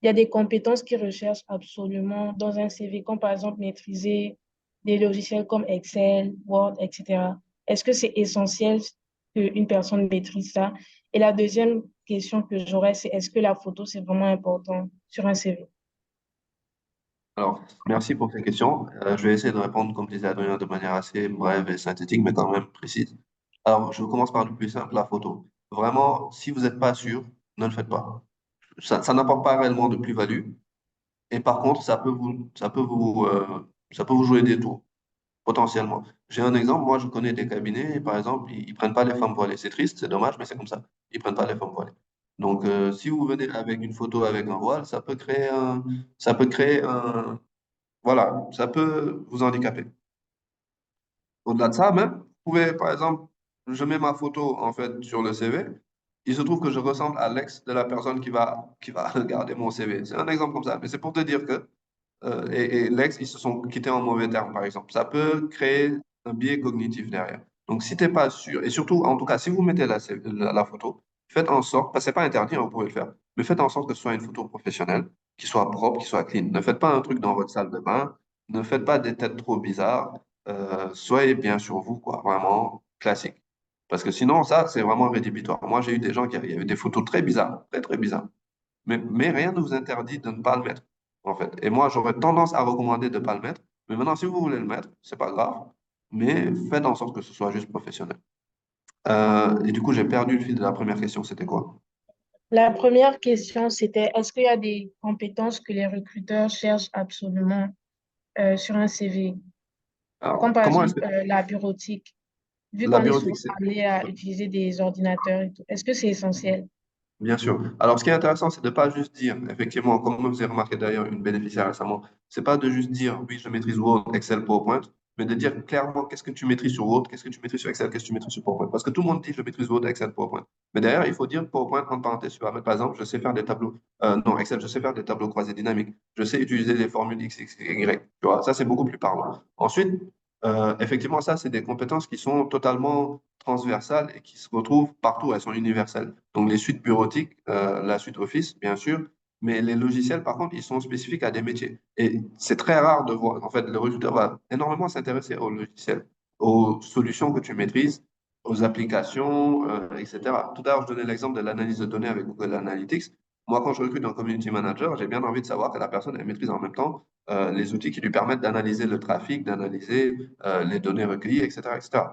y a des compétences qu'ils recherchent absolument dans un CV, comme par exemple maîtriser des logiciels comme Excel, Word, etc. Est-ce que c'est essentiel qu'une personne maîtrise ça? Et la deuxième question que j'aurais, c'est est-ce que la photo, c'est vraiment important sur un CV? Alors, merci pour ces questions. Je vais essayer de répondre, comme disait Adrien, de manière assez brève et synthétique, mais quand même précise. Alors, je commence par le plus simple, la photo. Vraiment, si vous n'êtes pas sûr, ne le faites pas. Ça n'apporte pas réellement de plus-value. Et par contre, ça peut vous jouer des tours, potentiellement. J'ai un exemple, moi, je connais des cabinets, par exemple, ils prennent pas les femmes voilées. C'est triste, c'est dommage, mais c'est comme ça. Ils prennent pas les femmes voilées. Donc, si vous venez avec une photo avec un voile, ça peut créer un, voilà, ça peut vous handicaper. Au-delà de ça, même, vous pouvez, par exemple, je mets ma photo en fait sur le CV. Il se trouve que je ressemble à l'ex de la personne qui va regarder mon CV. C'est un exemple comme ça. Mais c'est pour te dire que, et l'ex, ils se sont quittés en mauvais termes, par exemple. Ça peut créer un biais cognitif derrière. Donc, si tu n'es pas sûr, et surtout, en tout cas, si vous mettez la photo, faites en sorte, parce que ce n'est pas interdit, hein, vous pouvez le faire, mais faites en sorte que ce soit une photo professionnelle, qui soit propre, qui soit clean. Ne faites pas un truc dans votre salle de bain, ne faites pas des têtes trop bizarres, soyez bien sur vous, quoi, vraiment classique. Parce que sinon, ça, c'est vraiment rédhibitoire. Moi, j'ai eu des gens qui avaient des photos très bizarres, très, très bizarres. Mais rien ne vous interdit de ne pas le mettre, en fait. Et moi, j'aurais tendance à recommander de ne pas le mettre. Mais maintenant, si vous voulez le mettre, c'est pas grave. Mais faites en sorte que ce soit juste professionnel. Et du coup, j'ai perdu le fil de la première question. C'était quoi? La première question, c'était est-ce qu'il y a des compétences que les recruteurs cherchent absolument sur un CV, comme Alors, par comment est-ce exemple que... la bureautique. vu La qu'on est bureautique, souvent amené à utiliser des ordinateurs et tout. Est-ce que c'est essentiel? bien sûr. Alors, ce qui est intéressant, c'est de ne pas juste dire, effectivement, comme vous avez remarqué d'ailleurs une bénéficiaire récemment, c'est pas de juste dire, oui, je maîtrise Word, Excel, PowerPoint, mais de dire clairement qu'est-ce que tu maîtrises sur Word, qu'est-ce que tu maîtrises sur Excel, qu'est-ce que tu maîtrises sur PowerPoint. Parce que tout le monde dit, je maîtrise Word, Excel, PowerPoint. Mais derrière, il faut dire PowerPoint, en parenthèse, tu vas mettre, par exemple, je sais faire des tableaux, non, Excel, je sais faire des tableaux croisés dynamiques, je sais utiliser les formules X, X, Y. Tu vois, ça, c'est beaucoup plus parlant. Ensuite, effectivement, ça, c'est des compétences qui sont totalement transversales et qui se retrouvent partout, elles sont universelles. Donc, les suites bureautiques, la suite Office, bien sûr, mais les logiciels, par contre, ils sont spécifiques à des métiers. Et c'est très rare de voir, en fait, le recruteur va énormément s'intéresser aux logiciels, aux solutions que tu maîtrises, aux applications, etc. Tout à l'heure, je donnais l'exemple de l'analyse de données avec Google Analytics. Moi, quand je recrute un community manager, j'ai bien envie de savoir que la personne, elle maîtrise en même temps les outils qui lui permettent d'analyser le trafic, d'analyser les données recueillies, etc., etc.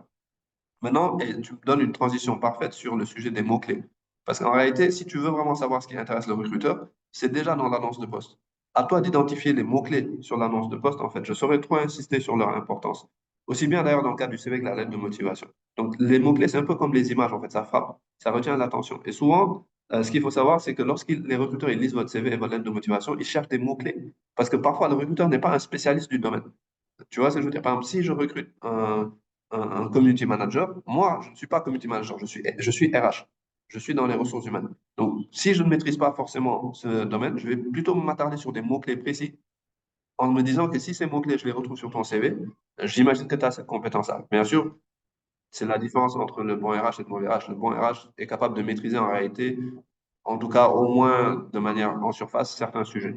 Maintenant, et tu me donnes une transition parfaite sur le sujet des mots-clés. Parce qu'en réalité, si tu veux vraiment savoir ce qui intéresse le recruteur, c'est déjà dans l'annonce de poste. À toi d'identifier les mots-clés sur l'annonce de poste, en fait. Je saurais trop insister sur leur importance. Aussi bien d'ailleurs dans le cas du CV que la lettre de motivation. Donc, les mots-clés, c'est un peu comme les images, en fait. Ça frappe, ça retient l'attention. Et souvent, ce qu'il faut savoir, c'est que lorsque les recruteurs ils lisent votre CV et votre lettre de motivation, ils cherchent des mots-clés. Parce que parfois, le recruteur n'est pas un spécialiste du domaine. Tu vois ce que je veux dire? Par exemple, si je recrute un community manager, moi, je ne suis pas community manager, je suis RH. Je suis dans les ressources humaines. Donc, si je ne maîtrise pas forcément ce domaine, je vais plutôt m'attarder sur des mots-clés précis en me disant que si ces mots-clés, je les retrouve sur ton CV, j'imagine que tu as cette compétence-là. Bien sûr, c'est la différence entre le bon RH et le mauvais RH. Le bon RH est capable de maîtriser en réalité, en tout cas au moins de manière en surface, certains sujets.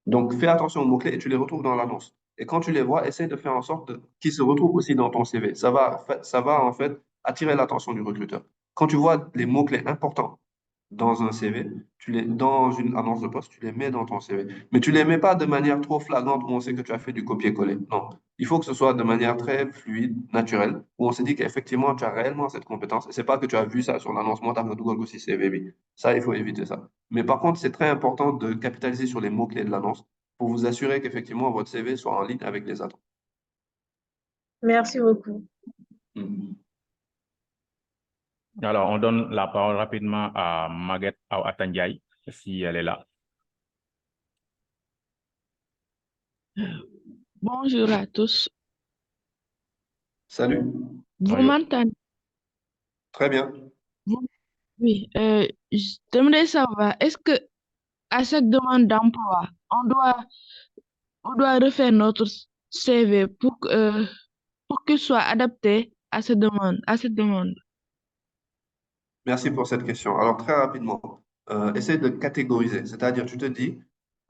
Donc, fais attention aux mots-clés et tu les retrouves dans l'annonce. Et quand tu les vois, essaye de faire en sorte qu'ils se retrouvent aussi dans ton CV. Ça va en fait attirer l'attention du recruteur. Quand tu vois les mots-clés importants dans un CV, dans une annonce de poste, tu les mets dans ton CV. Mais tu les mets pas de manière trop flagrante où on sait que tu as fait du copier-coller. Non. Il faut que ce soit de manière très fluide, naturelle, où on se dit qu'effectivement, tu as réellement cette compétence. Et c'est pas que tu as vu ça sur l'annonce, moi, de Google aussi CV. Ça, il faut éviter ça. Mais par contre, c'est très important de capitaliser sur les mots-clés de l'annonce pour vous assurer qu'effectivement, votre CV soit en ligne avec les attentes. Merci beaucoup. Mhm. Alors, on donne la parole rapidement à Maguette Atandiaï, si elle est là. Bonjour à tous. Salut. Vous Bonjour. m'entendez? Très bien. Oui. J'aimerais savoir, est-ce que à chaque demande d'emploi, on doit refaire notre CV pour qu'il soit adapté à cette demande? Merci pour cette question. Alors, très rapidement, essaye de catégoriser. C'est-à-dire, tu te dis,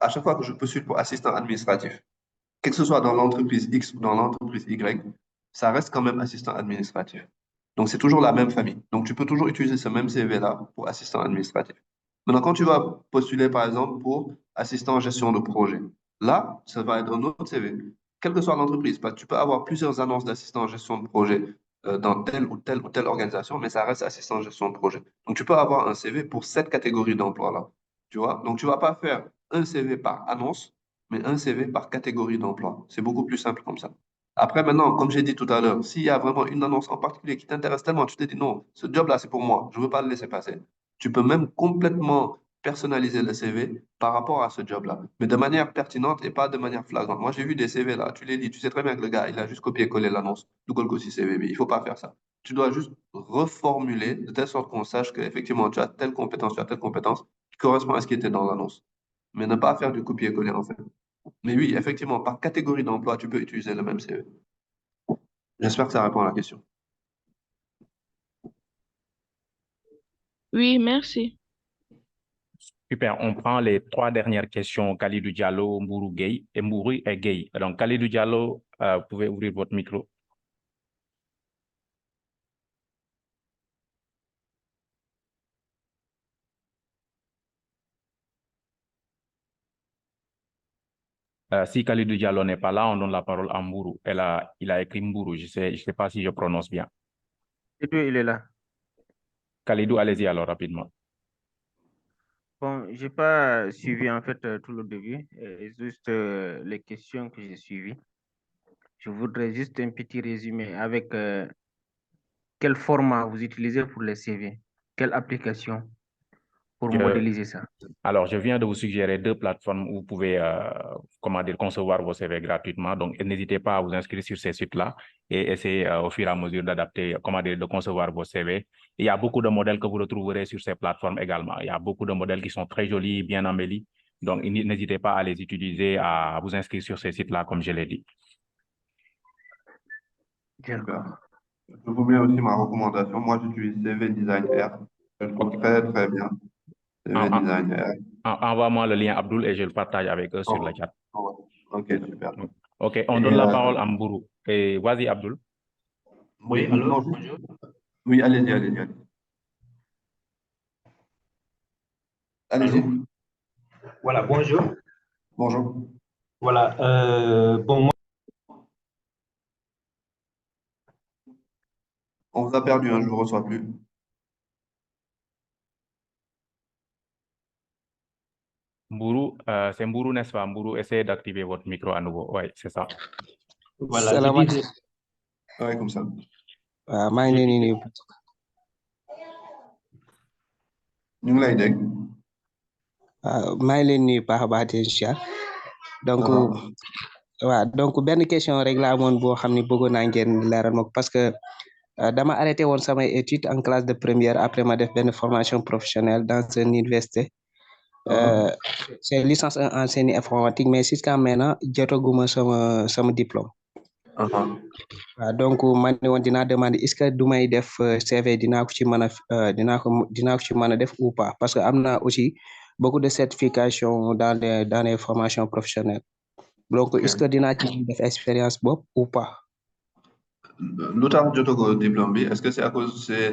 à chaque fois que je postule pour assistant administratif, que ce soit dans l'entreprise X ou dans l'entreprise Y, ça reste quand même assistant administratif. Donc, c'est toujours la même famille. Donc, tu peux toujours utiliser ce même CV-là pour assistant administratif. Maintenant, quand tu vas postuler, par exemple, pour assistant en gestion de projet, là, ça va être un autre CV. Quelle que soit l'entreprise, parce que tu peux avoir plusieurs annonces d'assistant en gestion de projet dans telle ou telle organisation, mais ça reste assistant en gestion de projet. Donc, tu peux avoir un CV pour cette catégorie d'emploi-là. Tu vois? Donc, tu ne vas pas faire un CV par annonce, mais un CV par catégorie d'emploi. C'est beaucoup plus simple comme ça. Après, maintenant, comme j'ai dit tout à l'heure, s'il y a vraiment une annonce en particulier qui t'intéresse tellement, tu te dis non, ce job-là, c'est pour moi, je ne veux pas le laisser passer. Tu peux même complètement personnaliser le CV par rapport à ce job-là, mais de manière pertinente et pas de manière flagrante. Moi, j'ai vu des CV là, tu les lis, tu sais très bien que le gars, il a juste copié-collé l'annonce Google Gossi CV, mais il ne faut pas faire ça. Tu dois juste reformuler de telle sorte qu'on sache qu'effectivement, tu as telle compétence, tu as telle compétence qui correspond à ce qui était dans l'annonce, mais ne pas faire du copier-coller en fait. Mais oui, effectivement, par catégorie d'emploi, tu peux utiliser le même CV. J'espère que ça répond à la question. Oui, merci. Super. On prend les 3 dernières questions. Khalidou Diallo, Mbourou Gueye et Mbourou et Gueye. Donc, Khalidou Diallo, vous pouvez ouvrir votre micro. Si Khalidou Diallo n'est pas là, on donne la parole à Mbourou. Il a écrit Mbourou. Je sais pas si je prononce bien. Et puis, il est là. Khalidou, allez-y alors rapidement. Bon, j'ai pas suivi en fait tout le début, juste les questions que j'ai suivies. Je voudrais juste un petit résumé avec quel format vous utilisez pour les CV? Quelle application pour modéliser ça? Alors, je viens de vous suggérer 2 plateformes où vous pouvez concevoir vos CV gratuitement. Donc, n'hésitez pas à vous inscrire sur ces sites-là et essayer au fur et à mesure d'adapter, de concevoir vos CV. Il y a beaucoup de modèles que vous retrouverez sur ces plateformes également. Il y a beaucoup de modèles qui sont très jolis, bien embellis. Donc, n'hésitez pas à les utiliser, à vous inscrire sur ces sites-là, comme je l'ai dit. Super. Je vous mets aussi ma recommandation. Moi, j'utilise CV Designer. Je le trouve très, très bien. CV Designer. Envoie-moi le lien, Abdul, et je le partage avec eux sur le chat. Ok, super. Ok, on donne la parole à Mbourou. Et vas-y, Abdul. Oui, alors, bonjour. Oui, allez-y, allez-y. Allez-y. Voilà, bonjour. Bonjour. Voilà, bon, moi, on vous a perdu, hein, je ne vous reçois plus. Mbourou, c'est Mbourou, n'est-ce pas? Mbourou, essayez d'activer votre micro à nouveau. Oui, c'est ça. Voilà, je disais... Ouais, comme ça. maa ngi leen di nuyu. ñu ngi lay dégg. maa ngi leen di nuyu baax a baax di ziar. Donc waaw donc benn question rek laa amoon boo xam ne bëggoon naa ngeen leeral ma ko parce que dama arrêté woon samay études en classe de première après ma def benn formation professionnelle dans une université. C'est licence en génie informatique mais jusqu'à maintenant jotaguma sama diplôme. waaw donc man ne woon dinaa demander est-ce que du may def CV dinaa ko ci mën a dinaa ko ci mën a def ou pas parce que am na aussi beaucoup de certifications dans les formations professionnelles donc est-ce que dinaa ci def expérience boobu ou pas. Lu tax jotagoo diplôme bi, est-ce que c'est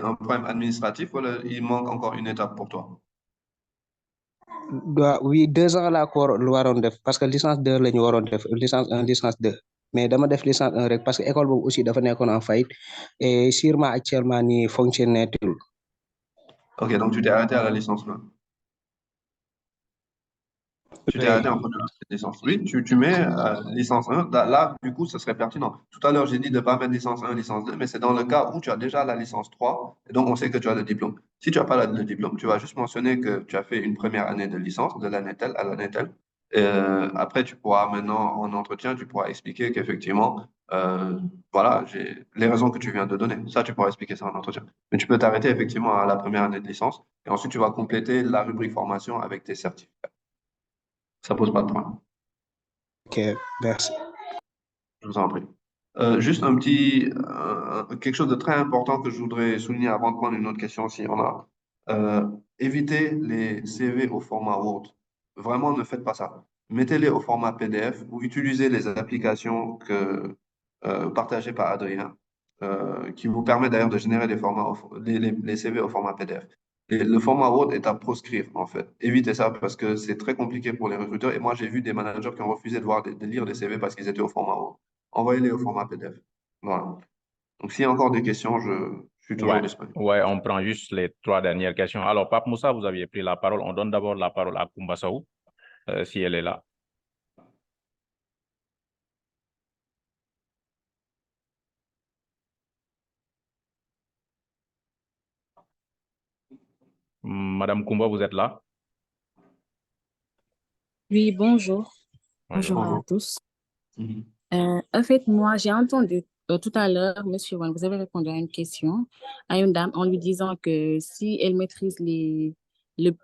un problème administratif ou il manque encore une étape pour toi? Oui, 2 ans laa ko waroon def parce que licence 2 la ñu waroon def licence 1 licence 2 mais dama def licence 1 rek parce que école boobu aussi dafa nekkoon en faillite et sûrement actuellement ni fonctionné tul. Ok, donc tu t'es arrêté à la licence 1. Tu t'es arrêté en première licence. Oui, tu mets licence 1. Là, du coup, ce serait pertinent. Tout à l'heure, j'ai dit de ne pas mettre licence 1, licence 2, mais c'est dans le cas où tu as déjà la licence 3, et donc on sait que tu as le diplôme. Si tu n'as pas le diplôme, tu vas juste mentionner que tu as fait une première année de licence, de l'année telle à l'année telle. Après, tu pourras maintenant, en entretien, tu pourras expliquer qu'effectivement, voilà, j'ai les raisons que tu viens de donner. Ça, tu pourras expliquer ça en entretien. Mais tu peux t'arrêter effectivement à la première année de licence, et ensuite, tu vas compléter la rubrique formation avec tes certificats. Ça pose pas de problème. Ok, merci. Je vous en prie. Juste quelque chose de très important que je voudrais souligner avant de prendre une autre question, si on a. Évitez les CV au format Word. Vraiment, ne faites pas ça. Mettez-les au format PDF ou utilisez les applications partagées par Adrien, qui vous permet d'ailleurs de générer les CV au format PDF. Le format Word est à proscrire, en fait. Évitez ça parce que c'est très compliqué pour les recruteurs. Et moi, j'ai vu des managers qui ont refusé de lire des CV parce qu'ils étaient au format Word. Envoyez-les au format PDF. Voilà. Donc, s'il y a encore des questions, je suis toujours disponible. Ouais, on prend juste les 3 dernières questions. Alors, Pape Moussa, vous aviez pris la parole. On donne d'abord la parole à Koumba Sow, si elle est là. Madame Koumba, vous êtes là? Oui, bonjour. Bonjour à tous. En fait, moi, j'ai entendu tout à l'heure, Monsieur Wan, vous avez répondu à une question à une dame en lui disant que si elle maîtrise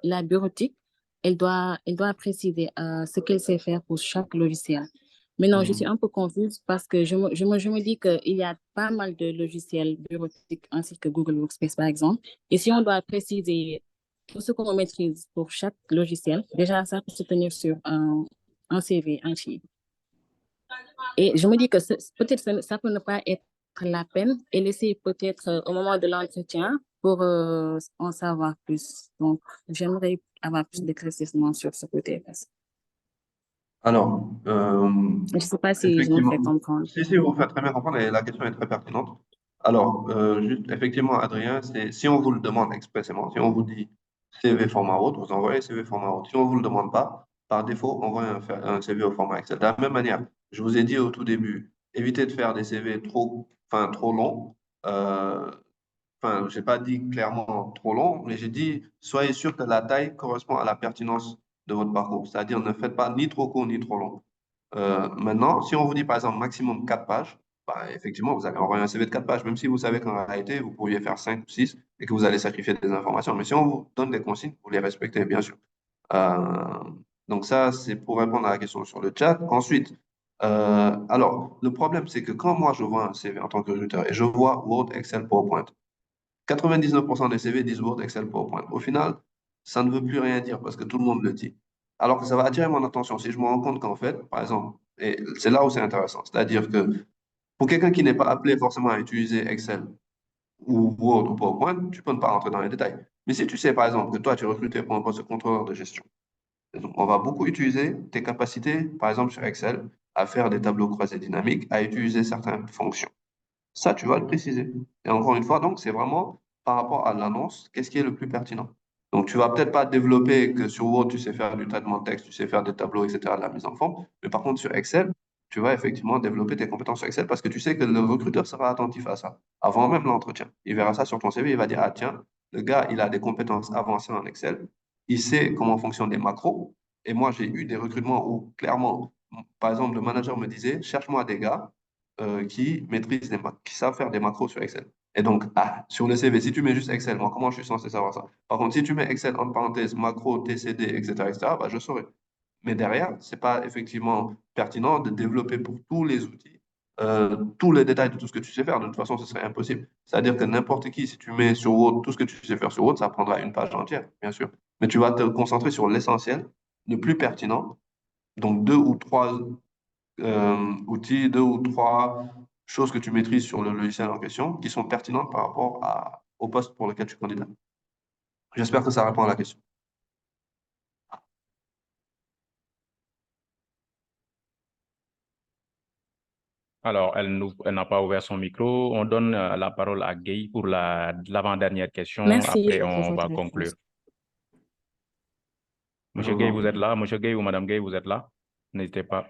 la bureautique, elle doit préciser ce qu'elle sait faire pour chaque logiciel. Maintenant, je suis un peu confuse parce que je me dis qu'il y a pas mal de logiciels bureautiques ainsi que Google Workspace, par exemple. Et si on doit préciser tout ce qu'on maîtrise pour chaque logiciel, déjà, ça peut se tenir sur un CV, un sheet. Et je me dis que peut-être ça peut ne pas être la peine et laisser peut-être au moment de l'entretien pour en savoir plus. Donc, j'aimerais avoir plus d'éclaircissement sur ce côté. Alors, je ne sais pas si je me fais comprendre. Si, vous faites très bien comprendre et la question est très pertinente. Alors, juste, effectivement, Adrien, si on vous le demande expressément, si on vous dit CV format Word, vous envoyez CV format Word. Si on ne vous le demande pas, par défaut, envoyez un CV au format Excel. De la même manière, je vous ai dit au tout début, évitez de faire des CV trop longs. enfin, je n'ai pas dit clairement trop long, mais j'ai dit, soyez sûr que la taille correspond à la pertinence de votre parcours. C'est-à-dire, ne faites pas ni trop court ni trop long. Maintenant, si on vous dit, par exemple, maximum 4 pages, bah, effectivement, vous allez envoyer un CV de 4 pages, même si vous savez qu'en réalité, vous pourriez faire 5 ou 6 et que vous allez sacrifier des informations. Mais si on vous donne des consignes, vous les respectez, bien sûr. Donc ça, c'est pour répondre à la question sur le chat. Ensuite, alors, le problème, c'est que quand moi, je vois un CV en tant que recruteur et je vois Word, Excel, PowerPoint, 99% des CV disent Word, Excel, PowerPoint. Au final, ça ne veut plus rien dire parce que tout le monde le dit. Alors que ça va attirer mon attention si je me rends compte qu'en fait, par exemple, et c'est là où c'est intéressant, c'est-à-dire que pour quelqu'un qui n'est pas appelé forcément à utiliser Excel ou Word ou PowerPoint, tu peux ne pas rentrer dans les détails. Mais si tu sais, par exemple, que toi, tu es recruté pour un poste de contrôleur de gestion, on va beaucoup utiliser tes capacités, par exemple sur Excel, à faire des tableaux croisés dynamiques, à utiliser certaines fonctions. Ça, tu vas le préciser. Et encore une fois, donc, c'est vraiment par rapport à l'annonce, qu'est-ce qui est le plus pertinent. Donc, tu vas peut-être pas développer que sur Word, tu sais faire du traitement de texte, tu sais faire des tableaux, etc., de la mise en forme. Mais par contre, sur Excel, tu vas effectivement développer tes compétences sur Excel parce que tu sais que le recruteur sera attentif à ça avant même l'entretien. Il verra ça sur ton CV, il va dire, ah tiens, le gars, il a des compétences avancées en Excel, il sait comment fonctionnent les macros. Et moi, j'ai eu des recrutements où, clairement, par exemple, le manager me disait, cherche-moi des gars qui maîtrisent qui savent faire des macros sur Excel. Et donc, sur le CV, si tu mets juste Excel, moi, comment je suis censé savoir ça? Par contre, si tu mets Excel entre parenthèses, macro, TCD, etc., bah, je saurais. Mais derrière, ce n'est pas effectivement pertinent de développer pour tous les outils tous les détails de tout ce que tu sais faire. De toute façon, ce serait impossible. C'est-à-dire que n'importe qui, si tu mets sur Word tout ce que tu sais faire sur Word, ça prendra une page entière, bien sûr. Mais tu vas te concentrer sur l'essentiel, le plus pertinent. Donc, 2 ou 3 outils, 2 ou 3 choses que tu maîtrises sur le logiciel en question qui sont pertinentes par rapport au poste pour lequel tu candidates. J'espère que ça répond à la question. Alors, elle n'a pas ouvert son micro. On donne la parole à Guy pour l'avant-dernière question. Merci, Après, je on présente va la conclure. réponse. Monsieur Guy, vous êtes là? Monsieur Guy ou Madame Guy, vous êtes là? N'hésitez pas.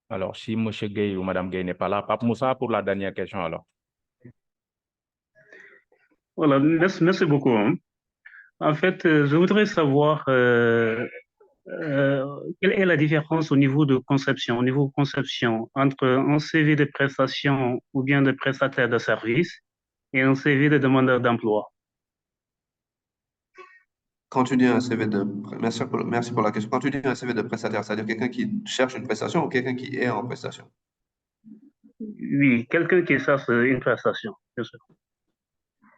Alors, si Monsieur Guy ou Madame Guy n'est pas là, Pape Moussa pour la dernière question alors. Voilà, merci beaucoup. En fait, je voudrais savoir quelle est la différence au niveau de conception, entre un CV de prestation ou bien de prestataire de service et un CV de demandeur d'emploi. Quand tu dis un CV de... Merci pour la question. Quand tu dis un CV de prestataire, c'est-à-dire quelqu'un qui cherche une prestation ou quelqu'un qui est en prestation? Oui, quelqu'un qui cherche une prestation, bien sûr.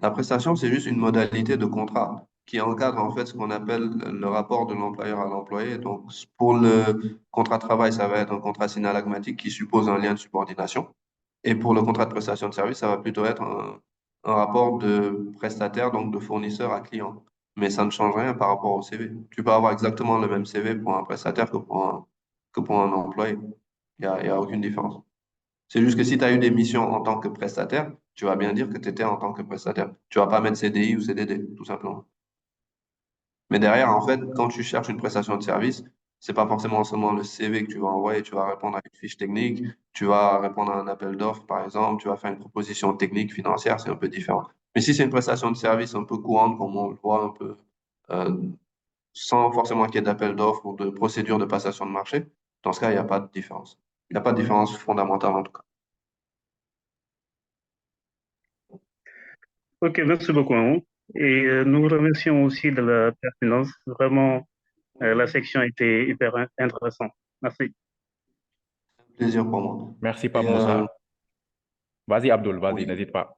La prestation, c'est juste une modalité de contrat qui encadre en fait ce qu'on appelle le rapport de l'employeur à l'employé. Donc, pour le contrat de travail, ça va être un contrat synalagmatique qui suppose un lien de subordination. Et pour le contrat de prestation de service, ça va plutôt être un rapport de prestataire, donc de fournisseur à client. Mais ça ne change rien par rapport au CV. Tu peux avoir exactement le même CV pour un prestataire que pour un employé. Il y a aucune différence. C'est juste que si tu as eu des missions en tant que prestataire, tu vas bien dire que tu étais en tant que prestataire. Tu vas pas mettre CDI ou CDD, tout simplement. Mais derrière, en fait, quand tu cherches une prestation de service, c'est pas forcément seulement le CV que tu vas envoyer, tu vas répondre à une fiche technique, tu vas répondre à un appel d'offres, par exemple, tu vas faire une proposition technique, financière, c'est un peu différent. Mais si c'est une prestation de service un peu courante, comme on le voit un peu, euh, sans forcément qu'il y ait d'appel d'offres ou de procédure de passation de marché, dans ce cas, il n'y a pas de différence. Il n'y a pas de différence fondamentale en tout cas. Ok, merci beaucoup. Et nous vous remercions aussi de la pertinence. Vraiment, la section était hyper intéressante. Merci. Plaisir pour moi. Merci, Pape Moussa. Vas-y, Abdul, vas-y, n'hésite pas.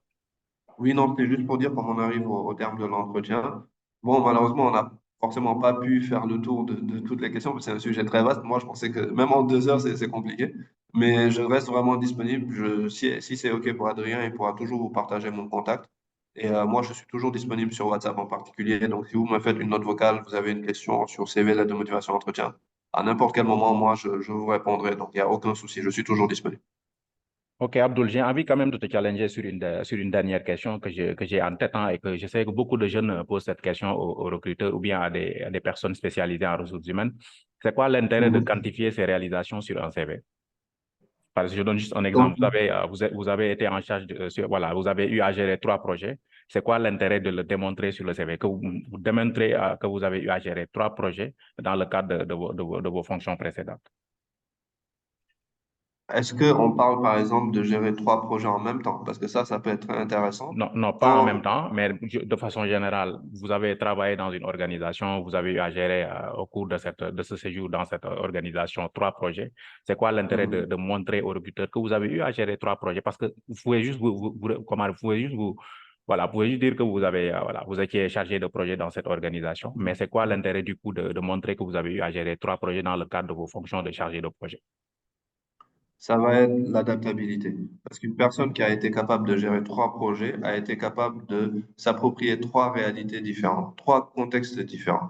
Oui, non, c'est juste pour dire, comme on arrive au terme de l'entretien, bon, malheureusement, on n'a forcément pas pu faire le tour de toutes les questions, parce que c'est un sujet très vaste. Moi, je pensais que même en 2 heures, c'est compliqué. Mais je reste vraiment disponible. Si c'est OK pour Adrien, il pourra toujours vous partager mon contact. Et moi, je suis toujours disponible sur WhatsApp en particulier. Donc, si vous me faites une note vocale, vous avez une question sur CV, lettre de motivation, entretien, à n'importe quel moment, moi, je vous répondrai. Donc, il n'y a aucun souci. Je suis toujours disponible. Ok, Abdul, j'ai envie quand même de te challenger sur une dernière question que j'ai en tête, hein, et que je sais que beaucoup de jeunes posent cette question aux recruteurs ou bien à des personnes spécialisées en ressources humaines. C'est quoi l'intérêt de quantifier ces réalisations sur un CV? Parce que je donne juste un exemple. Vous avez été en charge voilà, vous avez eu à gérer 3 projets. C'est quoi l'intérêt de le démontrer sur le CV? Que vous démontrez que vous avez eu à gérer 3 projets dans le cadre de vos fonctions précédentes. Est-ce qu'on parle, par exemple, de gérer 3 projets en même temps? Parce que ça peut être intéressant. Non, pas en même temps, mais de façon générale, vous avez travaillé dans une organisation, vous avez eu à gérer au cours de ce séjour dans cette organisation 3 projets. C'est quoi l'intérêt de montrer aux recruteurs que vous avez eu à gérer 3 projets? Parce que vous pouvez juste vous pouvez juste dire que vous étiez chargé de projet dans cette organisation, mais c'est quoi l'intérêt du coup de montrer que vous avez eu à gérer 3 projets dans le cadre de vos fonctions de chargé de projet? Ça va être l'adaptabilité. Parce qu'une personne qui a été capable de gérer 3 projets a été capable de s'approprier 3 réalités différentes, 3 contextes différents.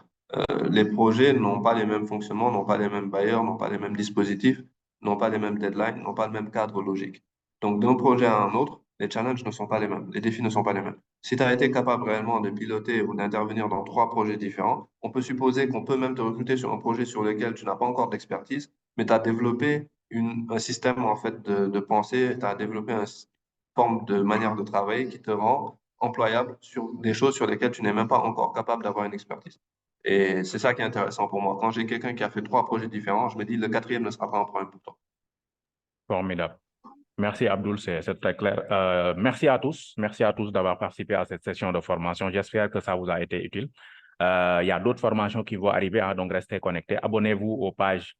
Les projets n'ont pas les mêmes fonctionnements, n'ont pas les mêmes bailleurs, n'ont pas les mêmes dispositifs, n'ont pas les mêmes deadlines, n'ont pas le même cadre logique. Donc, d'un projet à un autre, les challenges ne sont pas les mêmes, les défis ne sont pas les mêmes. Si tu as été capable réellement de piloter ou d'intervenir dans 3 projets différents, on peut supposer qu'on peut même te recruter sur un projet sur lequel tu n'as pas encore d'expertise, mais tu as développé un système en fait de pensée, tu as développé une forme de manière de travailler qui te rend employable sur des choses sur lesquelles tu n'es même pas encore capable d'avoir une expertise. Et c'est ça qui est intéressant pour moi. Quand j'ai quelqu'un qui a fait 3 projets différents, je me dis le 4e ne sera pas un problème pour toi. Formidable. Merci Abdoul, c'est très clair. Merci à tous d'avoir participé à cette session de formation. J'espère que ça vous a été utile. Il y a d'autres formations qui vont arriver, donc restez connectés. Abonnez-vous aux pages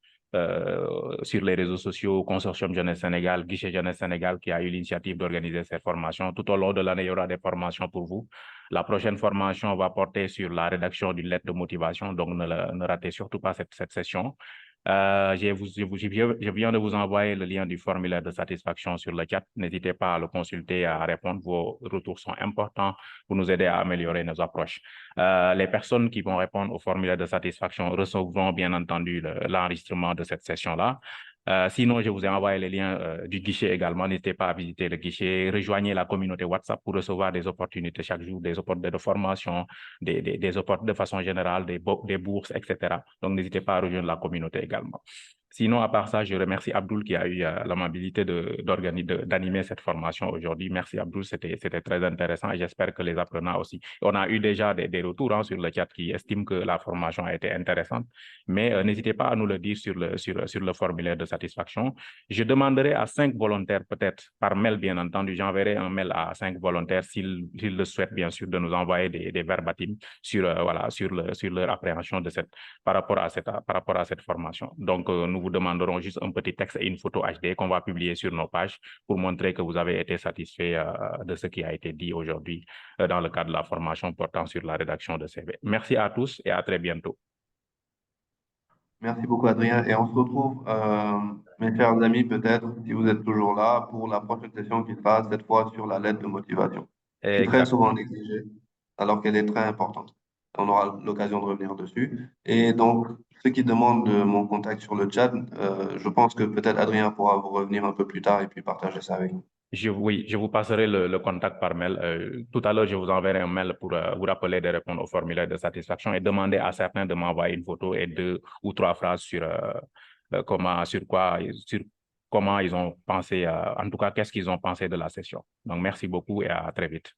sur les réseaux sociaux, Consortium Jeunesse Sénégal, Guichet Jeunesse Sénégal qui a eu l'initiative d'organiser ces formations. Tout au long de l'année, il y aura des formations pour vous. La prochaine formation va porter sur la rédaction d'une lettre de motivation, donc ne ratez surtout pas cette session. Je viens de vous envoyer le lien du formulaire de satisfaction sur le chat. N'hésitez pas à le consulter et à répondre. Vos retours sont importants pour nous aider à améliorer nos approches. Les personnes qui vont répondre au formulaire de satisfaction recevront bien entendu l'enregistrement de cette session-là. Sinon, je vous ai envoyé les liens du guichet également. N'hésitez pas à visiter le guichet. Rejoignez la communauté WhatsApp pour recevoir des opportunités chaque jour, des opportunités de formation, des opportunités de façon générale, des bourses, etc. Donc, n'hésitez pas à rejoindre la communauté également. Sinon, à part ça, je remercie Abdoul qui a eu l'amabilité d'animer cette formation aujourd'hui. Merci Abdoul, c'était très intéressant et j'espère que les apprenants aussi. On a eu déjà des retours sur le chat qui estiment que la formation a été intéressante, mais n'hésitez pas à nous le dire sur le formulaire de satisfaction. Je demanderai à 5 volontaires, peut-être par mail bien entendu, j'enverrai un mail à 5 volontaires s'ils le souhaitent bien sûr de nous envoyer des verbatims sur leur appréhension par rapport à cette formation. Donc, nous vous demanderons juste un petit texte et une photo HD qu'on va publier sur nos pages pour montrer que vous avez été satisfait de ce qui a été dit aujourd'hui dans le cadre de la formation portant sur la rédaction de CV. Merci à tous et à très bientôt. Merci beaucoup, Adrien. Et on se retrouve, mes chers amis, peut-être, si vous êtes toujours là, pour la prochaine session qui sera cette fois sur la lettre de motivation, qui est très souvent négligée, alors qu'elle est très importante. On aura l'occasion de revenir dessus. Et donc, ceux qui demandent mon contact sur le chat, je pense que peut-être Adrien pourra vous revenir un peu plus tard et puis partager ça avec nous. Oui, je vous passerai le contact par mail. Tout à l'heure, je vous enverrai un mail pour vous rappeler de répondre au formulaire de satisfaction et demander à certains de m'envoyer une photo et 2 ou 3 phrases sur comment ils ont pensé, en tout cas, qu'est-ce qu'ils ont pensé de la session. Donc, merci beaucoup et à très vite.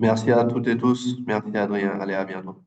Merci à toutes et tous. Merci Adrien. Allez, à bientôt.